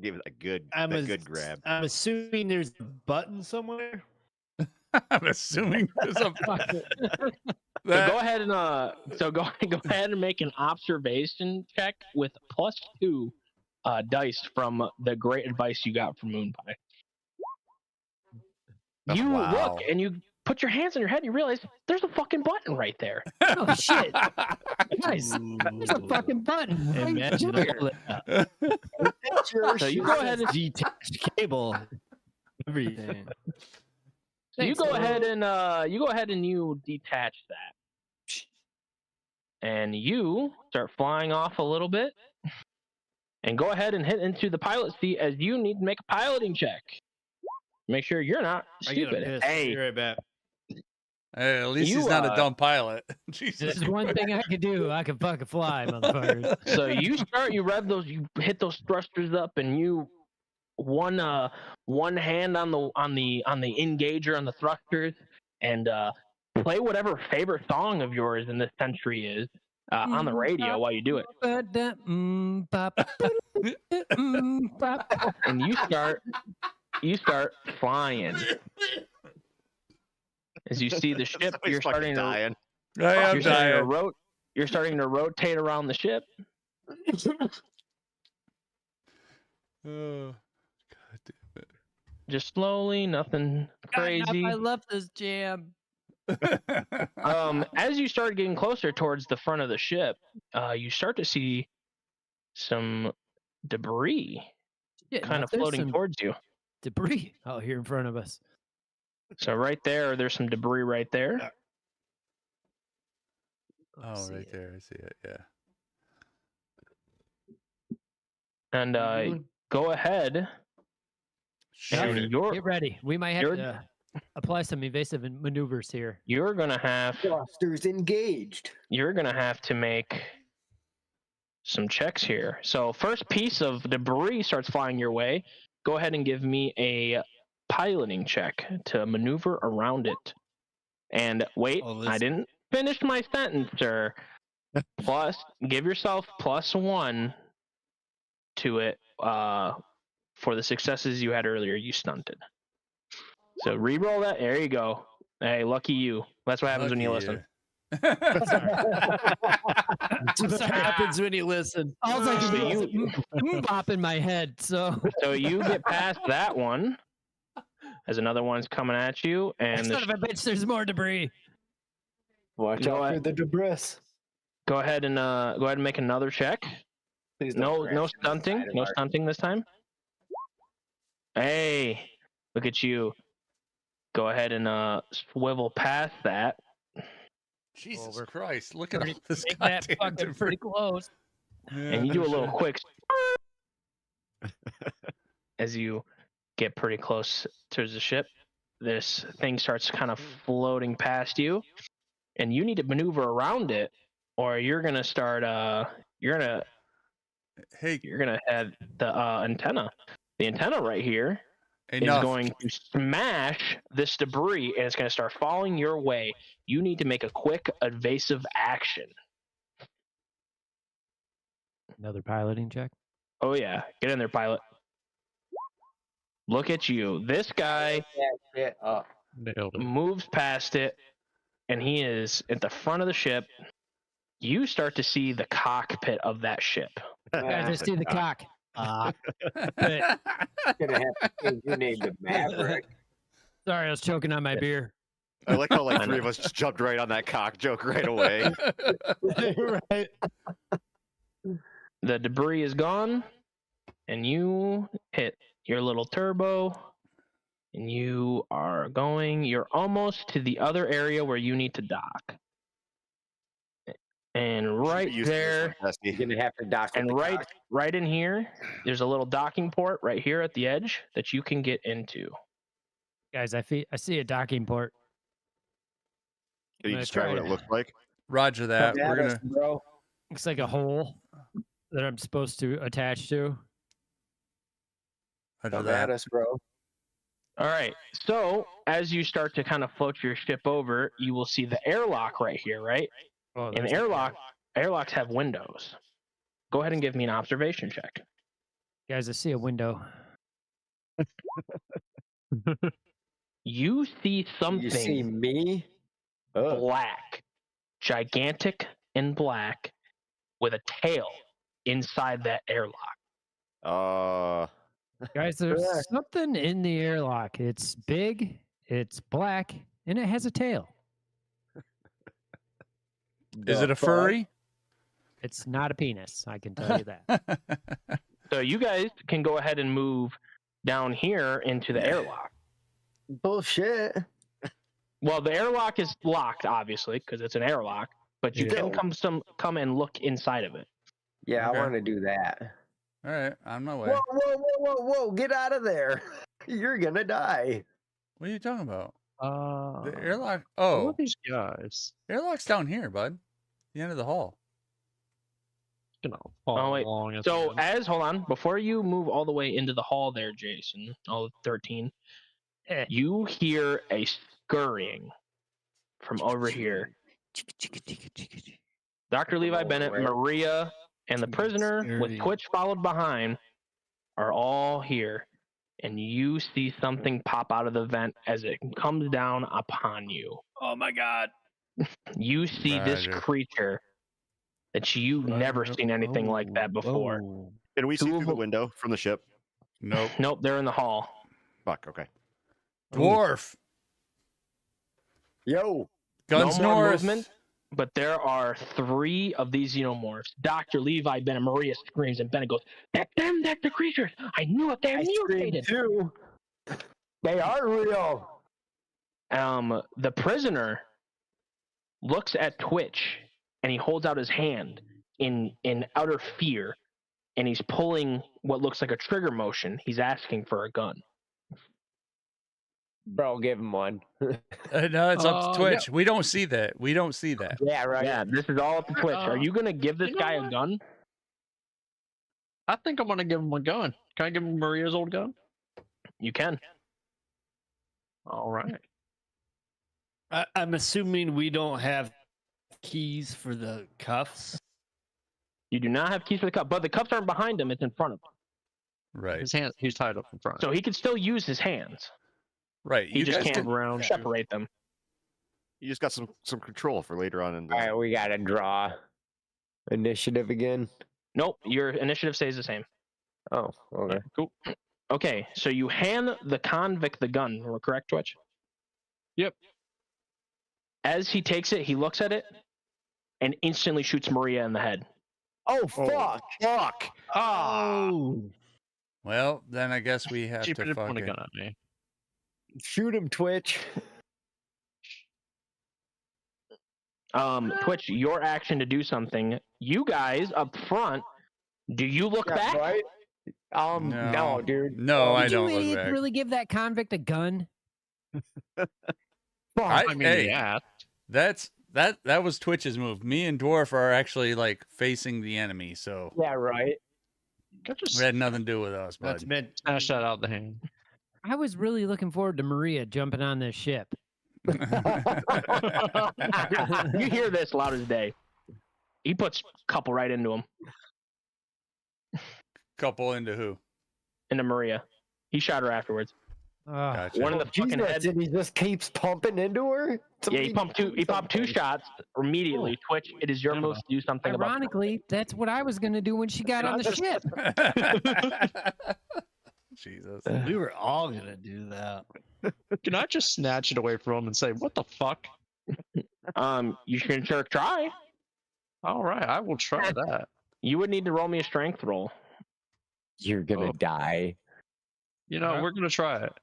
Give it a good, good grab. I'm assuming there's a button somewhere. I'm assuming there's a So go ahead and go ahead and make an observation check with +2 dice from the great advice you got from Moonpie. You Wow. look and you put your hands on your head and you realize there's a fucking button right there. Oh shit! Guys, there's a fucking button. right Imagine here. all that. So you go ahead and detached cable. Everything. So you Thanks, go Lou. ahead and you detach that. And you start flying off a little bit. And go ahead and hit into the pilot seat as you need to make a piloting check. Make sure you're not I get a stupid. piss. Hey, Be right back. Hey, at least You, he's not a dumb pilot. Jesus. This is one thing I could do. I could fucking fly, motherfuckers. so you rev those, you hit those thrusters up, and you one hand on the engager on the thrusters, and play whatever favorite song of yours in this century is on the radio while you do it. And you start flying. As you see the ship, Somebody's you're fucking starting to dying. I am you're starting to dying. you're starting to rotate around the ship. Oh, God damn Just slowly, nothing crazy. I love this jam. As you start getting closer towards the front of the ship, you start to see some debris Yeah, kind now of there's floating some towards you. debris out here in front of us. So right there's some debris right there. Oh, right there. I see it. Yeah. And go ahead. Shoot And it. you're Get ready. We might have you're- to apply some evasive maneuvers here. you're gonna have Thrusters engaged. to make some checks here. So first piece of debris starts flying your way. Go ahead and give me a piloting check to maneuver around it. And wait, Oh, I this- didn't finish my sentence, sir. Give yourself +1 to it for the successes you had earlier. You stunted. So re-roll that. There you go. Hey, lucky you. That's what happens when you listen. That's what happens when you listen. All I can So do is bop in my head. So So you get past that one. As another one's coming at you, and son of a bitch, there's more debris. Watch Go out for ahead. the debris. go ahead and make another check. Please don't No crash into the stunting. side of No our- stunting this time. Hey, look at you. Go ahead and swivel past that. Jesus we're Christ! Look at all Pretty, this make that goddamn fucking debris. pretty close. And you do a little quick as you get pretty close to the ship. This thing starts kind of floating past you, and you need to maneuver around it, or you're gonna start. Hey, You're gonna have the antenna. The antenna right here is enough. going to smash this debris, and it's gonna start falling your way. You need to make a quick evasive action. Another piloting check. Oh yeah, get in there, pilot. Look at you. This guy Yeah, Nailed it. moves past it, and he is at the front of the ship. You start to see the cockpit of that ship. Guys, I see the cock. gonna have to change your name to Maverick. Sorry, I was choking on my beer. I like how like I three know. of us just jumped right on that cock joke right away. Right. The debris is gone, and you hit your little turbo, and you are going. You're almost to the other area where you need to dock. And right Used to this there, one, Dusty. You're gonna have to dock with and the right cock. right in here, there's a little docking port right here at the edge that you can get into. Guys, I see a docking port. Can you I'm gonna describe try what to- it looked like? Roger that. Come We're at us, gonna. bro. Looks like a hole that I'm supposed to attach to. Roger Come that. at us, bro. All right. So as you start to kind of float your ship over, you will see the airlock right here, right? Oh, And there's the airlocks have windows. Go ahead and give me an observation check. Guys, I see a window. You see something You see me? Oh, black, gigantic and black, with a tail inside that airlock. Guys, there's Yeah. something in the airlock. It's big, it's black, and it has a tail. Is the it a fuck? furry? It's not a penis, I can tell you that. So you guys can go ahead and move down here into the airlock. Bullshit. Well, the airlock is locked, obviously, because it's an airlock. But you Yeah. can come and look inside of it. Yeah, Okay. I want to do that. All right, on my way. Whoa, whoa, whoa, whoa, whoa! Get out of there! You're gonna die. What are you talking about? The Who airlock. are Oh, these guys? airlock's down here, bud. The end of the hall. Gonna follow wait. along. at So the end. hold on, before you move all the way into the hall there, Jason, all 13, you hear a scurrying from over here. Dr. Levi Bennett, Where? Maria, and the prisoner with Scurrying. Twitch followed behind are all here. And you see something pop out of the vent as it comes down upon you. Oh my god. You see this Roger. creature that you've never seen anything like that before. Oh. Can we see Two through of the them- window from the ship? Nope. Nope, they're in the hall. Fuck. Okay. Dwarf. Yo, Guns no more north. movement, but there are 3 of these xenomorphs. Dr. Levi, Bennett, Maria screams, and Bennett goes, "That's them, that's the creatures! I knew it, they're I screamed mutated!" too. They are real. The prisoner looks at Twitch, and he holds out his hand in utter fear, and he's pulling what looks like a trigger motion. He's asking for a gun. Bro, give him one. No, it's up to Twitch. We don't see that. We don't see that. Yeah, right. Yeah, this is all up to Twitch. Are you gonna give this you know guy a what? gun? I think I'm gonna give him a gun. Can I give him Maria's old gun? You can. All right. I'm assuming we don't have keys for the cuffs. You do not have keys for the cup, but the cuffs aren't behind him; it's in front of him. Right. His hands. He's tied up in front. So he can still use his hands. Right. He You just guys can't can- separate them. You just got some control for later on in the. All right, we gotta draw initiative again. Nope, your initiative stays the same. Oh, okay. Cool. Okay, so you hand the convict the gun, correct, Twitch? Yep. As he takes it, he looks at it and instantly shoots Maria in the head. Oh fuck! Fuck! Oh, Well, then I guess we have She to didn't point a fucking. gun at me. Shoot him, Twitch. Twitch, your action to do something. You guys up front, do you look back? Right? No, dude. No, I Did don't you look idiot back. really give that convict a gun? Fuck. I mean, hey, yeah. that was Twitch's move. Me and Dwarf are actually like facing the enemy, so Yeah, right. Could just it had nothing to do with us, that's bud. meant. smash that out of the hand. I was really looking forward to Maria jumping on this ship. You hear this loud as day. He puts a couple right into him, Couple into who? into Maria. He shot her afterwards. Gotcha. One in the fucking Jesus, head. and he just keeps pumping into her. Yeah, he pumped two shots immediately. Twitch, it is your move to do something about Ironically, that's what I was going to do when she got on the ship. Jesus. We were all gonna do that. Can I just snatch it away from him and say, "What the fuck"? You can sure try. All right, I will try that. You would need to roll me a strength roll. You're gonna Oh. die. You know, we're gonna try it.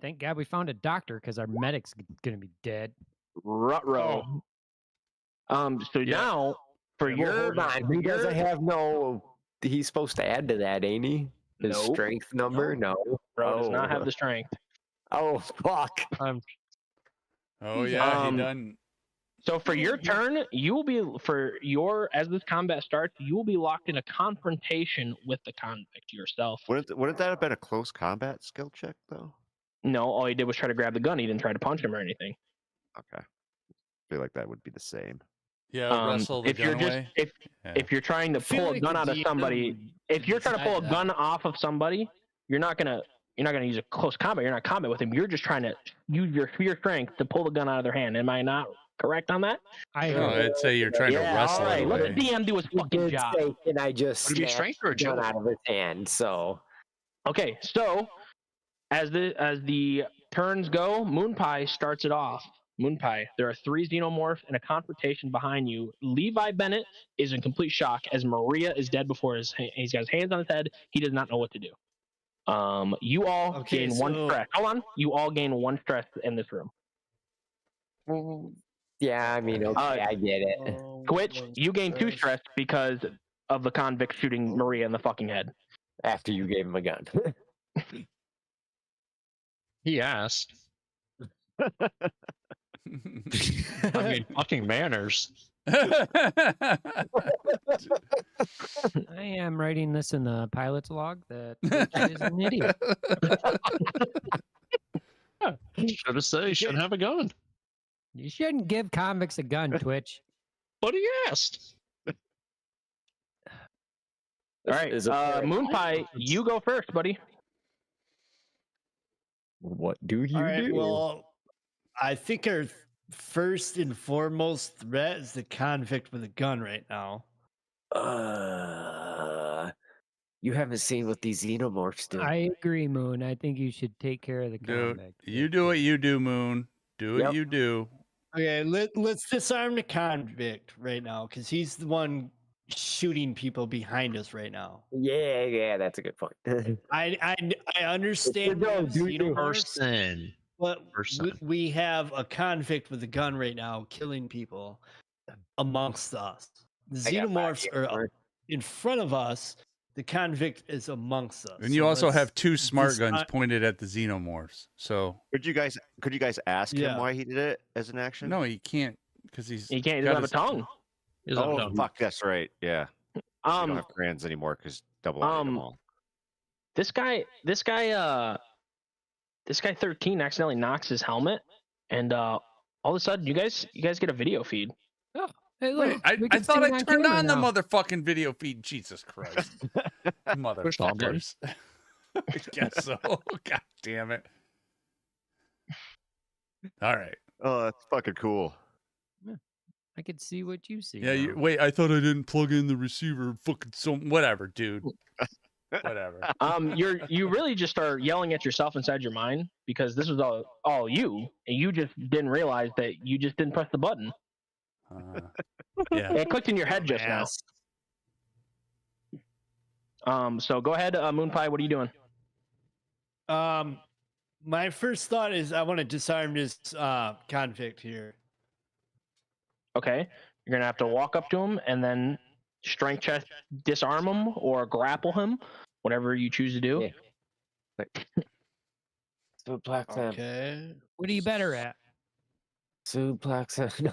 Thank God we found a doctor because our medic's going to be dead. Ruh-roh. So Yeah. now for Well, your hold on. He doesn't have no. He's supposed to add to that, ain't he? His Nope. strength number? No. bro does not Oh. have the strength. Oh fuck! Oh yeah, Um, he done. So for your turn, you will be as this combat starts, you will be locked in a confrontation with the convict yourself. Wouldn't that have been a close combat skill check though? No, all he did was try to grab the gun. He didn't try to punch him or anything. Okay. I feel like that would be the same. Yeah, wrestle the if you're gun just away. if you're trying to I feel pull a like gun the out of DM somebody, would if you're trying to pull a decide gun off of somebody, you're not gonna use a close combat. You're not combat with him. You're just trying to use your strength to pull the gun out of their hand. Am I not correct on that? I No, agree. I'd say you're trying to Yeah. wrestle All right. it Let away. the DM do his He fucking did job. say, "Can I just Would it be snatch strength or the gun agility? out of his hand?" So Okay, so as the turns go, Moon Pie starts it off. Moon Pie, there are 3 xenomorphs and a confrontation behind you. Levi Bennett is in complete shock as Maria is dead before he's got his hands on his head. He does not know what to do. You all Okay, gain 1 so- stress. Hold on. You all gain 1 stress in this room. yeah, I mean, okay, I get it. Twitch, you gain 2 stress because of the convict shooting Maria in the fucking head. After you gave him a gun. He asked. I mean, fucking manners. I am writing this in the pilot's log that Twitch is an idiot. Should have said he shouldn't have a gun. You shouldn't give convicts a gun, Twitch. But he asked. All right, Is it Moon Pie, you go first, buddy. What do you All right, do? well, I think our first and foremost threat is the convict with a gun right now. You haven't seen what these xenomorphs do. I agree, Moon. I think you should take care of the Dude, convict. you do what you do, Moon. Do what Yep. you do. Okay, let's disarm the convict right now because he's the one shooting people behind us right now. Yeah, that's a good point. I understand we go, have do you? xenomorphs, Person. but Person. we have a convict with a gun right now killing people amongst us. The I got xenomorphs body are armor. in front of us. The convict is amongst us. And you So also let's have two smart guns disarm- pointed at the xenomorphs. So Could you guys ask him Yeah. why he did it as an action? no, he can't because he's He can't. He got doesn't have a his- tongue. He doesn't Oh know. fuck, that's right. Yeah. We don't Um, have crayons anymore because double ate them all. this guy 13 accidentally knocks his helmet, and all of a sudden, you guys get a video feed. Hey, look, Wait, we I can see thought it I on turned camera on the now. motherfucking video feed. Jesus Christ. Motherfuckers. I guess so. God damn it. All right. Oh, that's fucking cool. I could see what you see. Yeah, now. wait, I thought I didn't plug in the receiver. Fucking so whatever, dude. Whatever. You really just start yelling at yourself inside your mind because this was all you, and you just didn't realize that you just didn't press the button. Yeah. It clicked in your head just now. So go ahead, Moonpie. What are you doing? My first thought is I want to disarm this convict here. Okay, you're gonna have to walk up to him and then strength check, disarm him or grapple him, whatever you choose to do. Yeah. Suplex him. Okay. What are you better at? Suplex him.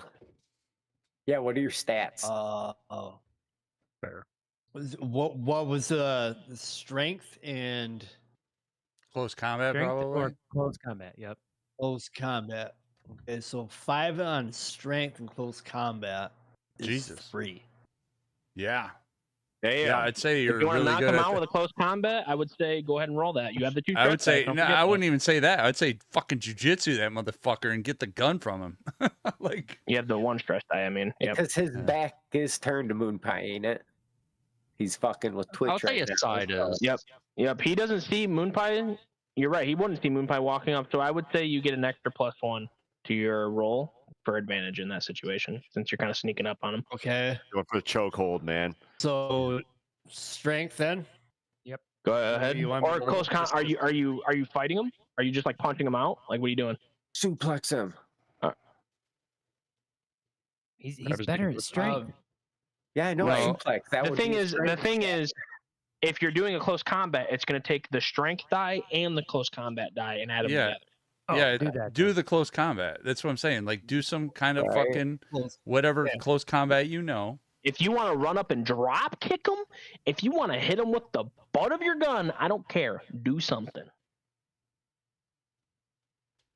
Yeah, what are your stats? Oh. Fair. What was the strength and Close combat, Strength probably. or close combat? Yep. close combat? Okay, so 5 on strength and close combat is Jesus. 3. Yeah. Damn. Yeah, I'd say If you're you want to really knock good him at out with a close combat, I would say go ahead and roll that. You have the 2 I would strength say dice, don't no, forget I that. wouldn't even say that. I'd say fucking jujitsu that motherfucker and get the gun from him. Like You have the 1 stress die. I mean, yeah. Because his back is turned to Moonpie, ain't it? He's fucking with Twitch I'll say right his now. side is. Yep. He doesn't see Moonpie. You're right. He wouldn't see Moonpie walking up. So I would say you get an extra +1 to your roll for advantage in that situation, since you're kind of sneaking up on him. Okay. Going for the chokehold, man. So strength then? Go ahead. You want me Or to close roll? con. Are you fighting him? Are you just like punching him out? Like what are you doing? Suplex him. He's was better thinking at with- strength. Yeah, I know. Well, suplex. That The would thing be is, strength. if you're doing a close combat, it's going to take the strength die and the close combat die and add them Yeah. together. Oh, yeah, do that. do then. the close combat. That's what I'm saying. Like do some kind of Right. fucking Close. whatever Yeah. close combat you know. If you want to run up and drop kick him, if you want to hit him with the butt of your gun, I don't care. Do something.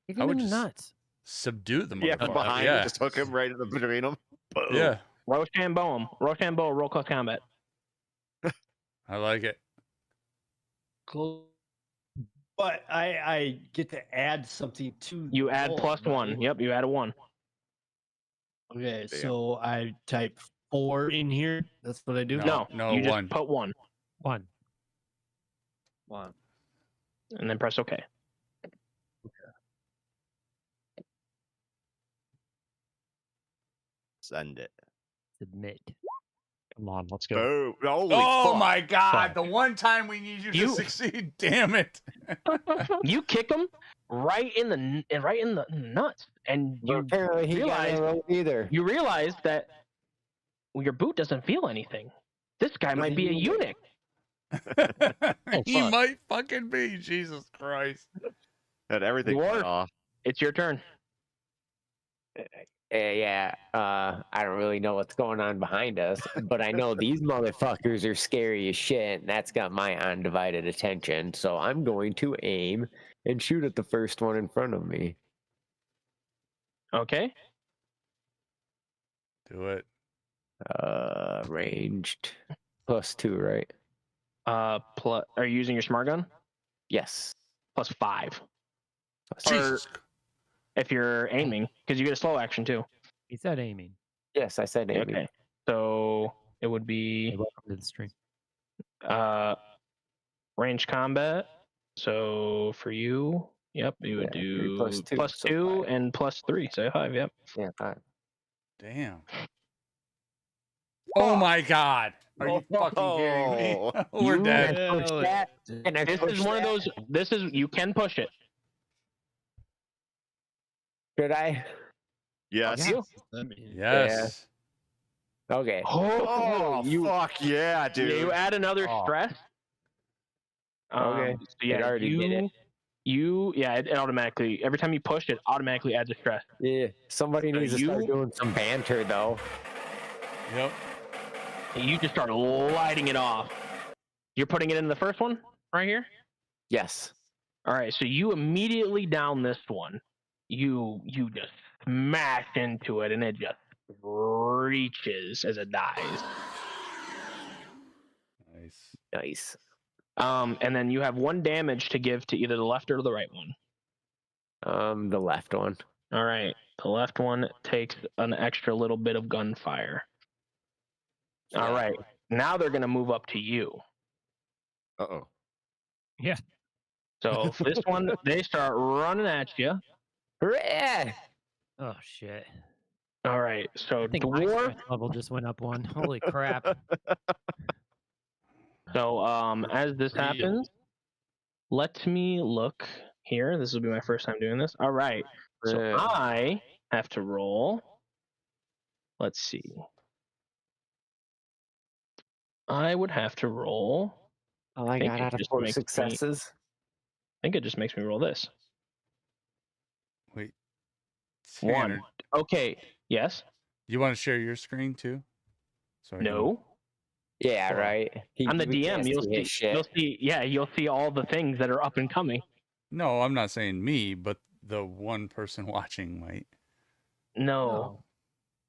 Kick I him would in the just- nuts. Subdue the Yeah, motherfucker. from behind, Yeah. just hook him right in the between them. Boom. Yeah. Rochambeau him. Rochambeau, roll close combat. I like it. Close. But I get to add something to You the add roll, +1. right? Yep, you add a 1. Okay, Damn. so I type 4 in here. That's what I do. No. No, you just 1. put 1 One. 1. and then press OK. Send it. Submit. Come on, let's go. Boom. Holy Oh fuck. my god, Fuck. the one time we need you to You- succeed. Damn it. You kick him right in the nuts, and Well, you apparently he got realize- it wrong either. you realize that your boot doesn't feel anything. This guy might be a eunuch. He fuck. might fucking be. Jesus Christ. Had everything You cut are- off. It's your turn. Yeah, I don't really know what's going on behind us, but I know these motherfuckers are scary as shit, and that's got my undivided attention. So I'm going to aim and shoot at the first one in front of me. Okay. Do it. Ranged +2, right? Are you using your smart gun? Yes. +5 Jesus. if you're aiming, because you get a slow action too. He said aiming. Yes, I said aiming. Okay. So it would Hey, be welcome to the stream. range combat. So for you, Yep, you would Yeah, 3 do plus 2, plus so 2 5. and plus 3, so 5. Yep. Yeah, 5. Damn. Oh my God. Are you fucking kidding me? Oh. We're You dead. can push that. Can I This push is one of that? those. This is you can push it. Should I? Yes. You. Yes. Okay. Oh, you fuck yeah, dude. you add another Oh. stress. Okay. So yeah, It already did it. It automatically every time you push it automatically adds a stress. Yeah. Somebody So needs to start you- doing some banter though. Yep. You just start lighting it off. You're putting it in the first one right here. Yes. All right, so you immediately down this one. You just smash into it, and it just reaches as it dies. Nice. Nice. And then you have 1 damage to give to either the left or the right one. The left one. All right, the left one takes an extra little bit of gunfire. All right, now they're gonna move up to you. Uh-oh. So this one, they start running at you. Hooray! Oh shit! All right, so I think my dwarf. stress level just went up 1. Holy crap! So as this Real. happens, let me look here. This will be my first time doing this. All right. So I have to roll. Let's see. I would have to roll. Oh, I think got it out of just 4 makes me- successes. I think it just makes me roll this. Wait. 1. Tanner, Okay. Yes. you want to share your screen too? So I can- No. Yeah, Sure. right. I'm the we DM. can't You'll see his see. shit. You'll see. Yeah, you'll see all the things that are up and coming. No, I'm not saying me, but the one person watching might. No.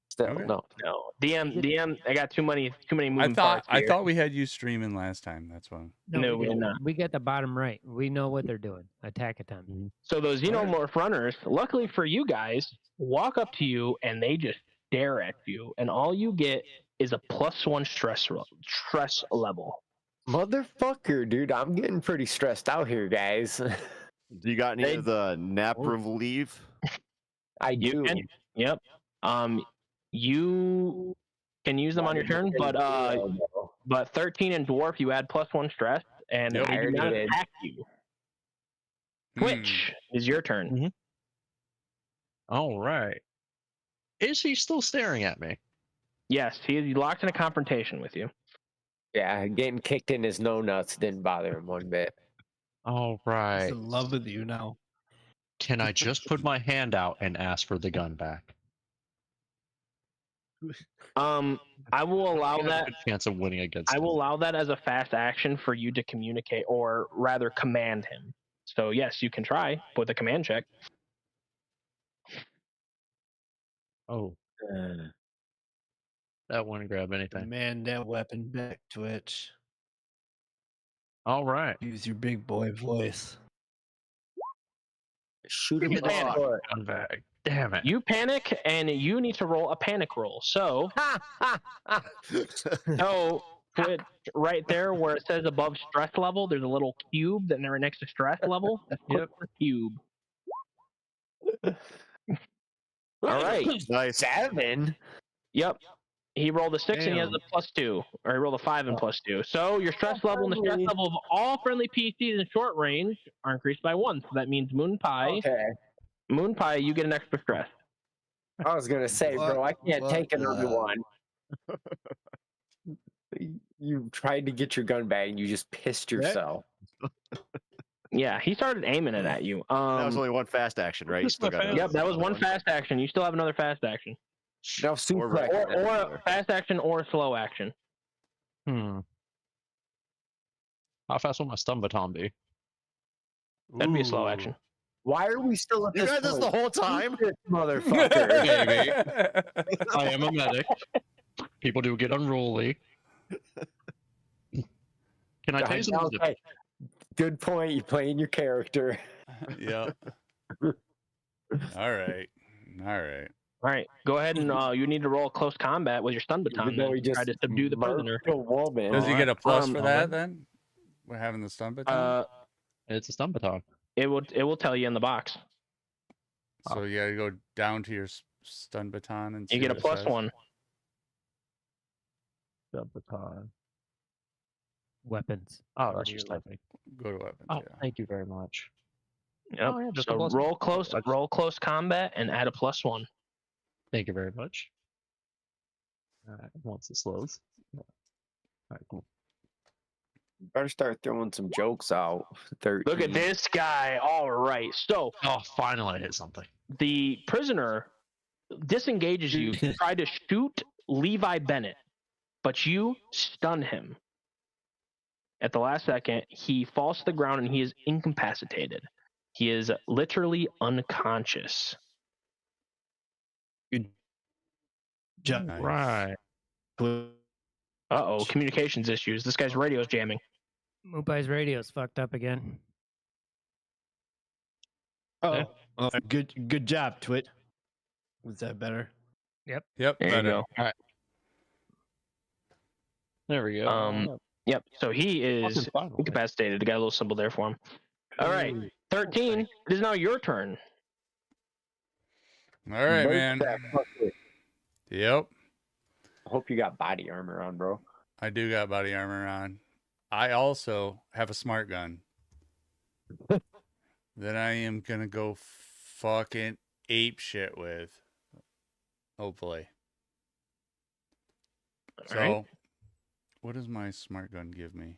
Still, Okay. no. No. DM. I got too many moving I parts here. thought we had you streaming last time. That's why. No, we did not. We get the bottom right. We know what they're doing. Attack attempt. So those xenomorph runners, luckily for you guys, walk up to you and they just stare at you, and all you get is a +1 stress level. Motherfucker, dude, I'm getting pretty stressed out here, guys. Do you got any They- of the nap Oh. relief? I You do. can. Yep. You can use them on your turn, but 13 and dwarf you add +1 stress, and Yep. they I do not already did. attack you. Hmm. Twitch is your turn. All right. Is he still staring at me? Yes, he is locked in a confrontation with you. Yeah, getting kicked in his no nuts didn't bother him one bit. All He's right. in love with you now. Can I just put my hand out and ask for the gun back? I will allow I have that. a good chance of winning against I him. will allow that as a fast action for you to communicate, or rather command him. So yes, you can try with a command check. Oh, that wouldn't grab anything. Demand that weapon back, Twitch. All right. Use your big boy voice. Shoot him You in the panic. foot. Gun back. Damn it. You panic, and you need to roll a panic roll. So, Twitch, right there where it says above stress level, there's a little cube, then right next to stress level. Click the cube. All right. Nice. 7? Yep. He rolled a 6 and he has Damn. a +2, or he rolled a 5 and +2. So your stress level and the stress level of all friendly PCs in short range are increased by 1. So that means Moon Pie, Okay. you get an extra stress. I was gonna say, bro, I can't Fuck take another that. one. You tried to get your gun back and you just pissed yourself. Yeah, he started aiming it at you. That was only one fast action, right? You This still is my got fan- Yep, that was one fast action. You still have another fast action, Now Or suplex. regular. or fast action, or a slow action. How fast will my stun baton be? That'd be a slow action. Why are we still at You this got this the point? whole time? This motherfucker. I am a medic. People do get unruly. Can I tell you something? Okay. Good point. You playing your character. Yep. All right. All right. All right, go ahead and you need to roll close combat with your stun baton. Even though Then he to try just to subdue the prisoner. murked a woman. Does he get a plus Um, for that then? We're having the stun baton. It's a stun baton. It will tell you in the box. So you gotta go down to your stun baton and see You get a what it plus says. 1. The baton. Weapons. Oh, Go that's to just your typing. Go to weapons. Oh, Yeah. thank you very much. Yep. Oh, yeah, just a so plus roll one. close, That's- roll close combat, and add a plus 1. Thank you very much. Once it slows. All right, cool. Better start throwing some jokes out. 13. Look at this guy. All right. So Oh, finally I hit something. the prisoner disengages you, try to shoot Levi Bennett, but you stun him. At the last second, he falls to the ground and he is incapacitated. He is literally unconscious. Good job. Nice. Right. Uh-oh, communications issues. This guy's radio's jamming. Mupai's radio's fucked up again. Oh, good job, Twit. Was that better? Yep. There better. you go. There we go. Yep. So he is Fucking finally. incapacitated. I got a little symbol there for him. All right. 13. It is now your turn. All right, Break man. that fucker. Yep. I hope you got body armor on, bro. I do got body armor on. I also have a smart gun that I am gonna go fucking ape shit with. Hopefully. All right. What does my smart gun give me?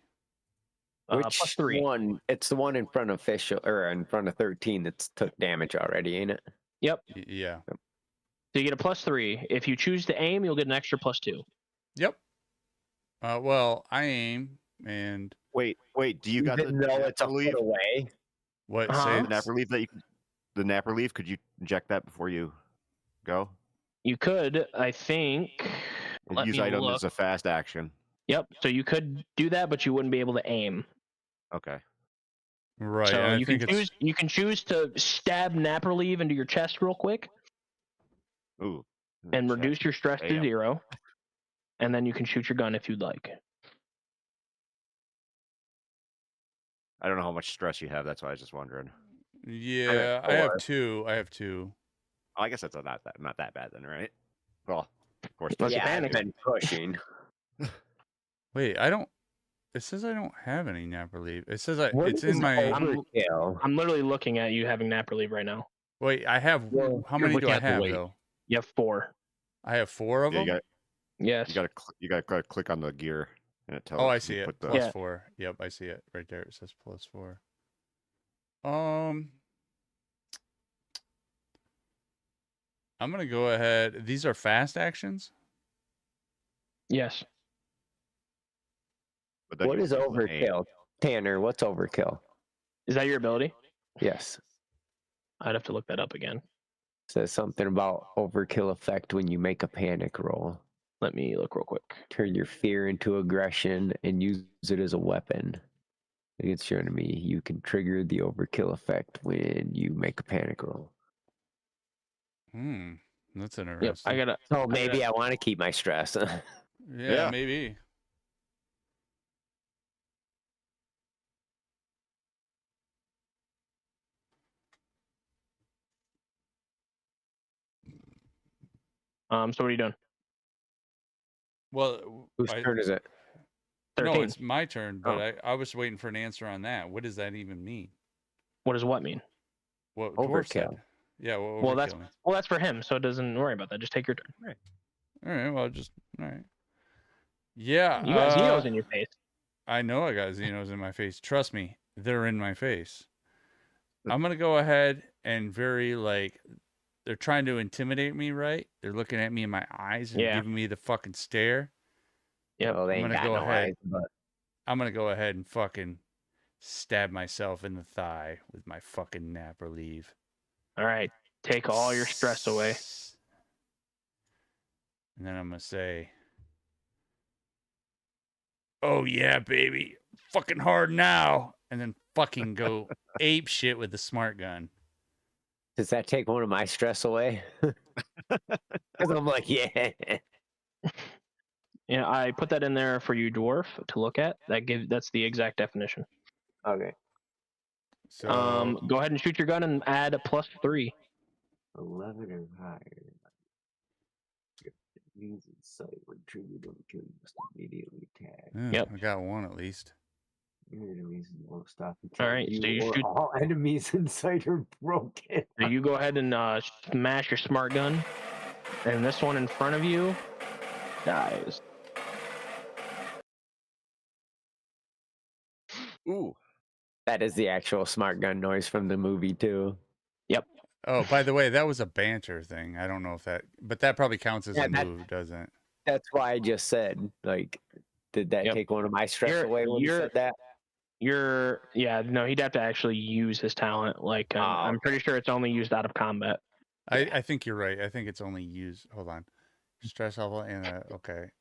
Which plus 3. one? It's the one in front of official or in front of 13 that's took damage already, ain't it? Yep. Yeah. So you get a plus 3. If you choose to aim, you'll get an extra plus 2. Yep. Well, I aim and Wait. Do you got the Even though it's a napper leaf? foot away. what Uh-huh. say The napper leaf that you the napper leaf? Could you inject that before you go? You could, I think. Let Use me item look. as a fast action. Yep. So you could do that, but you wouldn't be able to aim. Okay. right. So and I you can think it's choose. You can choose to stab Napperleave into your chest real quick Ooh. and Check. reduce your stress to Damn. 0, and then you can shoot your gun if you'd like. I don't know how much stress you have. That's why I was just wondering. yeah, I have 2. Oh, I guess that's not that bad then, right? Well, of course. Unless you Yeah, I've panic. been pushing. Wait, I don't. It says I don't have any napper leaf. It says What it's is in my. overkill? I'm literally looking at you having Napperleave right now. Wait, I have. Well, how you're many do looking I at the have weight. though? You have 4. I have 4 of Yeah, them. Yes. you gotta click on the gear and it tells. Oh, I you see it. put the- Plus Yeah. 4. Yep, I see it right there. It says plus 4. I'm gonna go ahead. These are fast actions. Yes. but then What you is won't be able to aim. overkill? Tanner, what's overkill? Is that your ability? Yes. I'd have to look that up again. Says something about overkill effect when you make a panic roll. Let me look real quick. Turn your fear into aggression and use it as a weapon against your enemy. You can trigger the overkill effect when you make a panic roll. That's Yep. interesting. I gotta. So maybe I want to keep my stress. Yeah, Yeah. maybe. So what are you doing? Well, Whose turn is it? 13. no, it's my turn, but Oh. I was waiting for an answer on that. What does that even mean? What does what mean? What Dwarf said. Overkill. Yeah, what Well, that's overkill means. well, that's for him, so it doesn't worry about that. Just take your turn. All right. Well, just all right. Yeah. You got Xenos in your face. I know I got Xenos in my face. Trust me, they're in my face. I'm gonna go ahead and they're trying to intimidate me, right? They're looking at me in my eyes and Yeah. giving me the fucking stare. Yep. Well, they I'm ain't gonna got go no ahead. eyes, but I'm gonna go ahead and fucking stab myself in the thigh with my fucking napper leave. All right. Take all your stress away. And then I'm gonna say, "Oh yeah, baby, fucking hard now," and then fucking go ape shit with the smart gun. does that take one of my stress away? Because I'm like, yeah. Yeah, I put that in there for you, dwarf, to look at. That's the exact definition. Okay. So Go ahead and shoot your gun and add a +3. 11 or higher. Means sight when triggered don't kill you must immediately attack. yeah, Yep. I got one at least. Your enemies won't stop until Alright, so you or shoot- all enemies in sight are broken. So you go ahead and smash your smart gun, and this one in front of you dies. Ooh. That is the actual smart gun noise from the movie too. Oh, by the way, that was a banter thing. I don't know if that, but that probably counts as Yeah, a that- move, doesn't it? That's why I just said, like, did that Yep. take one of my stress away when you said that? He'd have to actually use his talent. Like, I'm pretty sure it's only used out of combat. I think you're right. I think it's only used. Hold on, stress level and okay.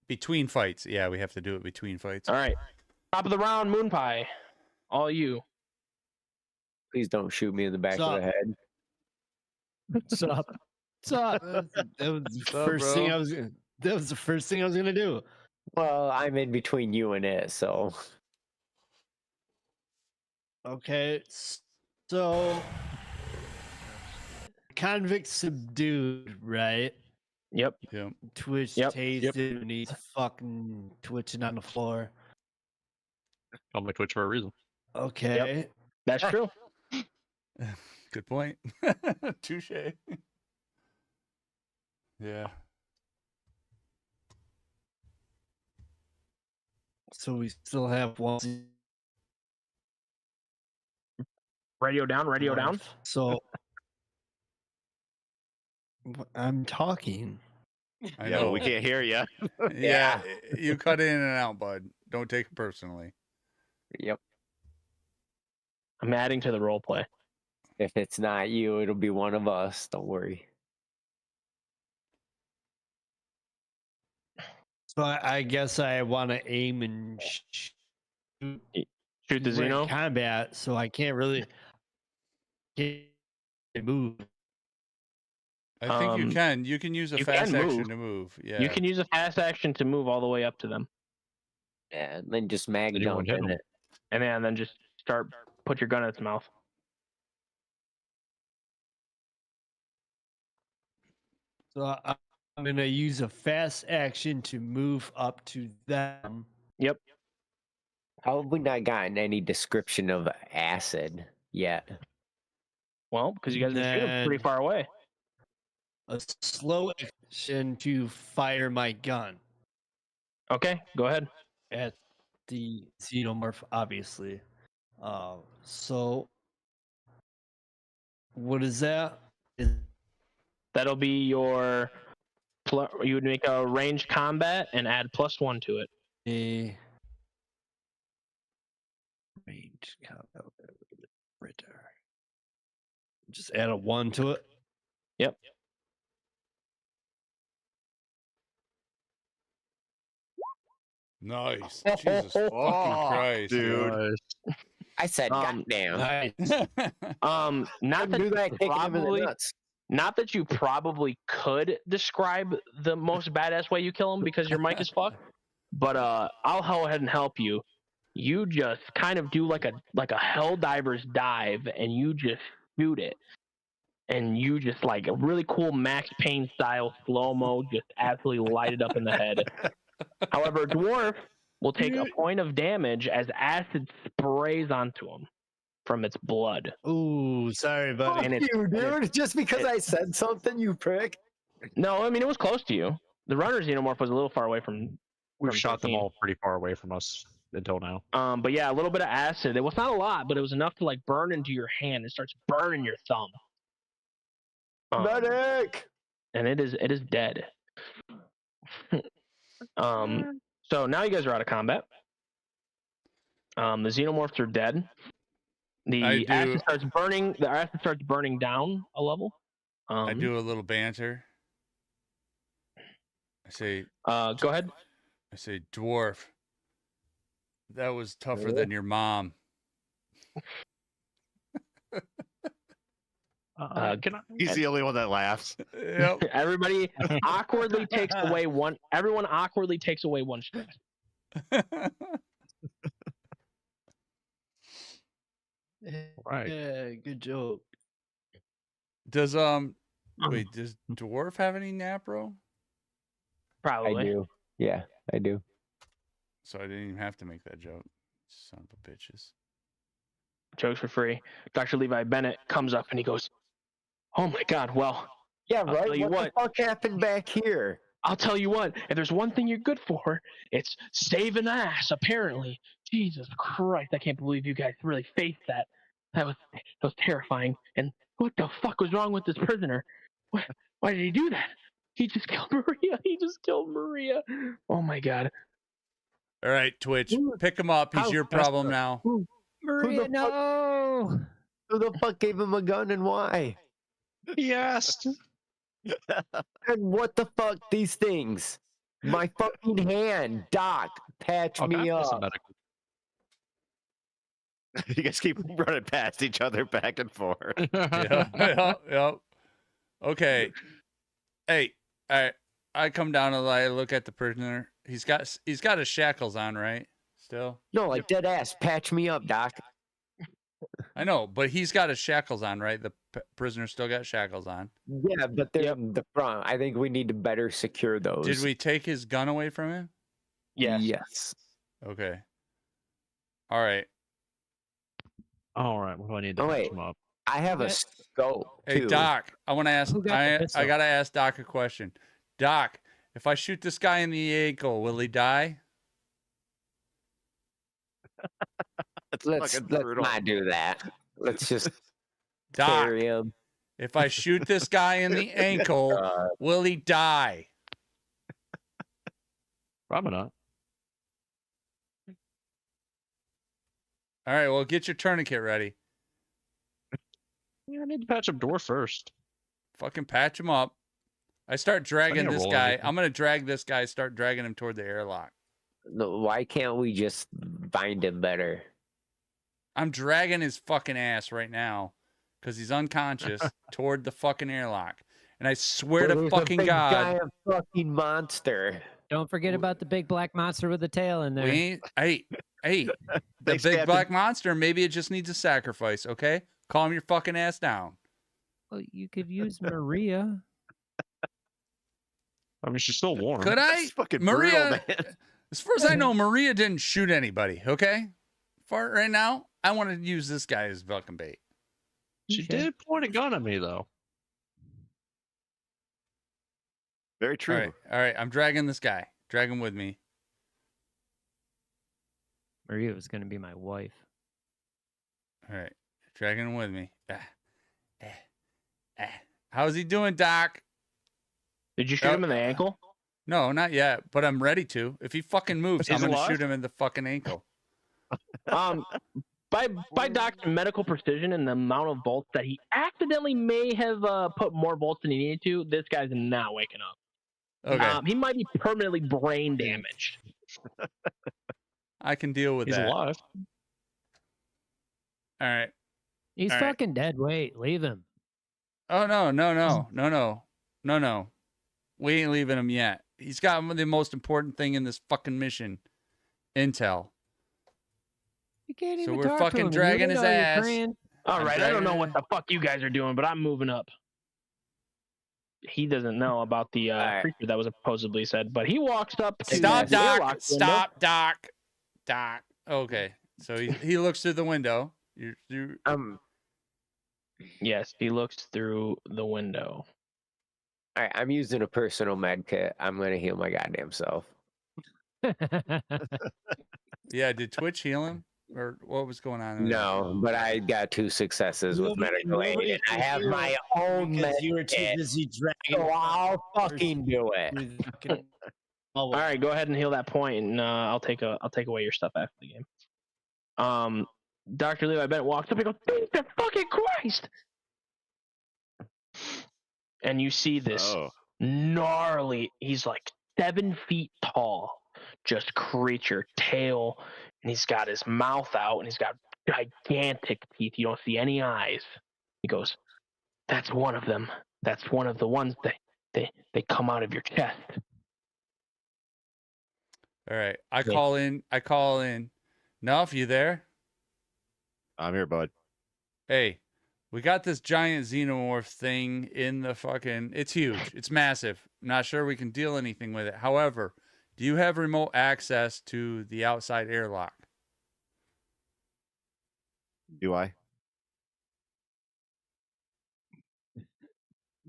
Between fights, yeah, we have to do it between fights. All right, top of the round, Moon Pie, all you. Please don't shoot me in the back Sup? of the head. What's up? What's up? That was the up, first thing bro? I was. That was the first thing I was gonna do. Well, I'm in between you and it, so Okay, so convict subdued, right? Yep. Yeah. Twitch Yep, tased yep. him and he's fucking twitching on the floor. Call my Twitch for a reason. Okay. That's true. Good point. Touche. Yeah. So we still have one. Radio down. Radio down. left. So I'm talking. I Yeah, know. we can't hear you. Yeah, you cut in and out, bud. Don't take it personally. yep. I'm adding to the role play. If it's not you, it'll be one of us. Don't worry. So I guess I want to aim and shoot Shoot the we're in Xeno. combat, so I can't move. I think you can. You can use a you fast can action move. to move. Yeah. You can use a fast action to move all the way up to them, Yeah, and then just mag Then you dump won't hit in him. it. and then just put your gun in its mouth. So I'm gonna use a fast action to move up to them. Yep. How have we not gotten any description of acid yet? Well, because you guys are shooting pretty Then- far away. A slow action to fire my gun Okay, go ahead. at the xenomorph, obviously. So what is that? That'll be your. You would make a ranged combat and add +1 to it. A range combat right there. Just add a 1 to it. Yep. Nice. Jesus fucking Christ, dude. I said, Um, goddamn. Nice. Not that do you that, kick him in the probably, nuts. not that you probably could describe the most badass way you kill him because your mic is fucked. But I'll go ahead and help you. You just kind of do like a hell diver's dive, and you just shoot it, and you just like a really cool Max Payne style slow mo, just absolutely light it up in the head. However, Dwarf will take a point of damage as acid sprays onto him from its blood. Ooh, sorry, buddy. And it's- you, and it's- dude. Just because I said something, you prick. No, I mean it was close to you. The runner xenomorph was a little far away from. We've from shot them 13. all pretty far away from us until now. But yeah, a little bit of acid. It was not a lot, but it was enough to like burn into your hand. It starts burning your thumb. Medic! And it is dead. So now you guys are out of combat. The xenomorphs are dead. The acid starts burning. The acid starts burning down a level. I do a little banter. I say, Go ahead. dwarf. That was tougher than your mom. Can I? He's the only one that laughs. Yep. Everybody awkwardly takes away one. Everyone awkwardly takes away one stress. Right. Yeah, good joke. Does wait, does Dwarf have any Napro? I Probably. do. Yeah, I do. So I didn't even have to make that joke. Son of a bitches. Jokes for free. Dr. Levi Bennett comes up and he goes, "Oh my God! Well, Yeah, I'll right. tell you What the fuck happened back here? I'll tell you what. If there's one thing you're good for, it's saving ass. Apparently, Jesus Christ! I can't believe you guys really faced that. That was terrifying. And what the fuck was wrong with this prisoner? Why did he do that? He just killed Maria. He just killed Maria. Oh my God. All right, Twitch, pick him up. He's How your problem now. Maria, fuck- no. Who the fuck gave him a gun and why? He asked. And what the fuck? These things. My fucking hand. Doc, patch Oh, me Doc was a up. medical. You guys keep running past each other back and forth. Yep. Okay. Hey, I come down and I look at the prisoner. He's got his shackles on, right? Still. No, like dead ass. Patch me up, Doc. I know, but he's got his shackles on, right? The prisoner still got shackles on. Yeah, but they're in the front. I think we need to better secure those. Did we take his gun away from him? Yes. Yes. Okay. All right. All right. What do I need to Oh, patch wait. him up? I have a Okay. scope. Hey, too. Doc, I want to ask. Who got the I pistol? gotta ask Doc a question. Doc, if I shoot this guy in the ankle, will he die? That's Let's fucking brutal. not do that. Let's just Doc, carry him. if I shoot this guy in the ankle, will he die? Probably not. All right. Well, get your tourniquet ready. Yeah, I need to patch up door first. Fucking patch him up. I start dragging need to this roll guy. everything. I'm gonna drag this guy. Start dragging him toward the airlock. No, why can't we just bind him better? I'm dragging his fucking ass right now because he's unconscious toward the fucking airlock. And I swear Well, to there's a fucking big God, giant fucking monster. Don't forget about the big black monster with the tail in we there. ain't. Hey, the Thanks, big Captain. black monster. Maybe it just needs a sacrifice. Okay, calm your fucking ass down. Well, you could use Maria. I mean, she's still warm. Could I, That's fucking Maria? brutal, man. As far as I know, Maria didn't shoot anybody. Okay, for right now, I want to use this guy as fucking bait. She Okay. did point a gun at me, though. Very true. All right. I'm dragging this guy. Drag him with me. Maria was going to be my wife. All right, dragging him with me. How's he doing, Doc? Did you shoot him in the ankle? No, not yet, but I'm ready to. If he fucking moves, I'm He's gonna alive? shoot him in the fucking ankle. By Doc's medical precision and the amount of bolts that he accidentally may have put more bolts than he needed to, this guy's not waking up. Okay, He might be permanently brain damaged. I can deal with He's that. alive. All right. He's All right. fucking dead. Wait, leave him. Oh no. We ain't leaving him yet. He's got the most important thing in this fucking mission, intel. You can't So even we're talk to fucking him. You dragging don't his know your ass. friend. All I'm right, I don't know dragging what the fuck you guys are doing, but I'm moving up. He doesn't know about the Alright. creature that was supposedly said, but he walks up to Stop, the Doc. airlock window. Stop, Doc. Doc. Okay. So he looks through the window. You Yes, he looks through the window. All right, I'm using a personal med kit. I'm gonna heal my goddamn self. Yeah, did Twitch heal him? Or what was going on? in there? No, but I got 2 successes with medical aid, Nobody and I can have heal my own med because you were too kit, busy dragging. so I'll fucking do it. with fucking- All right, go ahead and heal that point, and I'll take away your stuff after the game. Dr. Levi Bennett walks up and goes, "Jesus fucking Christ!" And you see this Oh, gnarly. He's like 7 feet tall, just creature, tail, and he's got his mouth out, and he's got gigantic teeth. You don't see any eyes. He goes, "That's one of them. That's one of the ones that they come out of your chest." All right. I call in. Nuff, you there? I'm here, bud. Hey, we got this giant xenomorph thing in the fucking. It's huge. It's massive. I'm not sure we can deal anything with it. However, do you have remote access to the outside airlock? Do I?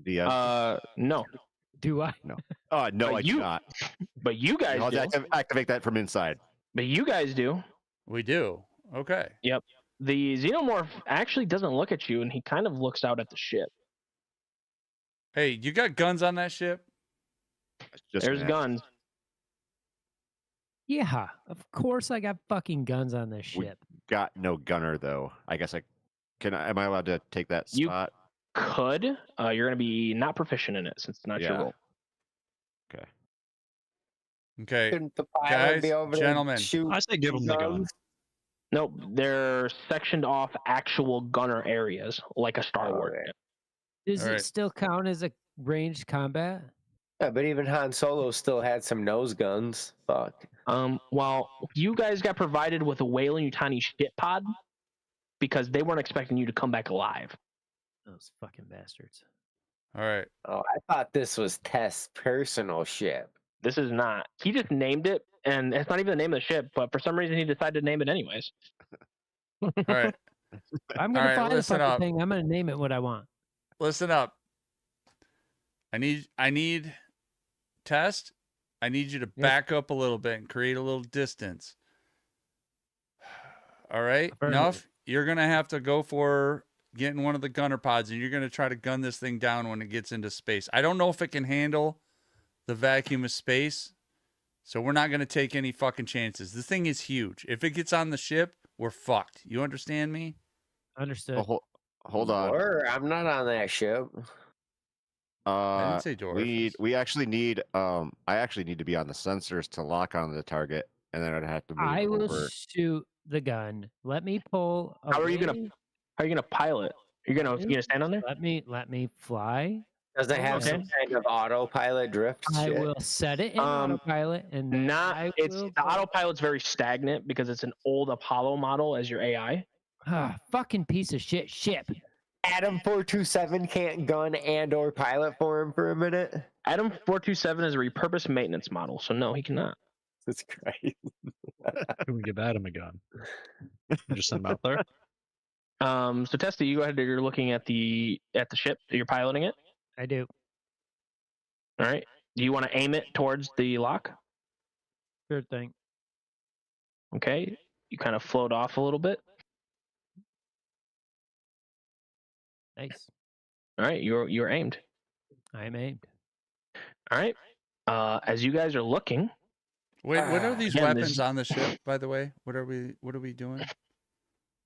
DM? No, Do I? no, but I do you- not. but you guys I'll do. activate that from inside. But you guys do. We do. Okay. The xenomorph actually doesn't look at you, and he kind of looks out at the ship. Hey, you got guns on that ship? Just There's an- guns. Yeah, of course I got fucking guns on this We- ship. Got no gunner though. I guess am I allowed to take that You- spot? Could. You're going to be not proficient in it since it's not your Yeah. role. Okay. Couldn't the pilot Guys, be over there gentlemen. shoot I say give him the gun. guns? Nope, they're sectioned off actual gunner areas, like a Star Wars. Okay. Does All it right. still count as a ranged combat? Yeah, but even Han Solo still had some nose guns. Fuck. Well, you guys got provided with a whaling tiny ship pod because they weren't expecting you to come back alive. Those fucking bastards. All right. Oh, I thought this was Tess' personal ship. This is not. He just named it, and it's not even the name of the ship, but for some reason he decided to name it anyways. All right. I'm gonna right, fly the listen fucking up. thing. I'm gonna name it what I want. Listen up. I need test. I need you to back up a little bit and create a little distance. All right. Affirmative. Enough. You're gonna have to go for getting one of the gunner pods, and you're gonna try to gun this thing down when it gets into space. I don't know if it can handle the vacuum of space, so we're not gonna take any fucking chances. This thing is huge. If it gets on the ship, we're fucked. You understand me? Understood. Oh, hold on. Or I'm not on that ship. I didn't say dwarf. We actually need I actually need to be on the sensors to lock on the target, and then I'd have to move I will over. shoot the gun. Let me pull. How are you gonna- away. How are you gonna pilot? You gonna stand on there? Let me fly. Does it have Okay. some kind of autopilot drift I shit? will set it in Um, autopilot, and then I It's will the go- autopilot's very stagnant because it's an old Apollo model as your AI. Fucking piece of shit ship. Adam 427 can't gun and or pilot for him for a minute. Adam 427 is a repurposed maintenance model, so no, he cannot. That's great. Can we give Adam a gun? Just send him out there. So Testa, you go ahead. You're looking at the ship. You're piloting it. I do. All right. Do you want to aim it towards the lock? Sure thing. Okay. You kind of float off a little bit. Nice. All right. You're aimed. I'm aimed. All right. As you guys are looking, Wait, what are these Again, weapons this- on the ship, by the way? What are we doing?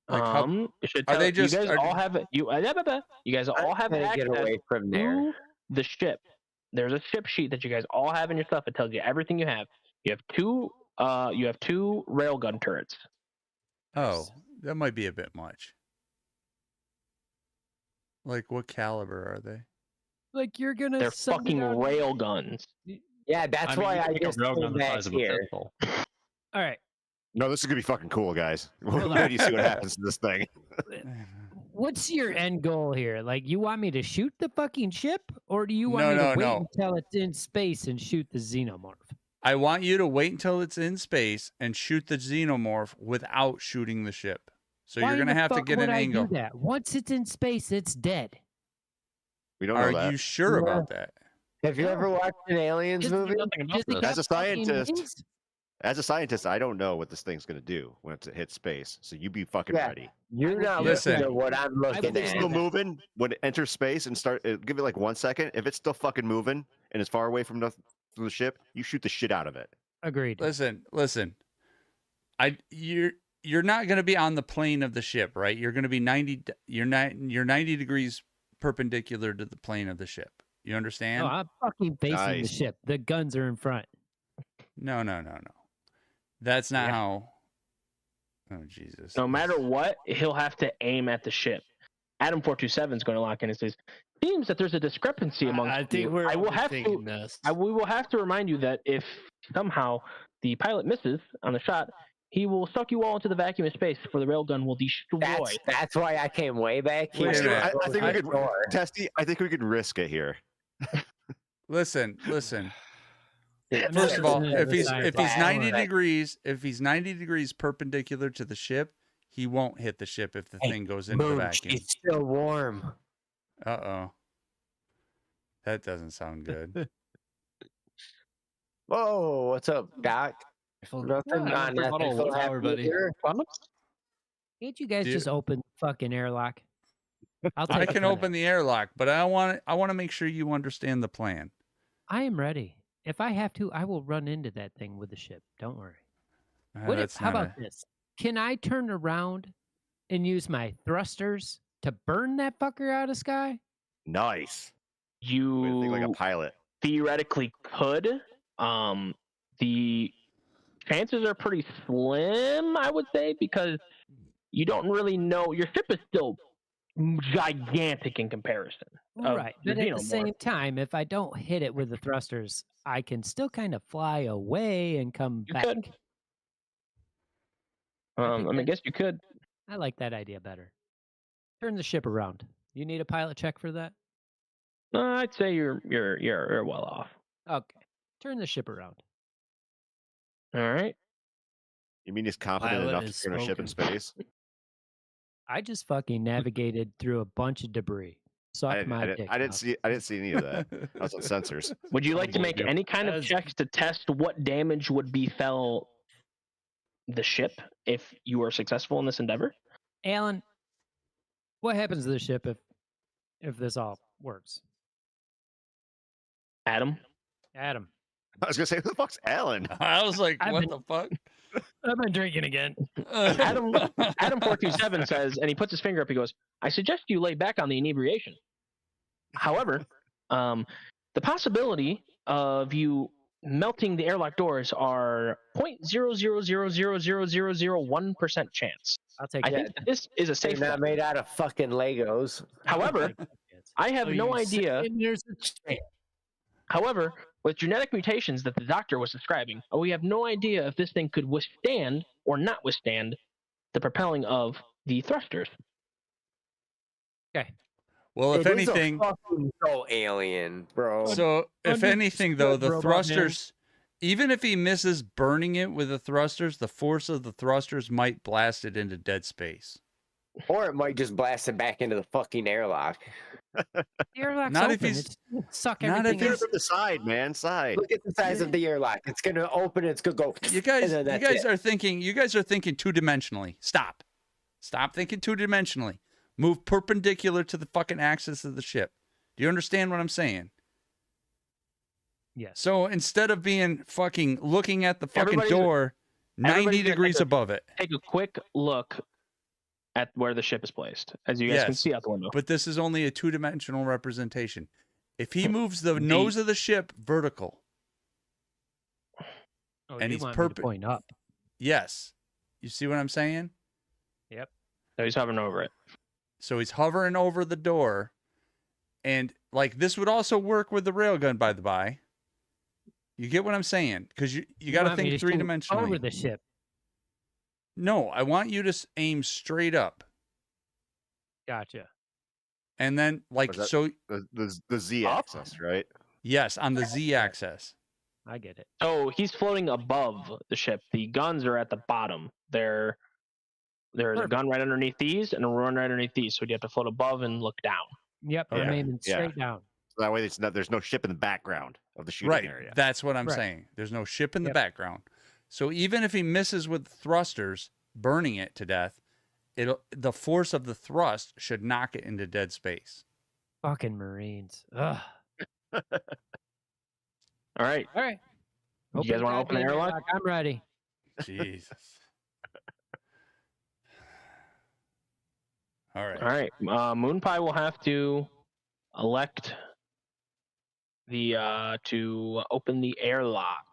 Like how- it should are tell, they just- you guys are- all have you guys all have Gotta access get away from there. to the ship. There's a ship sheet that you guys all have in your stuff. It tells you everything you have. You have two railgun turrets. Oh, that might be a bit much. Like, what caliber are they? Like you're gonna. They're send it fucking out- railguns. Yeah, that's mean, why you I can make a just railgun came the back size of a here. pistol. All right. No, this is gonna be fucking cool, guys. We're Hold ready to see what on. happens to this thing. What's your end goal here? Like, you want me to shoot the fucking ship, or do you want me No, to wait no. until it's in space and shoot the xenomorph? I want you to wait until it's in space and shoot the xenomorph without shooting the ship. So Why you're in gonna the have to fuck get would an I angle. do that? Once it's in space, it's dead. We don't Are know that. you sure Yeah. about that? Have you ever watched an Aliens Just- movie? Nothing about Does it this. got As a fucking scientist, wings? As a scientist, I don't know what this thing's gonna do when it hits space. So you be fucking Yeah. ready. You're not Listen. looking at what I'm would looking If it's say still at. that. moving when it enters space and give it like 1 second. If it's still fucking moving and it's far away from the ship, you shoot the shit out of it. Agreed. Listen. You're not gonna be on the plane of the ship, right? You're gonna be 90. You're 90 degrees perpendicular to the plane of the ship. You understand? No, I'm fucking facing the Nice. ship. The guns are in front. No. That's not Yeah. how. Oh Jesus. No matter what, he'll have to aim at the ship. Adam 427 is going to lock in and says, "Seems that there's a discrepancy amongst I think you. we're I will have overthinking to. this. We will have to remind you that if somehow the pilot misses on the shot, he will suck you all into the vacuum of space, for the railgun will destroy. That's why I came way back here. Wait a minute. I think we could, Sure. Testy. I think we could risk it here. Listen. I'm First just of all, gonna if he's decide 90 that- degrees perpendicular to the ship, he won't hit the ship if the thing goes into the Boom, vacuum. it's still warm. Uh-oh. That doesn't sound good. Whoa, what's up, Doc? Nothing Yeah, on bottle of nothing flour, buddy. here. Can't you guys Do- just open the fucking airlock? I'll I take can care of open that. the airlock, but I want to make sure you understand the plan. I am ready. If I have to, I will run into that thing with the ship. Don't worry. How about this? Can I turn around and use my thrusters to burn that fucker out of sky? Nice. You Way to think like a pilot. theoretically could. The chances are pretty slim, I would say, because you don't really know. Your ship is still gigantic in comparison. Right. But at the Xenomorph. same time, if I don't hit it with the thrusters, I can still kind of fly away and come You back. could. I guess you could. I like that idea better. Turn the ship around. You need a pilot check for that? I'd say you're well off. Okay. Turn the ship around. All right. You mean he's confident Pilot enough is to turn a ship in spoken. space? I just fucking navigated through a bunch of debris. Suck my dick. I didn't Mouth. see. I didn't see any of that. I was on sensors. Would you like to make Yep. any kind of As- checks to test what damage would befell the ship if you were successful in this endeavor? Alan, what happens to the ship if this all works? Adam? Adam. I was gonna say, who the fuck's Alan? I was like, I've what been- the fuck? I've been drinking again. Adam 427 says, and he puts his finger up, he goes, I suggest you lay back on the inebriation. However, the possibility of you melting the airlock doors are 0.0000001% chance. I'll take I it. think this is a They're safe not bet. made out of fucking Legos. However, I have So no you idea. say There's a chance. However, with genetic mutations that the doctor was describing, we have no idea if this thing could withstand or not withstand the propelling of the thrusters. Okay. Well, if It is a anything, fucking so alien, bro. so if anything though, the Understood, robot man. thrusters, even if he misses burning it with the thrusters, the force of the thrusters might blast it into dead space. Or it might just blast it back into the fucking airlock. The airlock's Not open. if he's- It's suck not if everything Get it he's- out. from the side, man. Side. Look at the size of the airlock. It's gonna open. It's gonna go. You guys, and then you that's guys it. are thinking. You guys are thinking two-dimensionally. Stop thinking two-dimensionally. Move perpendicular to the fucking axis of the ship. Do you understand what I'm saying? Yes. So instead of being fucking looking at the fucking Everybody's- door 90 everybody's gonna degrees take a- above it. Take a quick look at where the ship is placed, as you guys can Yes, see out the window. But this is only a two-dimensional representation. If he moves the nose of the ship vertical, Oh, and you he's want me to perp- point up. yes. You see what I'm saying? So he's hovering over it. So he's hovering over the door. And like this would also work with the railgun, by the by. You get what I'm saying? Because you got to want me think shoot three-dimensionally. over the ship. No, I want you to aim straight up. Gotcha. And then like Was that- so The Z Up? axis, right? yes, on the Z axis. I get it. So he's floating above the ship. The guns are at the bottom. There's a Perfect. gun right underneath these and a run right underneath these. So you have to float above and look down. Yep. I'm Okay. aiming Yeah. straight down. So that way, there's no ship in the background of the shooting Right. area. That's what I'm Right. saying. There's no ship in the Yep. background. So even if he misses with the thrusters, burning it to death, the force of the thrust should knock it into dead space. Fucking Marines. Ugh. All right. All right. You guys wanna open the goddamn airlock? I'm ready. Jesus. All right. All right. Moon Pie will have to elect to open the airlock.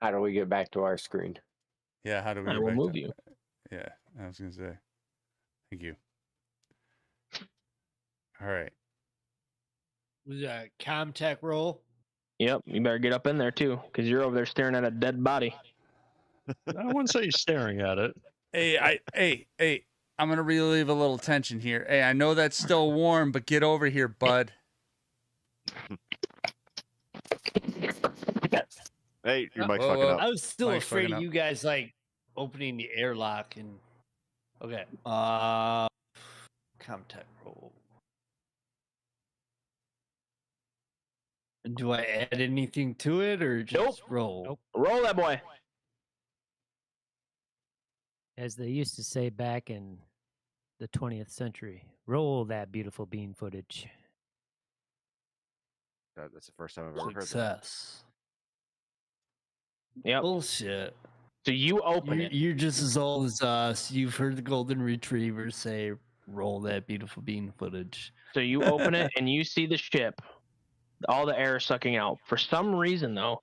How do we get back to our screen? Yeah, how do we I get will back move to- you. Yeah, I was gonna say. Thank you. All right. Was that a Comtech roll? Yep. You better get up in there too, because you're over there staring at a dead body. I wouldn't say he's staring at it. Hey, I'm gonna relieve a little tension here. Hey, I know that's still warm, but get over here, bud. Hey, your mic's Whoa, fucking whoa. up. I was still Mike's fucking afraid of up. you guys like opening the airlock and. Okay. Comtech roll. Do I add anything to it or just roll? Nope. Roll that boy. As they used to say back in the 20th century, roll that beautiful bean footage. That's the first time I've ever heard that. Success. Yep. Bullshit. So you open it. You're just as old as us. You've heard the golden retriever say, "Roll that beautiful bean footage." So you open it and you see the ship, all the air sucking out. For some reason, though,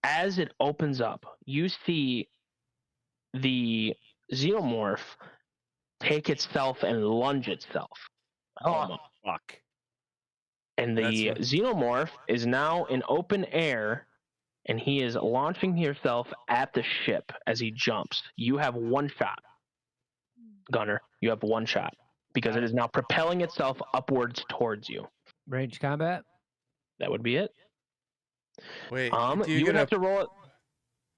as it opens up, you see the xenomorph take itself and lunge itself. Almost. Fuck. And the That's xenomorph is now in open air, and he is launching himself at the ship as he jumps. You have one shot, Gunner. You have one shot because it is now propelling itself upwards towards you. Range combat? That would be it. Wait, do You would get have to roll it.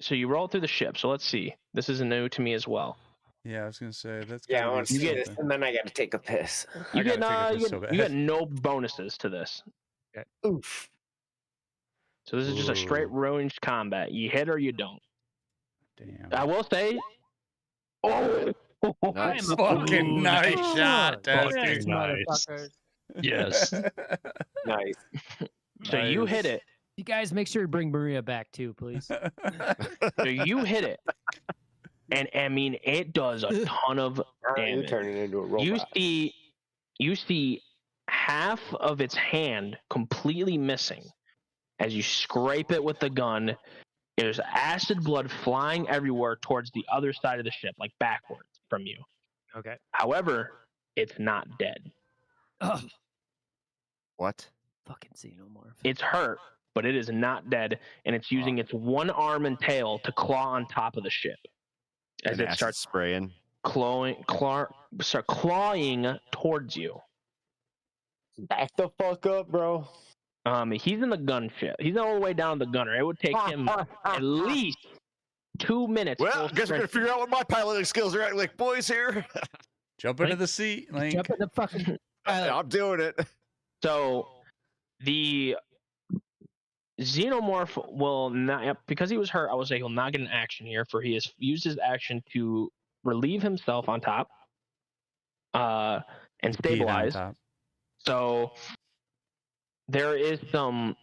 So you roll it through the ship. So let's see. This is new to me as well. Yeah, I was gonna say that's. Yeah, I gotta want be to see this, something. and then I got to take a piss. You get, gotta take a piss you, so get, you get bad. no bonuses to this. Oof. So this is just a straight Ooh. ranged combat. You hit or you don't. Damn. I will say. Oh, Nice. I'm a Fucking nice shot, Fucking dude. nice. Motherfuckers. Yes. Nice. so you hit it. You guys make sure to bring Maria back too, please. So you hit it, and I mean it does a ton of You're damage. turning into a robot. You see half of its hand completely missing as you scrape it with the gun. There's acid blood flying everywhere towards the other side of the ship, like backwards from you. Okay. However, it's not dead. Oh, What? fucking xenomorph. It's hurt, but it is not dead, and it's using its one arm and tail to claw on top of the ship as An it acid starts spraying. clawing towards you. Back the fuck up, bro. He's in the gunship. He's all the way down the gunner. It would take him at least 2 minutes. Well, full I guess we're gonna sprint. figure out what my piloting skills are at, like boys here. Jump into the seat, Link. Jump in the fucking. I'm doing it. So the xenomorph will not, because he was hurt. I would say he'll not get an action here, for he has used his action to relieve himself on top, and Peed on stabilize. top. So there is some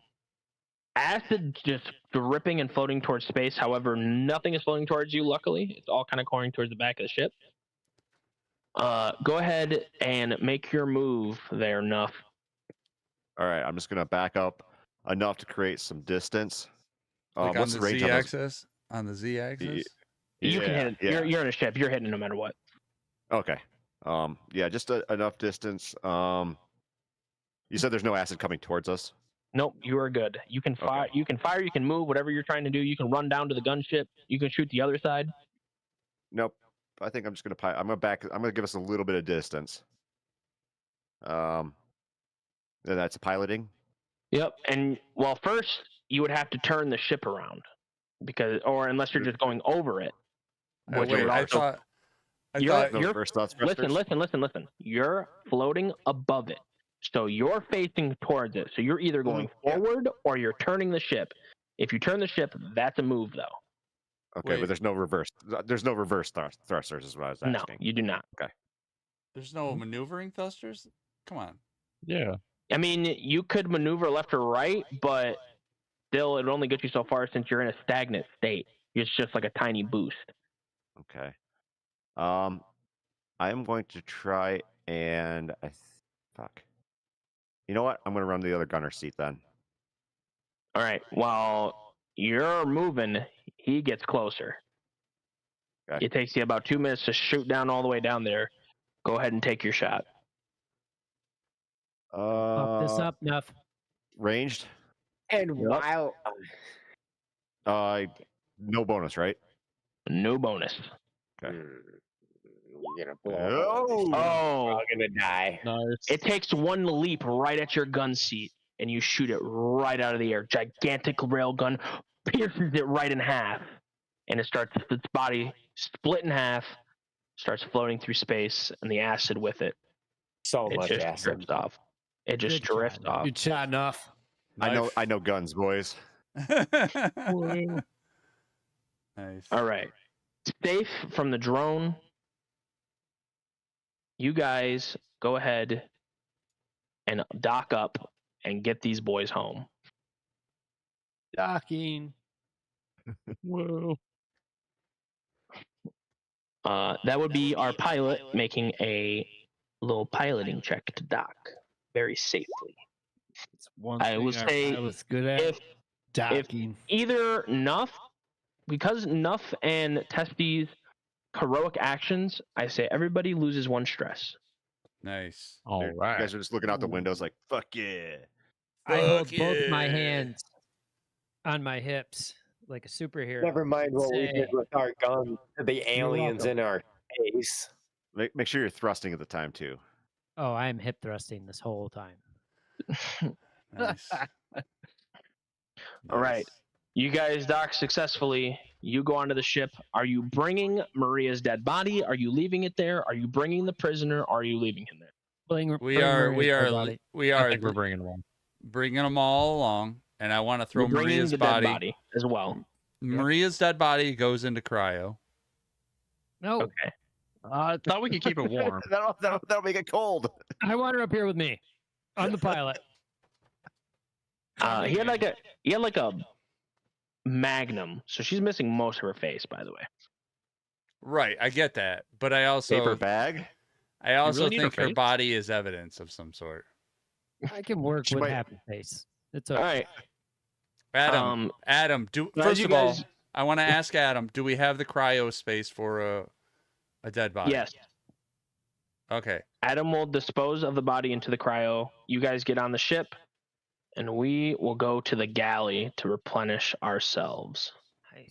acid just dripping and floating towards space. However, nothing is floating towards you, luckily. It's all kind of going towards the back of the ship. Go ahead and make your move there, Nuff. All right, I'm just gonna back up enough to create some distance. Like on What's the the range Z on those? axis. On the Z axis. You can Yeah, hit it. yeah. You're in a ship. You're hitting it no matter what. Okay. Yeah, just enough distance. You said there's no acid coming towards us. Nope, you are good. You can fire. Okay. You can fire. You can move. Whatever you're trying to do. You can run down to the gunship. You can shoot the other side. Nope. I think I'm just gonna. I'm gonna back. I'm gonna give us a little bit of distance. And that's piloting. Yep. And well, first you would have to turn the ship around, because, or unless you're just going over it. Which Wait, would I also- thought. You're- No reverse thought thrusters? Listen. You're floating above it, so you're facing towards it. So you're either going Yeah. forward or you're turning the ship. If you turn the ship, that's a move, though. Okay, Wait. but there's no reverse. There's no reverse thrusters, is what I was No, asking. you do not. There's no maneuvering thrusters. Come on. Yeah. I mean, you could maneuver left or right, but still, it would only get you so far since you're in a stagnant state. It's just like a tiny boost. Okay. I am going to try and fuck. You know what? I'm gonna run the other gunner seat then. All right. While you're moving, he gets closer. Okay. It takes you about 2 minutes to shoot down all the way down there. Go ahead and take your shot. Pop this up, Nuff. Ranged. And Yep. while No bonus, right? No bonus. Okay. You're gonna blow. Oh, I'm gonna die. Nice. it takes one leap right at your gun seat, and you shoot it right out of the air. Gigantic railgun pierces it right in half, and its body split in half, starts floating through space, and the acid with it. So It much just acid. drifts off. It just Good drifts shot. off. You shot enough. I know guns, boys. Nice. All right. Safe from the drone. You guys go ahead and dock up and get these boys home. Docking. Whoa. That would be our pilot making a little piloting check to dock very safely. It's one I thing will our say pilot's good at. If Docking. either Nuff, because Nuff and Testy's heroic actions, I say everybody loses one stress. Nice. All You right. guys are just looking out the windows like, fuck yeah. I hold Fuck both my yeah. hands on my hips like a superhero. Never mind what we Say, did with our guns to the aliens welcome. in our face. Make sure you're thrusting at the time too. Oh, I am hip thrusting this whole time. Nice. All right. You guys dock successfully. You go onto the ship. Are you bringing Maria's dead body? Are you leaving it there? Are you bringing the prisoner? Or are you leaving him there? We are I think we're bringing them on. bringing them all along, and I want to throw You're bringing Maria's the body. dead body as well. Maria's dead body goes into cryo. No, Okay. I thought we could keep it warm. that'll make it cold. I want her up here with me. I'm the pilot. He had like a magnum, so she's missing most of her face. By the way. Right, I get that, but I also Paper bag. I also really need her think her face? body is evidence of some sort. I can work She with might- happy face. It's All okay. right. Adam, as first you of all, guys- I want to ask Adam, do we have the cryo space for a dead body? Yes. Okay. Adam will dispose of the body into the cryo. You guys get on the ship, and we will go to the galley to replenish ourselves.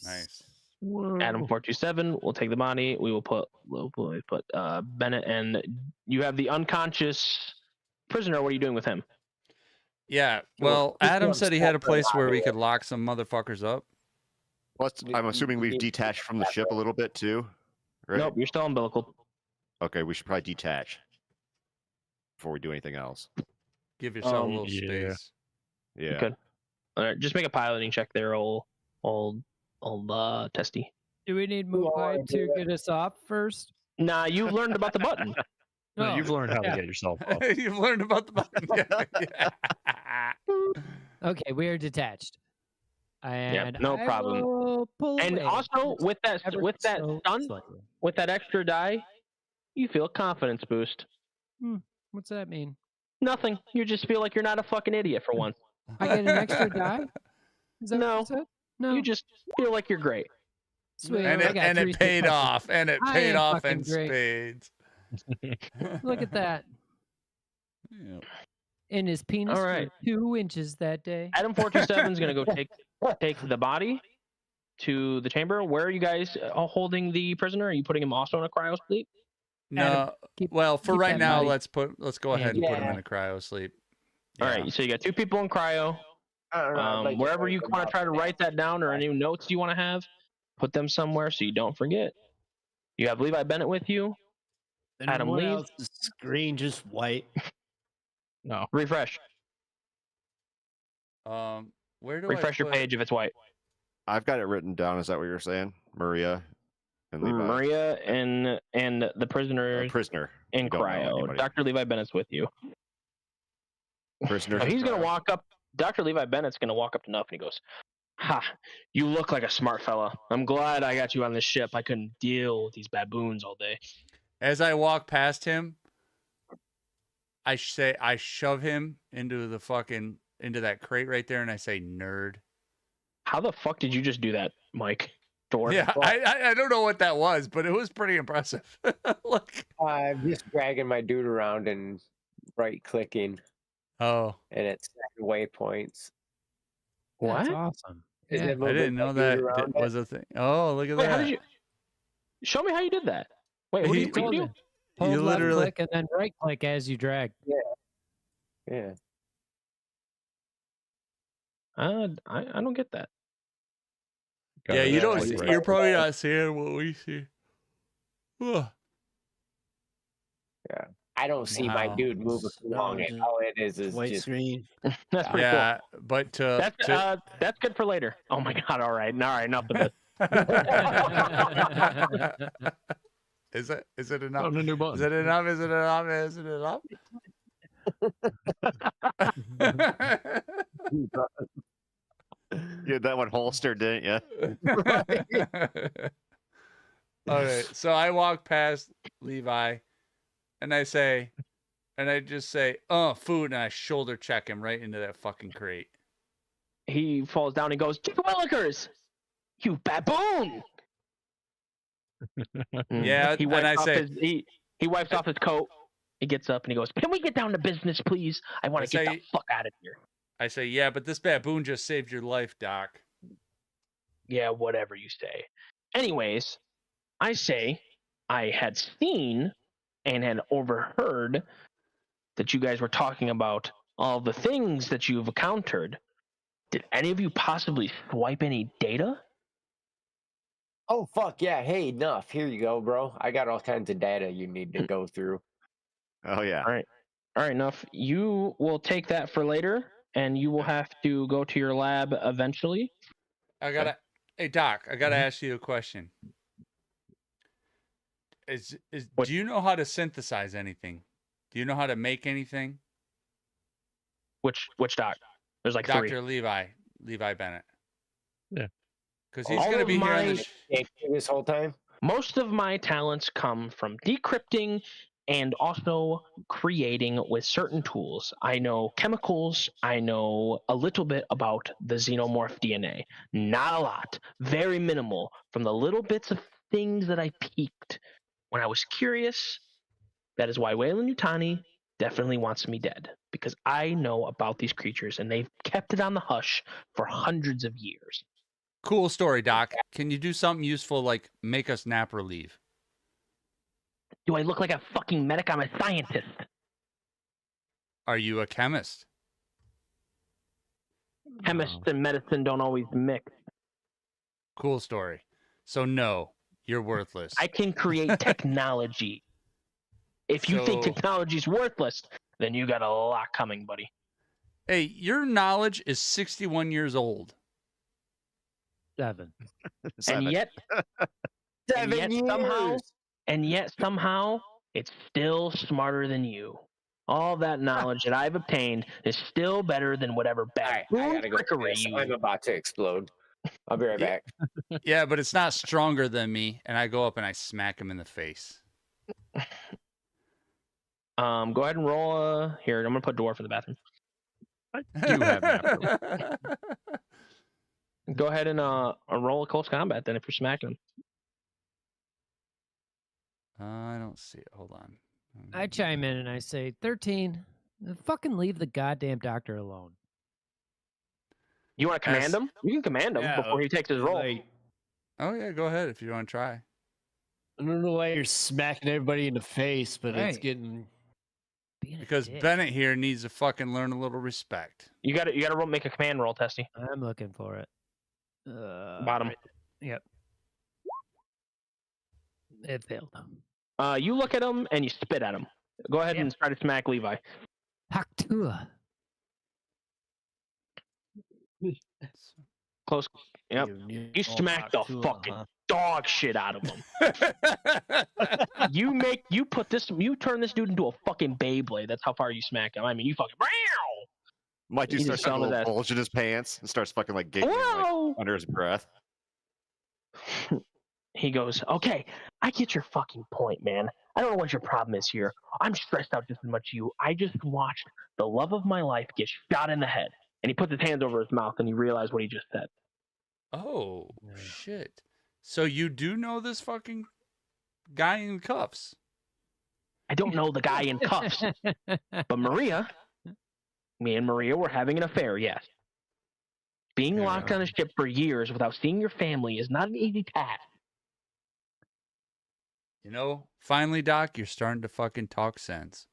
Nice. Adam 427 will take the body. We'll put Bennett, and you have the unconscious prisoner. What are you doing with him? Yeah. Well, Well, keep Adam them said he had a separate place where we out could lock some motherfuckers up. I'm assuming we've detached from the ship a little bit too, right? Nope, you're still umbilical. Okay, we should probably detach before we do anything else. Give yourself a little yeah. space. Yeah. Good. All right, just make a piloting check there, old Testy. Do we need Moonpipe to get us off first? Nah, you've learned about the button. No, Oh, you've learned how yeah. to get yourself up. You've learned about the button. Yeah. Okay, we are detached. And no I problem. will pull And away also with that ever so stun, slightly. with that extra die, you feel a confidence boost. What's that mean? Nothing. You just feel like you're not a fucking idiot for once. I get an extra die? Is that No. what you said? No. You just feel like you're great. Sweet. and I it, got and three it paid successes. off. And it I paid am off fucking in great. spades. Look at that. Yeah. And his penis All right. was 2 inches that day. Adam 427 is going to go take the body to the chamber. Where are you guys holding the prisoner? Are you putting him also in a cryo sleep? No. keep- Well, for keep right that now, body. let's go ahead and put him Yeah. in a cryo sleep. All Yeah. right. So you got 2 people in cryo. Wherever you want to try to write that down, or any notes you want to have, put them somewhere so you don't forget. You have Levi Bennett with you. Adam, Anyone leave. else's screen just white. No. Refresh. Where do Refresh I your put... page if it's white. I've got it written down. Is that what you're saying? Maria and Levi. Maria and the prisoner Prisoner. in You don't know cryo. anybody. Dr. Levi Bennett's with you. Prisoner. So he's gonna walk up. Dr. Levi Bennett's gonna walk up to Nuff and he goes, "Ha! You look like a smart fella. I'm glad I got you on this ship. I couldn't deal with these baboons all day." As I walk past him, I shove him into that crate right there, and I say, "Nerd." How the fuck did you just do that, Mike? Dwarf? Yeah, I don't know what that was, but it was pretty impressive. Look. I'm just dragging my dude around and right clicking, Oh, and it's setting waypoints. What? That's awesome. Is Yeah. it I moving didn't my know dude that around was a thing. Oh, look at Wait, that. Show me how you did that. Wait, what do He- you, what do you do? Hold You left literally- click and then right click as you drag. Yeah. I don't get that. Yeah, you don't. Right. You're probably not seeing what we see. Ugh. I don't see my Wow. dude moving No, along. just All it is White just screen. That's pretty Yeah, but cool. That's good for later. Oh my god! All right, enough of this. Is it enough? On a new Is button. it enough? Is it enough? Is it enough? You had that one holstered, didn't you? All right. So I walk past Levi and I just say, food, and I shoulder check him right into that fucking crate. He falls down and goes, "Chicken Willikers, you baboon!" Yeah, He and wipes I off say- his he wipes off his coat. He gets up and he goes, "Can we get down to business, please? I want I to get say- the fuck out of here." I say, yeah, but this baboon just saved your life, Doc. Yeah, whatever you say. Anyways, I say I had seen and had overheard that you guys were talking about all the things that you've encountered. Did any of you possibly swipe any data? oh fuck yeah! Hey, enough. Here you go, bro. I got all kinds of data you need to go through. Oh yeah. All right, enough. You will take that for later, and you will have to go to your lab eventually. Hey, Doc, I gotta ask you a question. Do you know how to synthesize anything? Do you know how to make anything? Which doc? There's like three. Dr. Levi Bennett. Yeah. Because he's All gonna of be here on my- the This whole time. Most of my talents come from decrypting and also creating with certain tools. I know chemicals. I know a little bit about the xenomorph DNA. Not a lot. Very minimal from the little bits of things that I peeked when I was curious. That is why Wayland Yutani definitely wants me dead, because I know about these creatures and they've kept it on the hush for hundreds of years. Cool story, Doc. Can you do something useful like make us nap or leave? Do I look like a fucking medic? I'm a scientist. Are you a chemist? Chemists and medicine don't always mix. Cool story. So no, you're worthless. I can create technology. If you think So- technology's worthless, then you got a lot coming, buddy. Hey, your knowledge is 61 years old. 7. Seven. And yet, somehow, it's still smarter than you. All that knowledge that I've obtained is still better than whatever All right, I baboon gotta go. trickery This. you. I'm about to explode. I'll be right back. Yeah, but it's not stronger than me. And I go up and I smack him in the face. Go ahead and roll. Here, I'm gonna put dwarf in the bathroom. do have nap Go ahead and roll a close combat then if you're smacking him. I don't see it. Hold on. I chime in and I say, 13. Fucking leave the goddamn doctor alone. You want to command him? You can command him Yeah, before he takes his roll. Like, Oh yeah, go ahead if you want to try. I don't know why you're smacking everybody in the face, but it's Right. getting. Being a Because dick. Bennett here needs to fucking learn a little respect. You got to roll, make a command roll, Testy. I'm looking for it. Bottom. Yep. It failed. You look at him and you spit at him. Go ahead and try to smack Levi. Haktua. Close. Yep. You smack the fucking dog shit out of him. You turn this dude into a fucking Beyblade. That's how far you smack him. I mean, you fucking. Mike He's starts just having a on his little ass. bulge in his pants and starts fucking like giggling like, Whoa! under his breath. He goes, "Okay, I get your fucking point, man. I don't know what your problem is here. I'm stressed out just as much as you. I just watched the love of my life get shot in the head." And he puts his hands over his mouth and he realized what he just said. Oh shit! So you do know this fucking guy in cuffs? I don't know the guy in cuffs, but me and Maria were having an affair, yes. Being locked on a ship for years without seeing your family is not an easy task. You know, finally, Doc, you're starting to fucking talk sense.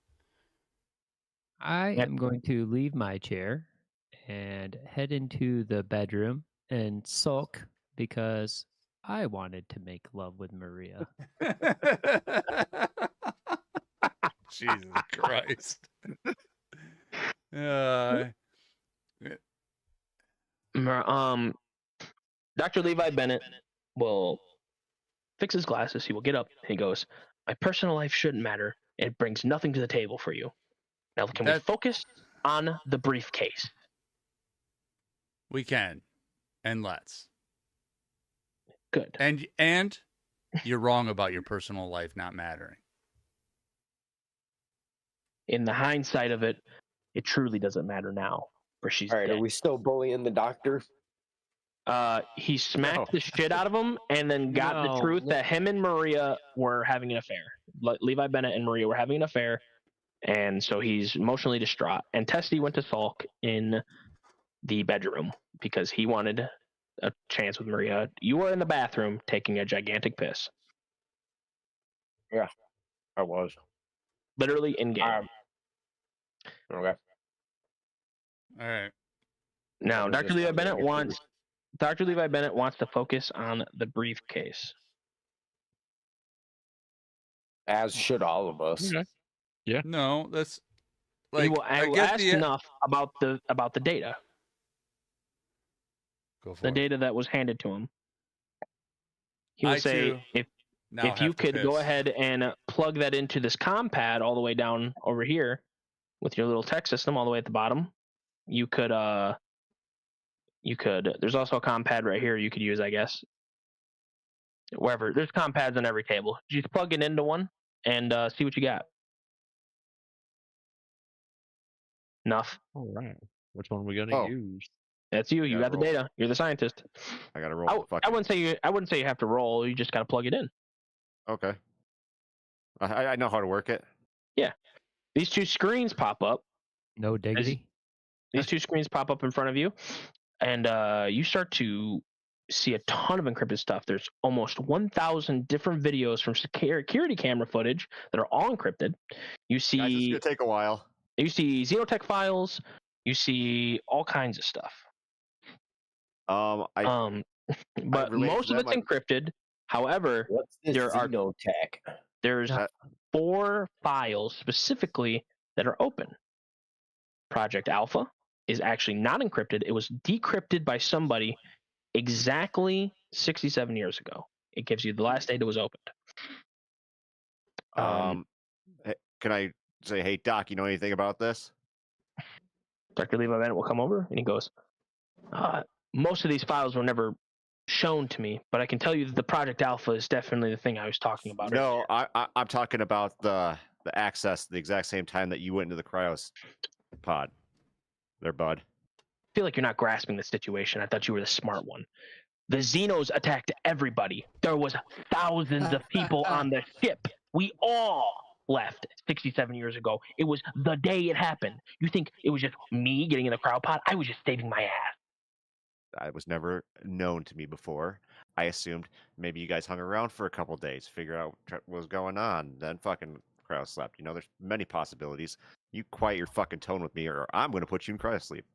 I am going to leave my chair and head into the bedroom and sulk because I wanted to make love with Maria. Jesus Christ. Dr. Levi Bennett will fix his glasses. He will get up. And he goes, "My personal life shouldn't matter. It brings nothing to the table for you. Now, can we focus on the briefcase?" We can, and let's. Good. And you're wrong about your personal life not mattering. In the hindsight of it, it truly doesn't matter now, for she's All right, dead. are we still bullying the doctor? He smacked the shit out of him and then got the truth that him and Maria were having an affair. Levi Bennett and Maria were having an affair, and so he's emotionally distraught. And Testy went to sulk in the bedroom because he wanted a chance with Maria. You were in the bathroom taking a gigantic piss. Yeah, I was. Literally in game. Okay. All right. Now, Dr. Levi Bennett wants to focus on the briefcase. As should all of us. Okay. Yeah. No, that's He will ask enough about the data. Go for the it. data that was handed to him. He will say, if you could go ahead and plug that into this COM pad all the way down over here with your little tech system all the way at the bottom, you could there's also a COM pad right here you could use, I guess. Wherever. There's COM pads on every table. You just plug it into one and see what you got. Enough. All right. Which one are we gonna use? That's you. You got the data. You're the scientist. I gotta roll. I wouldn't say you have to roll. You just gotta plug it in. Okay. I know how to work it. Yeah. These two screens pop up. No diggity. These two screens pop up in front of you, and you start to see a ton of encrypted stuff. There's almost 1,000 different videos from security camera footage that are all encrypted. You see, Guys, it's gonna take a while. You see Xenotech files. You see all kinds of stuff. But most of it's encrypted. However, there's 4 files specifically that are open. Project Alpha is actually not encrypted. It was decrypted by somebody exactly 67 years ago. It gives you the last date it was opened. Can I say, hey, Doc, you know anything about this? Dr. Levi Bennett will come over and he goes, most of these files were never shown to me, but I can tell you that the Project Alpha is definitely the thing I was talking about. No, I'm talking about the access the exact same time that you went into the cryos pod. There, bud. I feel like you're not grasping the situation. I thought you were the smart one. The Xenos attacked everybody. There was thousands of people on the ship. We all left 67 years ago. It was the day it happened. You think it was just me getting in the cryo pod? I was just saving my ass. I was never known to me before. I assumed maybe you guys hung around for a couple days, figured out what was going on, then fucking cryo slept. You know, there's many possibilities. You quiet your fucking tone with me, or I'm going to put you in cryo sleep.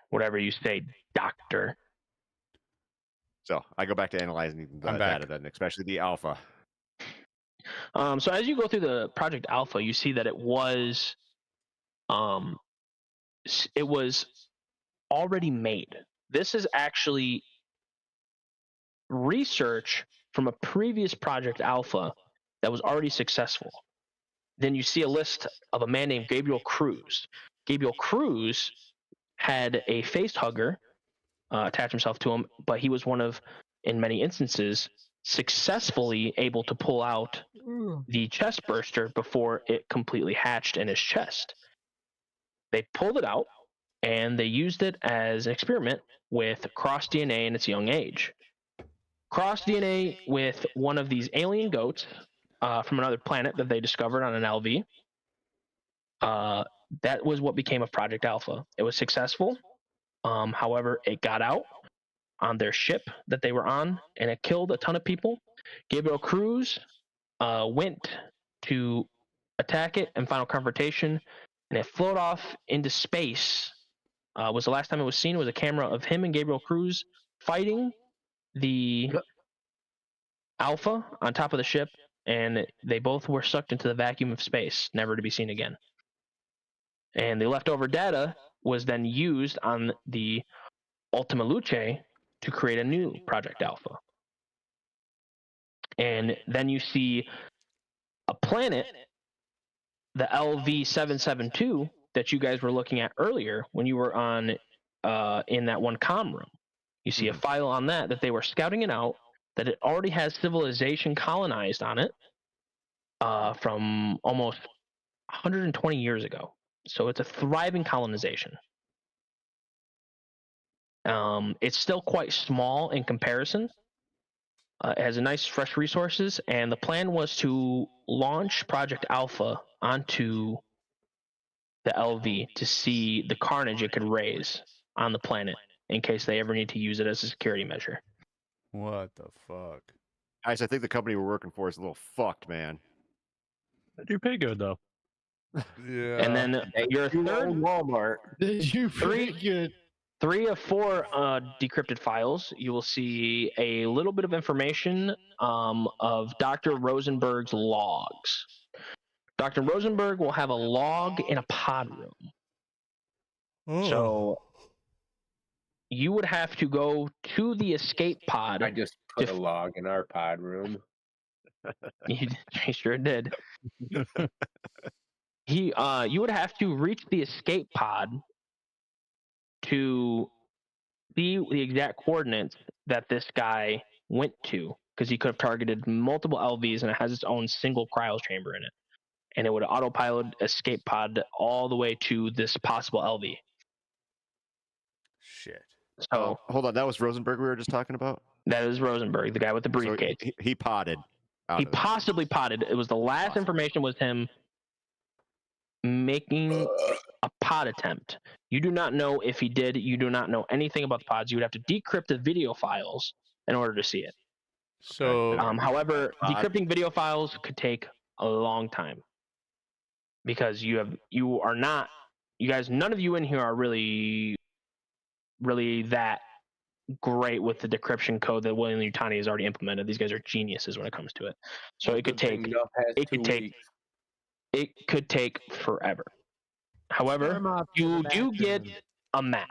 Whatever you say, doctor. So I go back to analyzing the data then, especially the alpha. So as you go through the Project Alpha, you see that it was already made. This is actually research from a previous Project Alpha that was already successful. Then you see a list of a man named Gabriel Cruz. Gabriel Cruz had a face hugger attach himself to him, but he was one of, in many instances, successfully able to pull out the chest burster before it completely hatched in his chest. They pulled it out, and they used it as an experiment with cross DNA in its young age. Cross DNA with one of these alien goats from another planet that they discovered on an LV. That was what became of Project Alpha. It was successful. However, it got out on their ship that they were on, and it killed a ton of people. Gabriel Cruz went to attack it in final confrontation, and it floated off into space. Was the last time it was seen was a camera of him and Gabriel Cruz fighting the Alpha on top of the ship, and they both were sucked into the vacuum of space, never to be seen again. And the leftover data was then used on the Ultima Luce to create a new Project Alpha. And then you see a planet, the LV-772, that you guys were looking at earlier when you were on in that one comm room. You see a file on that they were scouting it out, that it already has civilization colonized on it from almost 120 years ago. So it's a thriving colonization. It's still quite small in comparison. It has a nice fresh resources, and the plan was to launch Project Alpha onto the LV to see the carnage it could raise on the planet in case they ever need to use it as a security measure. What the fuck? Guys, I think the company we're working for is a little fucked, man. They do pay good though. Yeah. And then your third Walmart. You pretty good. 3 of 4 decrypted files, you will see a little bit of information of Dr. Rosenberg's logs. Dr. Rosenberg will have a log in a pod room. So you would have to go to the escape pod. I just put a log in our pod room. You sure did. You would have to reach the escape pod to see the exact coordinates that this guy went to, because he could have targeted multiple LVs, and it has its own single cryo chamber in it, and it would autopilot escape pod all the way to this possible LV. Shit. So hold on, that was Rosenberg we were just talking about? that is Rosenberg, the guy with the briefcase. So he potted. He possibly potted. It was the last information was him making a pod attempt. You do not know if he did. You do not know anything about the pods. You would have to decrypt the video files in order to see it. So, however, decrypting video files could take a long time because you guys, none of you in here are really that great with the decryption code that William Yutani has already implemented. These guys are geniuses when it comes to it. So it could take forever. However, you do get a map.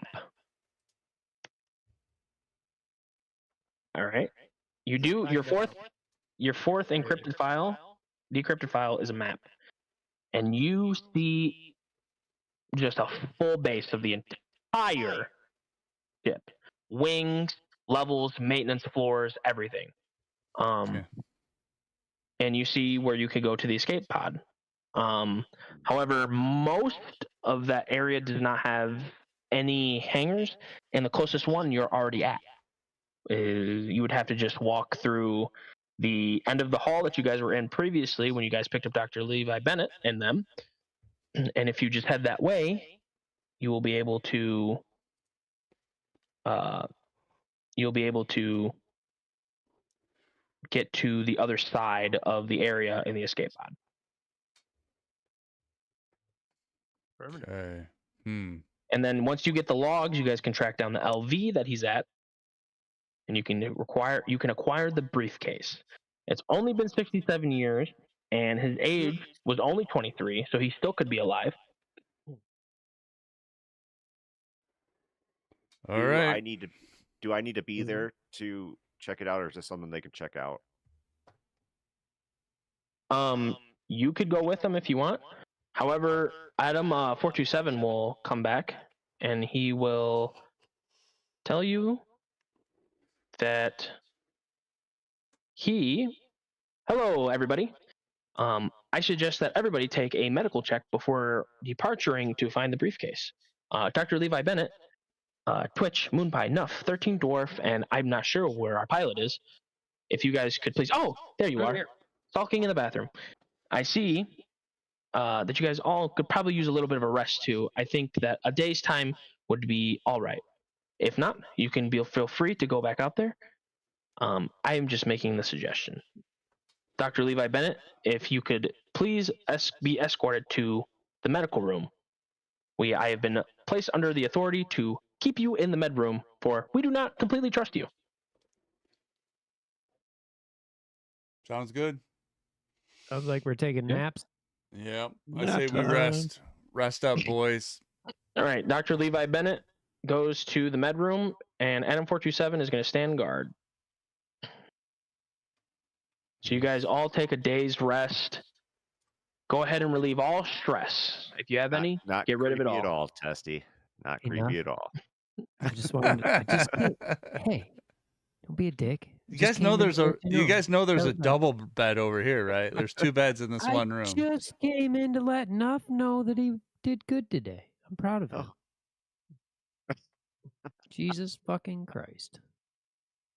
All right. You do your fourth decrypted file is a map. And you see just a full base of the entire ship. Wings, levels, maintenance floors, everything. And you see where you could go to the escape pod. However, most of that area does not have any hangars, and the closest one you're already at. You would have to just walk through the end of the hall that you guys were in previously when you guys picked up Dr. Levi Bennett and them. And if you just head that way, you will be able to get to the other side of the area in the escape pod. Okay. And then once you get the logs, you guys can track down the LV that he's at, and you can acquire the briefcase. It's only been 67 years, and his age was only 23, so he still could be alive. All right. Do I need to be there to check it out, or is this something they can check out? You could go with them if you want. However, Adam 427 will come back, and he will tell you that hello everybody. I suggest that everybody take a medical check before departuring to find the briefcase. Dr. Levi Bennett, Twitch, Moonpie, Nuff, 13 Dwarf, and I'm not sure where our pilot is. If you guys could please... Oh, there you are. Sulking in the bathroom. I see that you guys all could probably use a little bit of a rest too. I think that a day's time would be all right. If not, you can feel free to go back out there. I am just making the suggestion. Dr. Levi Bennett, if you could please be escorted to the medical room. I have been placed under the authority to keep you in the med room, for we do not completely trust you. Sounds good. Sounds like we're taking Yeah. naps. Yep. I Nap say we time. rest up, boys. All right, Dr. Levi Bennett goes to the med room, and Adam 427 is going to stand guard. So you guys all take a day's rest. Go ahead and relieve all stress. If you have any, Not get rid of it creepy all. at all, Testy. Not Enough. creepy at all. I just wanted. Hey, don't be a dick. You Just guys know came in there's to a let you know. there's a That was double bed over here, right? There's 2 beds in this one room. I just came in to let Nuff know that he did good today. I'm proud of him. Jesus fucking Christ.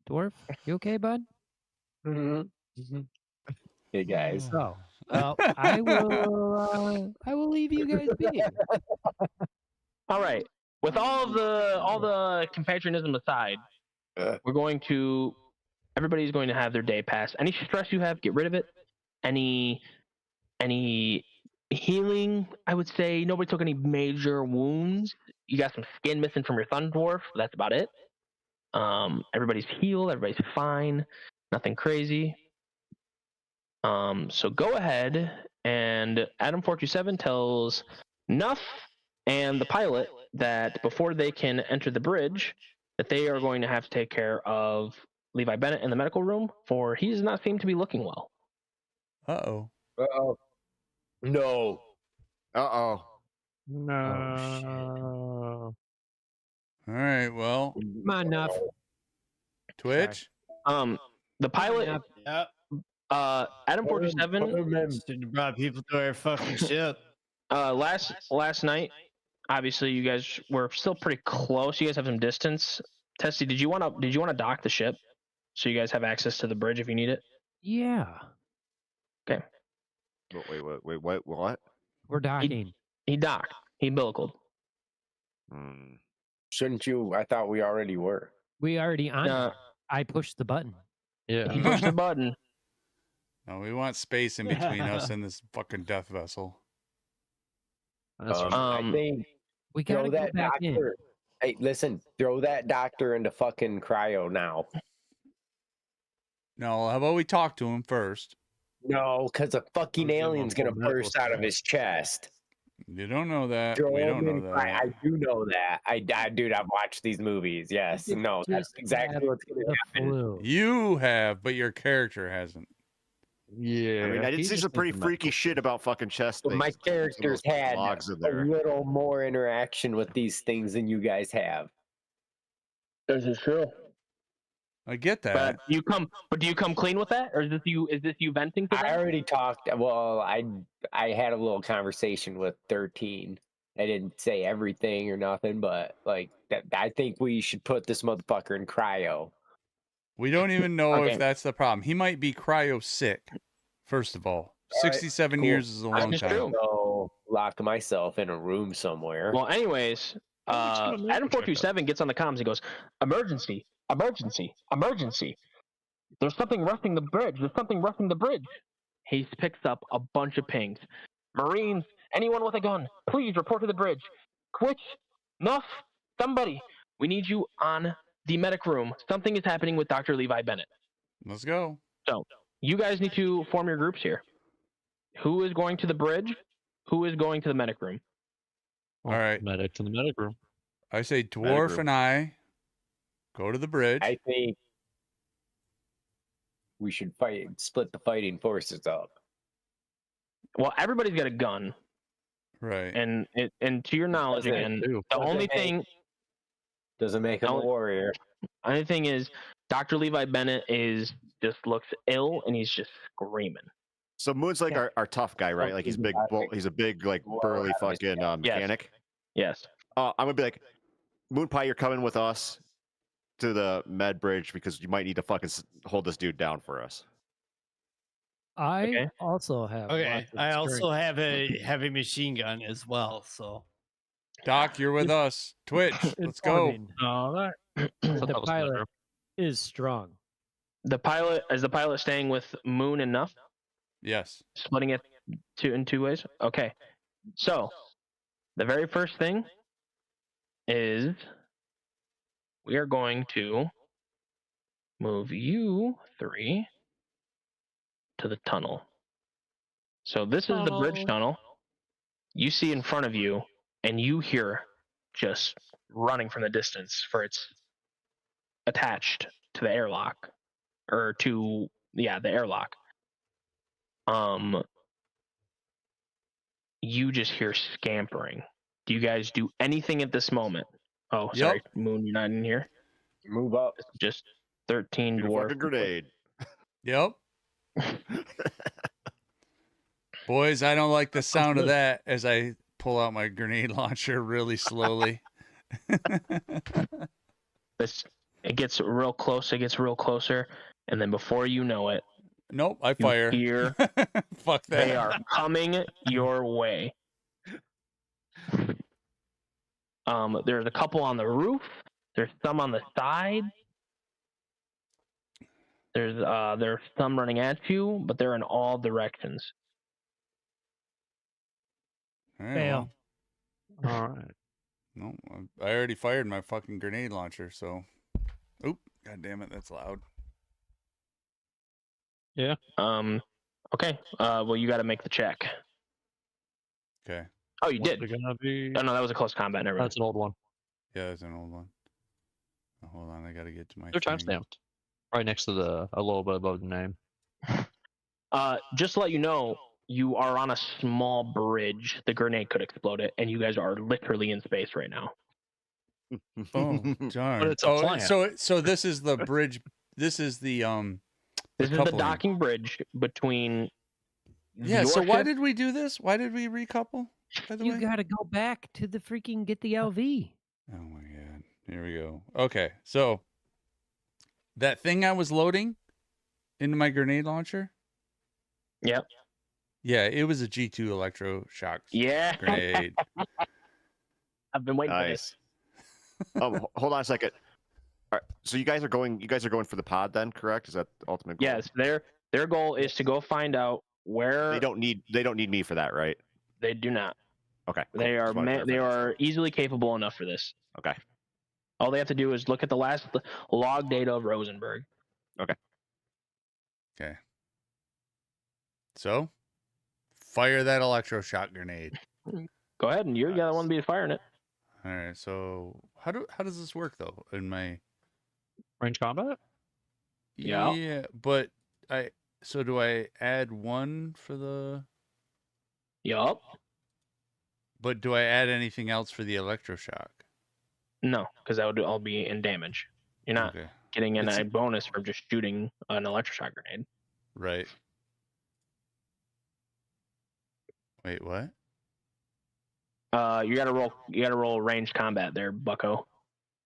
Dwarf, you okay, bud? Hey guys. Oh, well, I will leave you guys be. All right. With all the compatriotism aside, everybody's going to have their day pass. Any stress you have, get rid of it. Any healing, I would say nobody took any major wounds. You got some skin missing from your Thunder Dwarf. That's about it. Everybody's healed. Everybody's fine. Nothing crazy. So go ahead, and Adam 427 tells Nuff and the pilot that before they can enter the bridge, that they are going to have to take care of Levi Bennett in the medical room, for he does not seem to be looking well. Uh-oh. Uh-oh. No. Uh-oh. No. All right, well, Come on, Nuff. Twitch. The pilot, Yep. Adam 47, Shouldn't have brought people to our fucking ship. last night, obviously you guys were still pretty close. You guys have some distance. Tessie, did you want to dock the ship so you guys have access to the bridge if you need it? Yeah, Okay. Wait, what? we're docking. He docked. He umbilicaled. Shouldn't you? I thought we already were. We already on. Uh, I pushed the button. Yeah. He pushed the button. No, we want space in between us and this fucking death vessel. That's I think We throw gotta go that back in. doctor. Hey, listen, throw that doctor into fucking cryo now. No, how about we talk to him first? No, because a fucking Give him a alien's gonna full medical burst out of scan. his chest. You don't know that. Throw We him don't in know cry- that. I do know that. Dude, I've watched these movies. Yes, You no, that's just exactly had what's gonna the happen. flu. You have, but your character hasn't. Yeah. I mean, I did he see just some needs pretty a freaky medical shit about fucking chest But things. my Some of those characters fucking had logs in a there. little more interaction with these things than you guys have. This is true. I get that. But do you come clean with that, or is this you venting to I them? already talked. Well, I had a little conversation with 13. I didn't say everything or nothing, but like that, I think we should put this motherfucker in cryo. We don't even know Okay. if that's the problem. He might be cryo sick, first of all. All right, 67 cool. years is a long That's time. true. So lock myself in a room somewhere. Well, anyways, Adam 427 gets on the comms. He goes, "Emergency! Emergency! Emergency! There's something rushing the bridge. There's something rushing the bridge." He picks up a bunch of pings. Marines, anyone with a gun, please report to the bridge. Quick, Nuff, somebody. We need you on the medic room. Something is happening with Dr. Levi Bennett. Let's go. So, you guys need to form your groups here. Who is going to the bridge? Who is going to the medic room? All right. medic in the medic room. I say Dwarf room. and I go to the bridge. I think we should split the fighting forces up. Well, everybody's got a gun, Right. and to your knowledge, Doesn't- again, Too. the doesn't only make- thing Doesn't make him a Only- warrior. only thing is Dr. Levi Bennett just looks ill, and he's just screaming. So Moon's like Yeah. our tough guy, right? Like he's big. He's a big, like burly fucking mechanic. Yes. I'm gonna be like, Moon Pie, you're coming with us to the med bridge because you might need to fucking hold this dude down for us. I Okay. also have. Okay, lots of I also strength. have a heavy machine gun as well. So Doc, you're with us. Twitch, let's go. Informing All right. that the pilot is strong. Is the pilot staying with Moon and Nuff? Yes. Splitting it in two ways? Okay. So, the very first thing is we are going to move you 3 to the tunnel. So this is the bridge tunnel. You see in front of you, and you hear just running from the distance, for it's attached to the airlock, or to the airlock. You just hear scampering. Do you guys do anything at this moment? Oh, sorry, Moon, you're not in here. Move up. It's just 13 Shoot a dwarf. fucking grenade. Yep. Boys, I don't like the sound of that as I pull out my grenade launcher really slowly. It gets real close. It gets real closer, and then before you know it, nope, I fire. Here, fuck that. They are coming your way. There's a couple on the roof. There's some on the side. There's some running at you, but they're in all directions. Fail. All right. No, I already fired my fucking grenade launcher, so. Oop, god damn it, that's loud. Yeah. Okay. Well, you got to make the check. Okay. Oh, you did. Be... Oh no, that was a close combat. Never mind. That's an old one. Yeah, that's an old one. Oh, hold on, I gotta get to my. They're timestamped. Right next to a little bit above the name. Just to let you know, you are on a small bridge. The grenade could explode it, and you guys are literally in space right now. Oh darn! But it's a plant. So this is the bridge. This is the This is the docking bridge between. Yeah. So why did we do this? Why did we recouple? By the way, you gotta go back to the freaking get the LV. Oh my god! Here we go. Okay, so that thing I was loading into my grenade launcher. Yep. Yeah, it was a G2 electroshock grenade. I've been waiting nice. For this. Hold on a second. All right, so you guys are going for the pod then, correct? Is that the ultimate goal? Yes, their goal is to go find out where they don't need me for that, right? They do not. Okay. Cool. They are easily capable enough for this. Okay. All they have to do is look at the last log data of Rosenberg. Okay. Okay. So, fire that electroshock grenade. Go ahead, and you're the other one to be firing it. All right. So, how does this work though? In my range combat? Yeah. Yeah, but do I add 1 for the? Yup. But do I add anything else for the electroshock? No, because that would all be in damage. You're not getting a bonus from just shooting an electroshock grenade. Right. Wait, what? You gotta roll ranged combat there, bucko.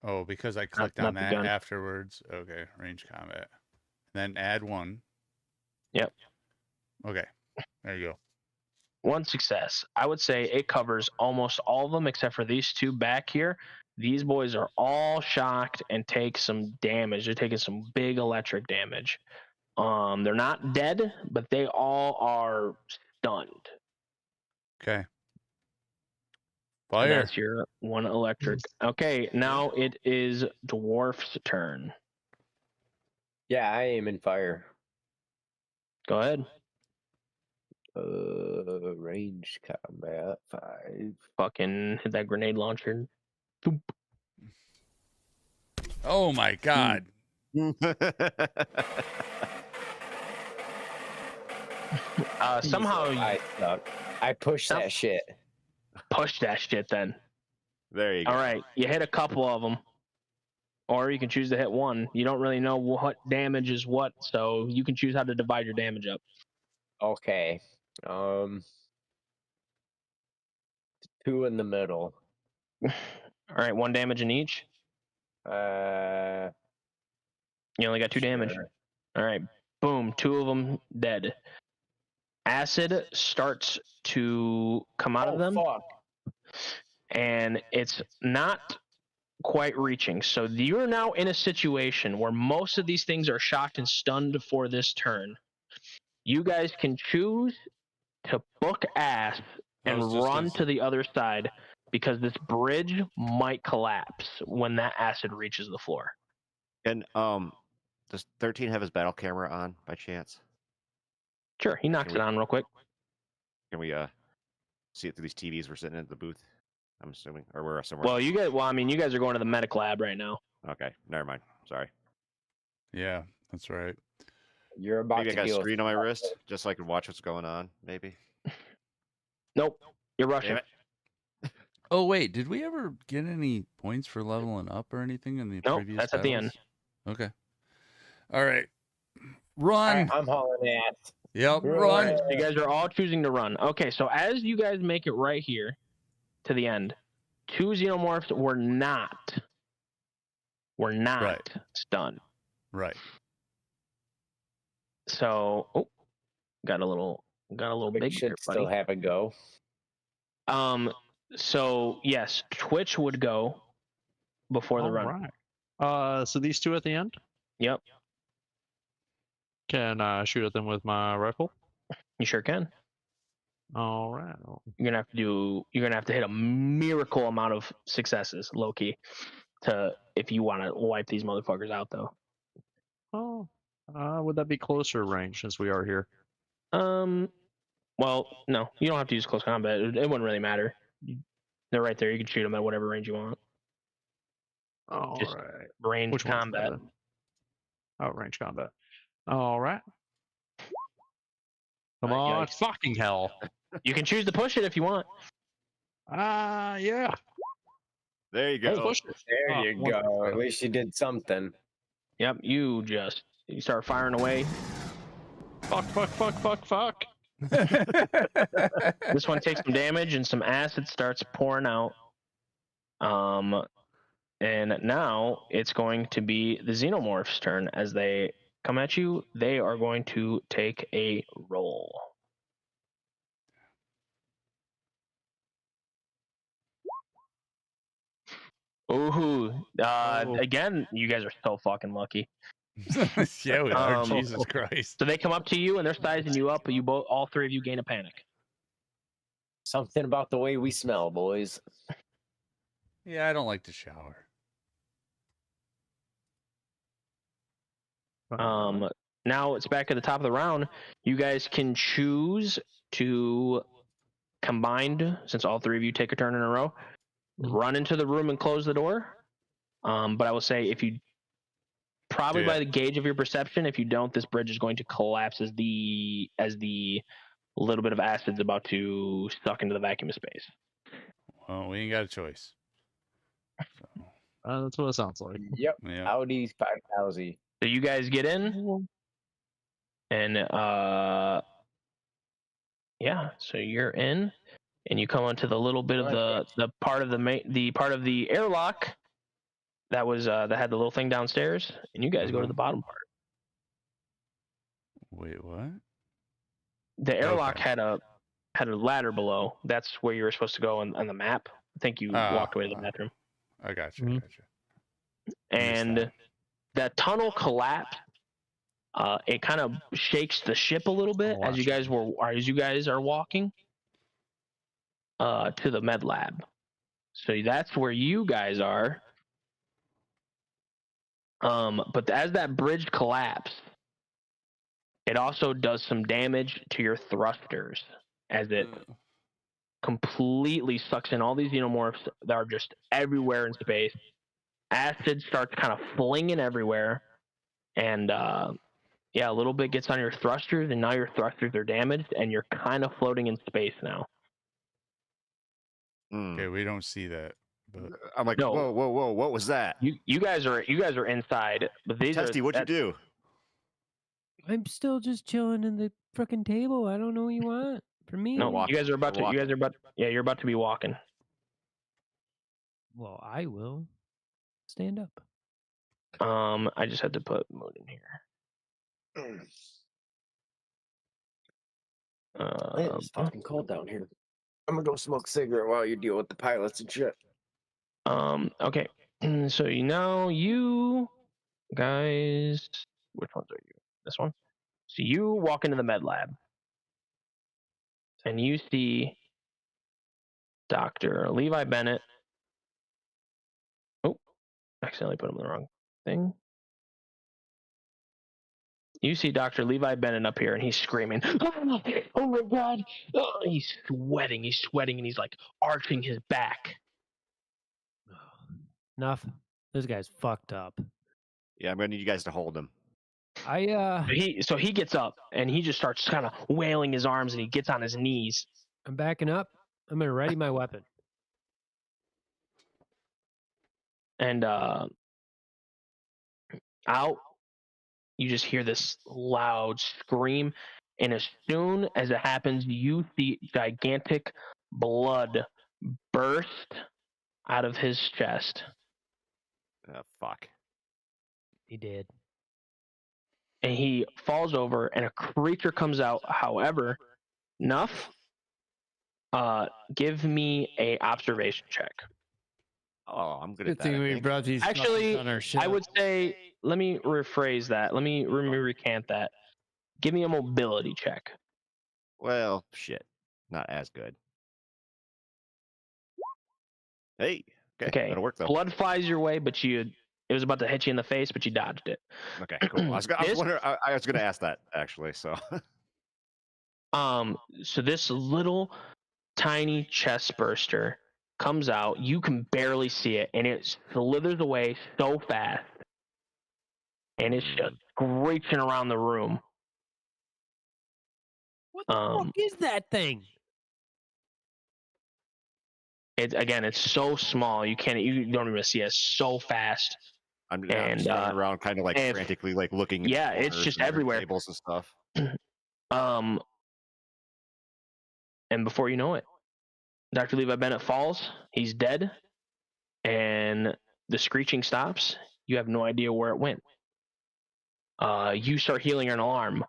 Oh, because I clicked on that afterwards. Okay, range combat. Then add 1. Yep. Okay. There you go. 1 success. I would say it covers almost all of them except for these 2 back here. These boys are all shocked and take some damage. They're taking some big electric damage. They're not dead, but they all are stunned. Okay. Fire. That's your 1 electric. Okay, now it is Dwarf's turn. Yeah, I aim and fire. Go ahead. Range combat 5. Fucking hit that grenade launcher. Boop. Oh my god. Somehow I pushed that shit. Push that shit then. There you go. All right, you hit a couple of them. Or you can choose to hit 1. You don't really know what damage is what, so you can choose how to divide your damage up. Okay. 2 in the middle. All right, 1 damage in each. You only got 2 damage. All right, boom, 2 of them dead. Acid starts to come out of them, and it's not quite reaching. So you're now in a situation where most of these things are shocked and stunned for this turn. you guys can choose to book ass I and was just run gonna to the other side because this bridge might collapse when that acid reaches the floor. And does 13 have his battle camera on by chance? Sure, he knocks we- it on real quick. Can we see it through these TVs we're sitting in the booth? I'm assuming, or we're somewhere. Well, else? you guys are going to the medic lab right now. Okay, never mind. Sorry. Yeah, that's right. You're about Maybe I to got a deal screen on my wrist just so I can watch what's going on. Maybe. Nope, you're rushing. Damn it. Oh wait, did we ever get any points for leveling up or anything in the Nope, previous that's at the battles? end. Okay. All right. Run. Right, I'm hauling ass. Yep. Run. Run. You guys are all choosing to run. Okay, so as you guys make it right here to the end, 2 xenomorphs were not Right. stunned. Right. So, got a little big Should here, still buddy. have a go. So yes, Twitch would go before the run. Right. So these two at the end. Yep, Can I shoot at them with my rifle? you sure can. All right. You're gonna have to hit a miracle amount of successes, low key, if you want to wipe these motherfuckers out, though. Oh, would that be closer range since we are here? Well, no, you don't have to use close combat. It wouldn't really matter. They're right there. You can shoot them at whatever range you want. All Just right. Range Which one's combat. better? Oh, range combat. All right. Come on, Yikes. fucking hell. You can choose to push it if you want. Yeah. There you go. Push it. There Oh, you one- go. At least you did something. Yep, you start firing away. Fuck. This one takes some damage and some acid starts pouring out. And now it's going to be the xenomorph's turn. As they come at you, they are going to take a roll. Ooh, again, you guys are so fucking lucky. Yeah, we are. Jesus Christ. So they come up to you and they're sizing you up, but all 3 of you gain a panic. Something about the way we smell, boys. Yeah, I don't like to shower. Now it's back at the top of the round. You guys can choose to combined, since all 3 of you take a turn in a row, run into the room and close the door. But I will say, if you probably by the gauge of your perception, if you don't, this bridge is going to collapse as the little bit of acid's about to suck into the vacuum of space. Well, we ain't got a choice. So, that's what it sounds like. Yep. yeah. Audi 5000. So you guys get in, and yeah, so you're in, and you come onto the little bit of the part of the part of the airlock that was that had the little thing downstairs, and you guys go to the bottom part. Wait, what? The airlock had a ladder below. That's where you were supposed to go on the map. I think you walked away to the bathroom. I got you. Mhm. I got you. And that tunnel collapsed. It kind of shakes the ship a little bit as you guys are walking to the med lab. So that's where you guys are. But as that bridge collapsed, it also does some damage to your thrusters as it completely sucks in all these xenomorphs that are just everywhere in space. Acid starts kind of flinging everywhere, and a little bit gets on your thrusters, and now your thrusters are damaged, and you're kind of floating in space now. Okay, we don't see that. But I'm like, No. whoa, what was that? You guys are inside, but these Testy, what'd you do? I'm still just chilling in the frickin' table. I don't know what you want from me. No, you guys are about to. You guys are about. Yeah, you're about to be walking. Well, I will stand up. I just had to put mode in here. It's fucking cold down here. I'm gonna go smoke a cigarette while you deal with the pilots and shit. Okay. So you guys, which ones are you? This one? So you walk into the med lab, and you see Dr. Levi Bennett. Oh, accidentally put him in the wrong thing. You see Dr. Levi Bennett up here, and he's screaming, "Oh my God!" Oh, he's sweating, and he's like arching his back. Enough. This guy's fucked up. Yeah, I'm gonna need you guys to hold him. So he gets up and he just starts kind of wailing his arms, and he gets on his knees. I'm backing up. I'm gonna ready my weapon. And out, you just hear this loud scream, and as soon as it happens, you see gigantic blood burst out of his chest. Oh, fuck. He did. And he falls over, and a creature comes out. However, Nuff, give me a observation check. Oh, I'm good Good at that. thing I we think. brought these Actually, fuckers on our ship. I would say, let me rephrase that. Let me recant that. Give me a mobility check. Well, shit. Not as good. Hey. Okay. That'll work though. Blood flies your way, but it was about to hit you in the face, but you dodged it. Okay, cool. I was gonna ask that actually. So. So this little tiny chest burster comes out. You can barely see it, and it slithers away so fast, and it's just screeching around the room. What the fuck is that thing? It's so small you don't even see it. It's so fast. I'm just running around, kind of like frantically, like looking. Yeah, it's just everywhere. Tables and stuff. And before you know it, Dr. Levi Bennett falls. He's dead, and the screeching stops. You have no idea where it went. You start healing an alarm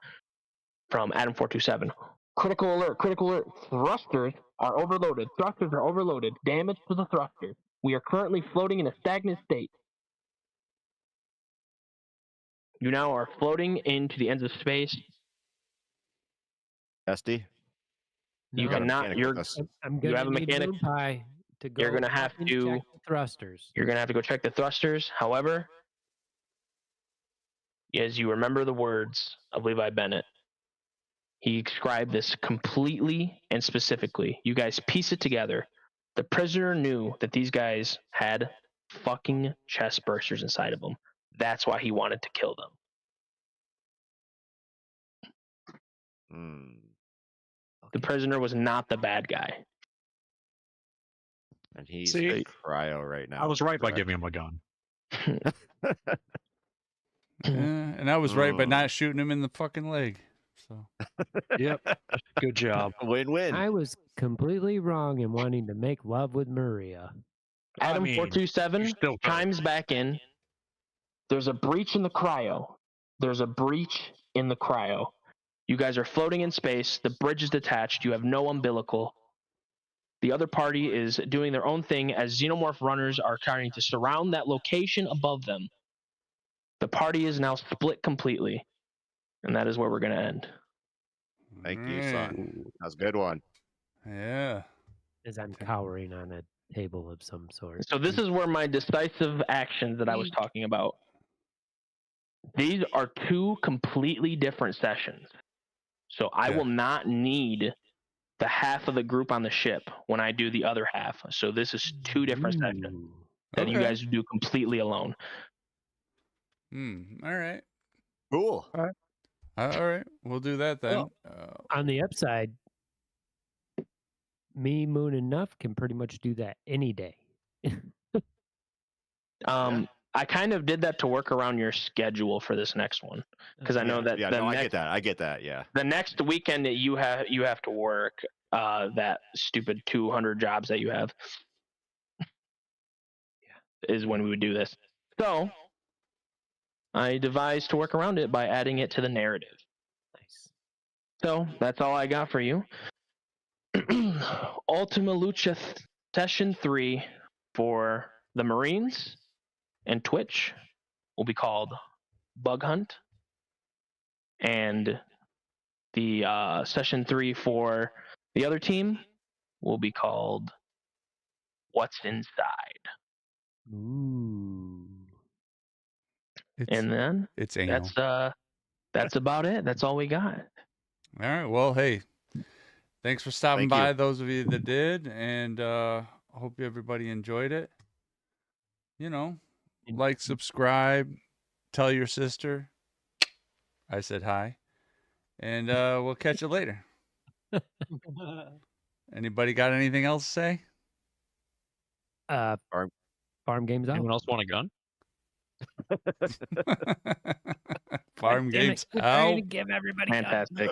from Adam 427. Critical alert! Critical alert! Thrusters are overloaded. Thrusters are overloaded. Damage to the thrusters. We are currently floating in a stagnant state. You now are floating into the ends of space. SD. You cannot. You have a mechanic. To go you're gonna have to check the thrusters. You're gonna have to go check the thrusters. However, as you remember the words of Levi Bennett, he described this completely and specifically. You guys piece it together. The prisoner knew that these guys had fucking chest bursters inside of them. That's why he wanted to kill them. The prisoner was not the bad guy. And he's in cryo right now. I was right by giving him a gun. And I was right by not shooting him in the fucking leg. So. Yep. Good job. Win-win. I was completely wrong in wanting to make love with Maria. Adam 427 chimes back in. There's a breach in the cryo. You guys are floating in space. The bridge is detached. You have no umbilical. The other party is doing their own thing as xenomorph runners are trying to surround that location above them. The party is now split completely. And that is where we're going to end. Thank you, son. That was a good one. Yeah. As I'm cowering on a table of some sort. So this is where my decisive actions that I was talking about. These are two completely different sessions. So I will not need the half of the group on the ship when I do the other half. So this is two different sessions that you guys do completely alone. All right. Cool. All right. We'll do that then. Well, on the upside, me, Moon, and Nuff can pretty much do that any day. I kind of did that to work around your schedule for this next one because I know that. I get that. Yeah. The next weekend that you have to work that stupid 200 jobs that you have. Is when we would do this. So I devised to work around it by adding it to the narrative. Nice. So that's all I got for you. Ultima Lucha Session 3 for the Marines and Twitch will be called Bug Hunt. and the session 3 for the other team will be called "What's Inside." Ooh. And then It's anal. that's about it. That's all we got. All right. Well, hey, thanks for stopping Thank by, you. those of you that did, and I hope everybody enjoyed it. You know, like, subscribe, tell your sister I said hi, and we'll catch you later. Anybody got anything else to say? Farm games out. Anyone else want a gun? Farm Damn it, games quit trying out. to give everybody guns. Fantastic.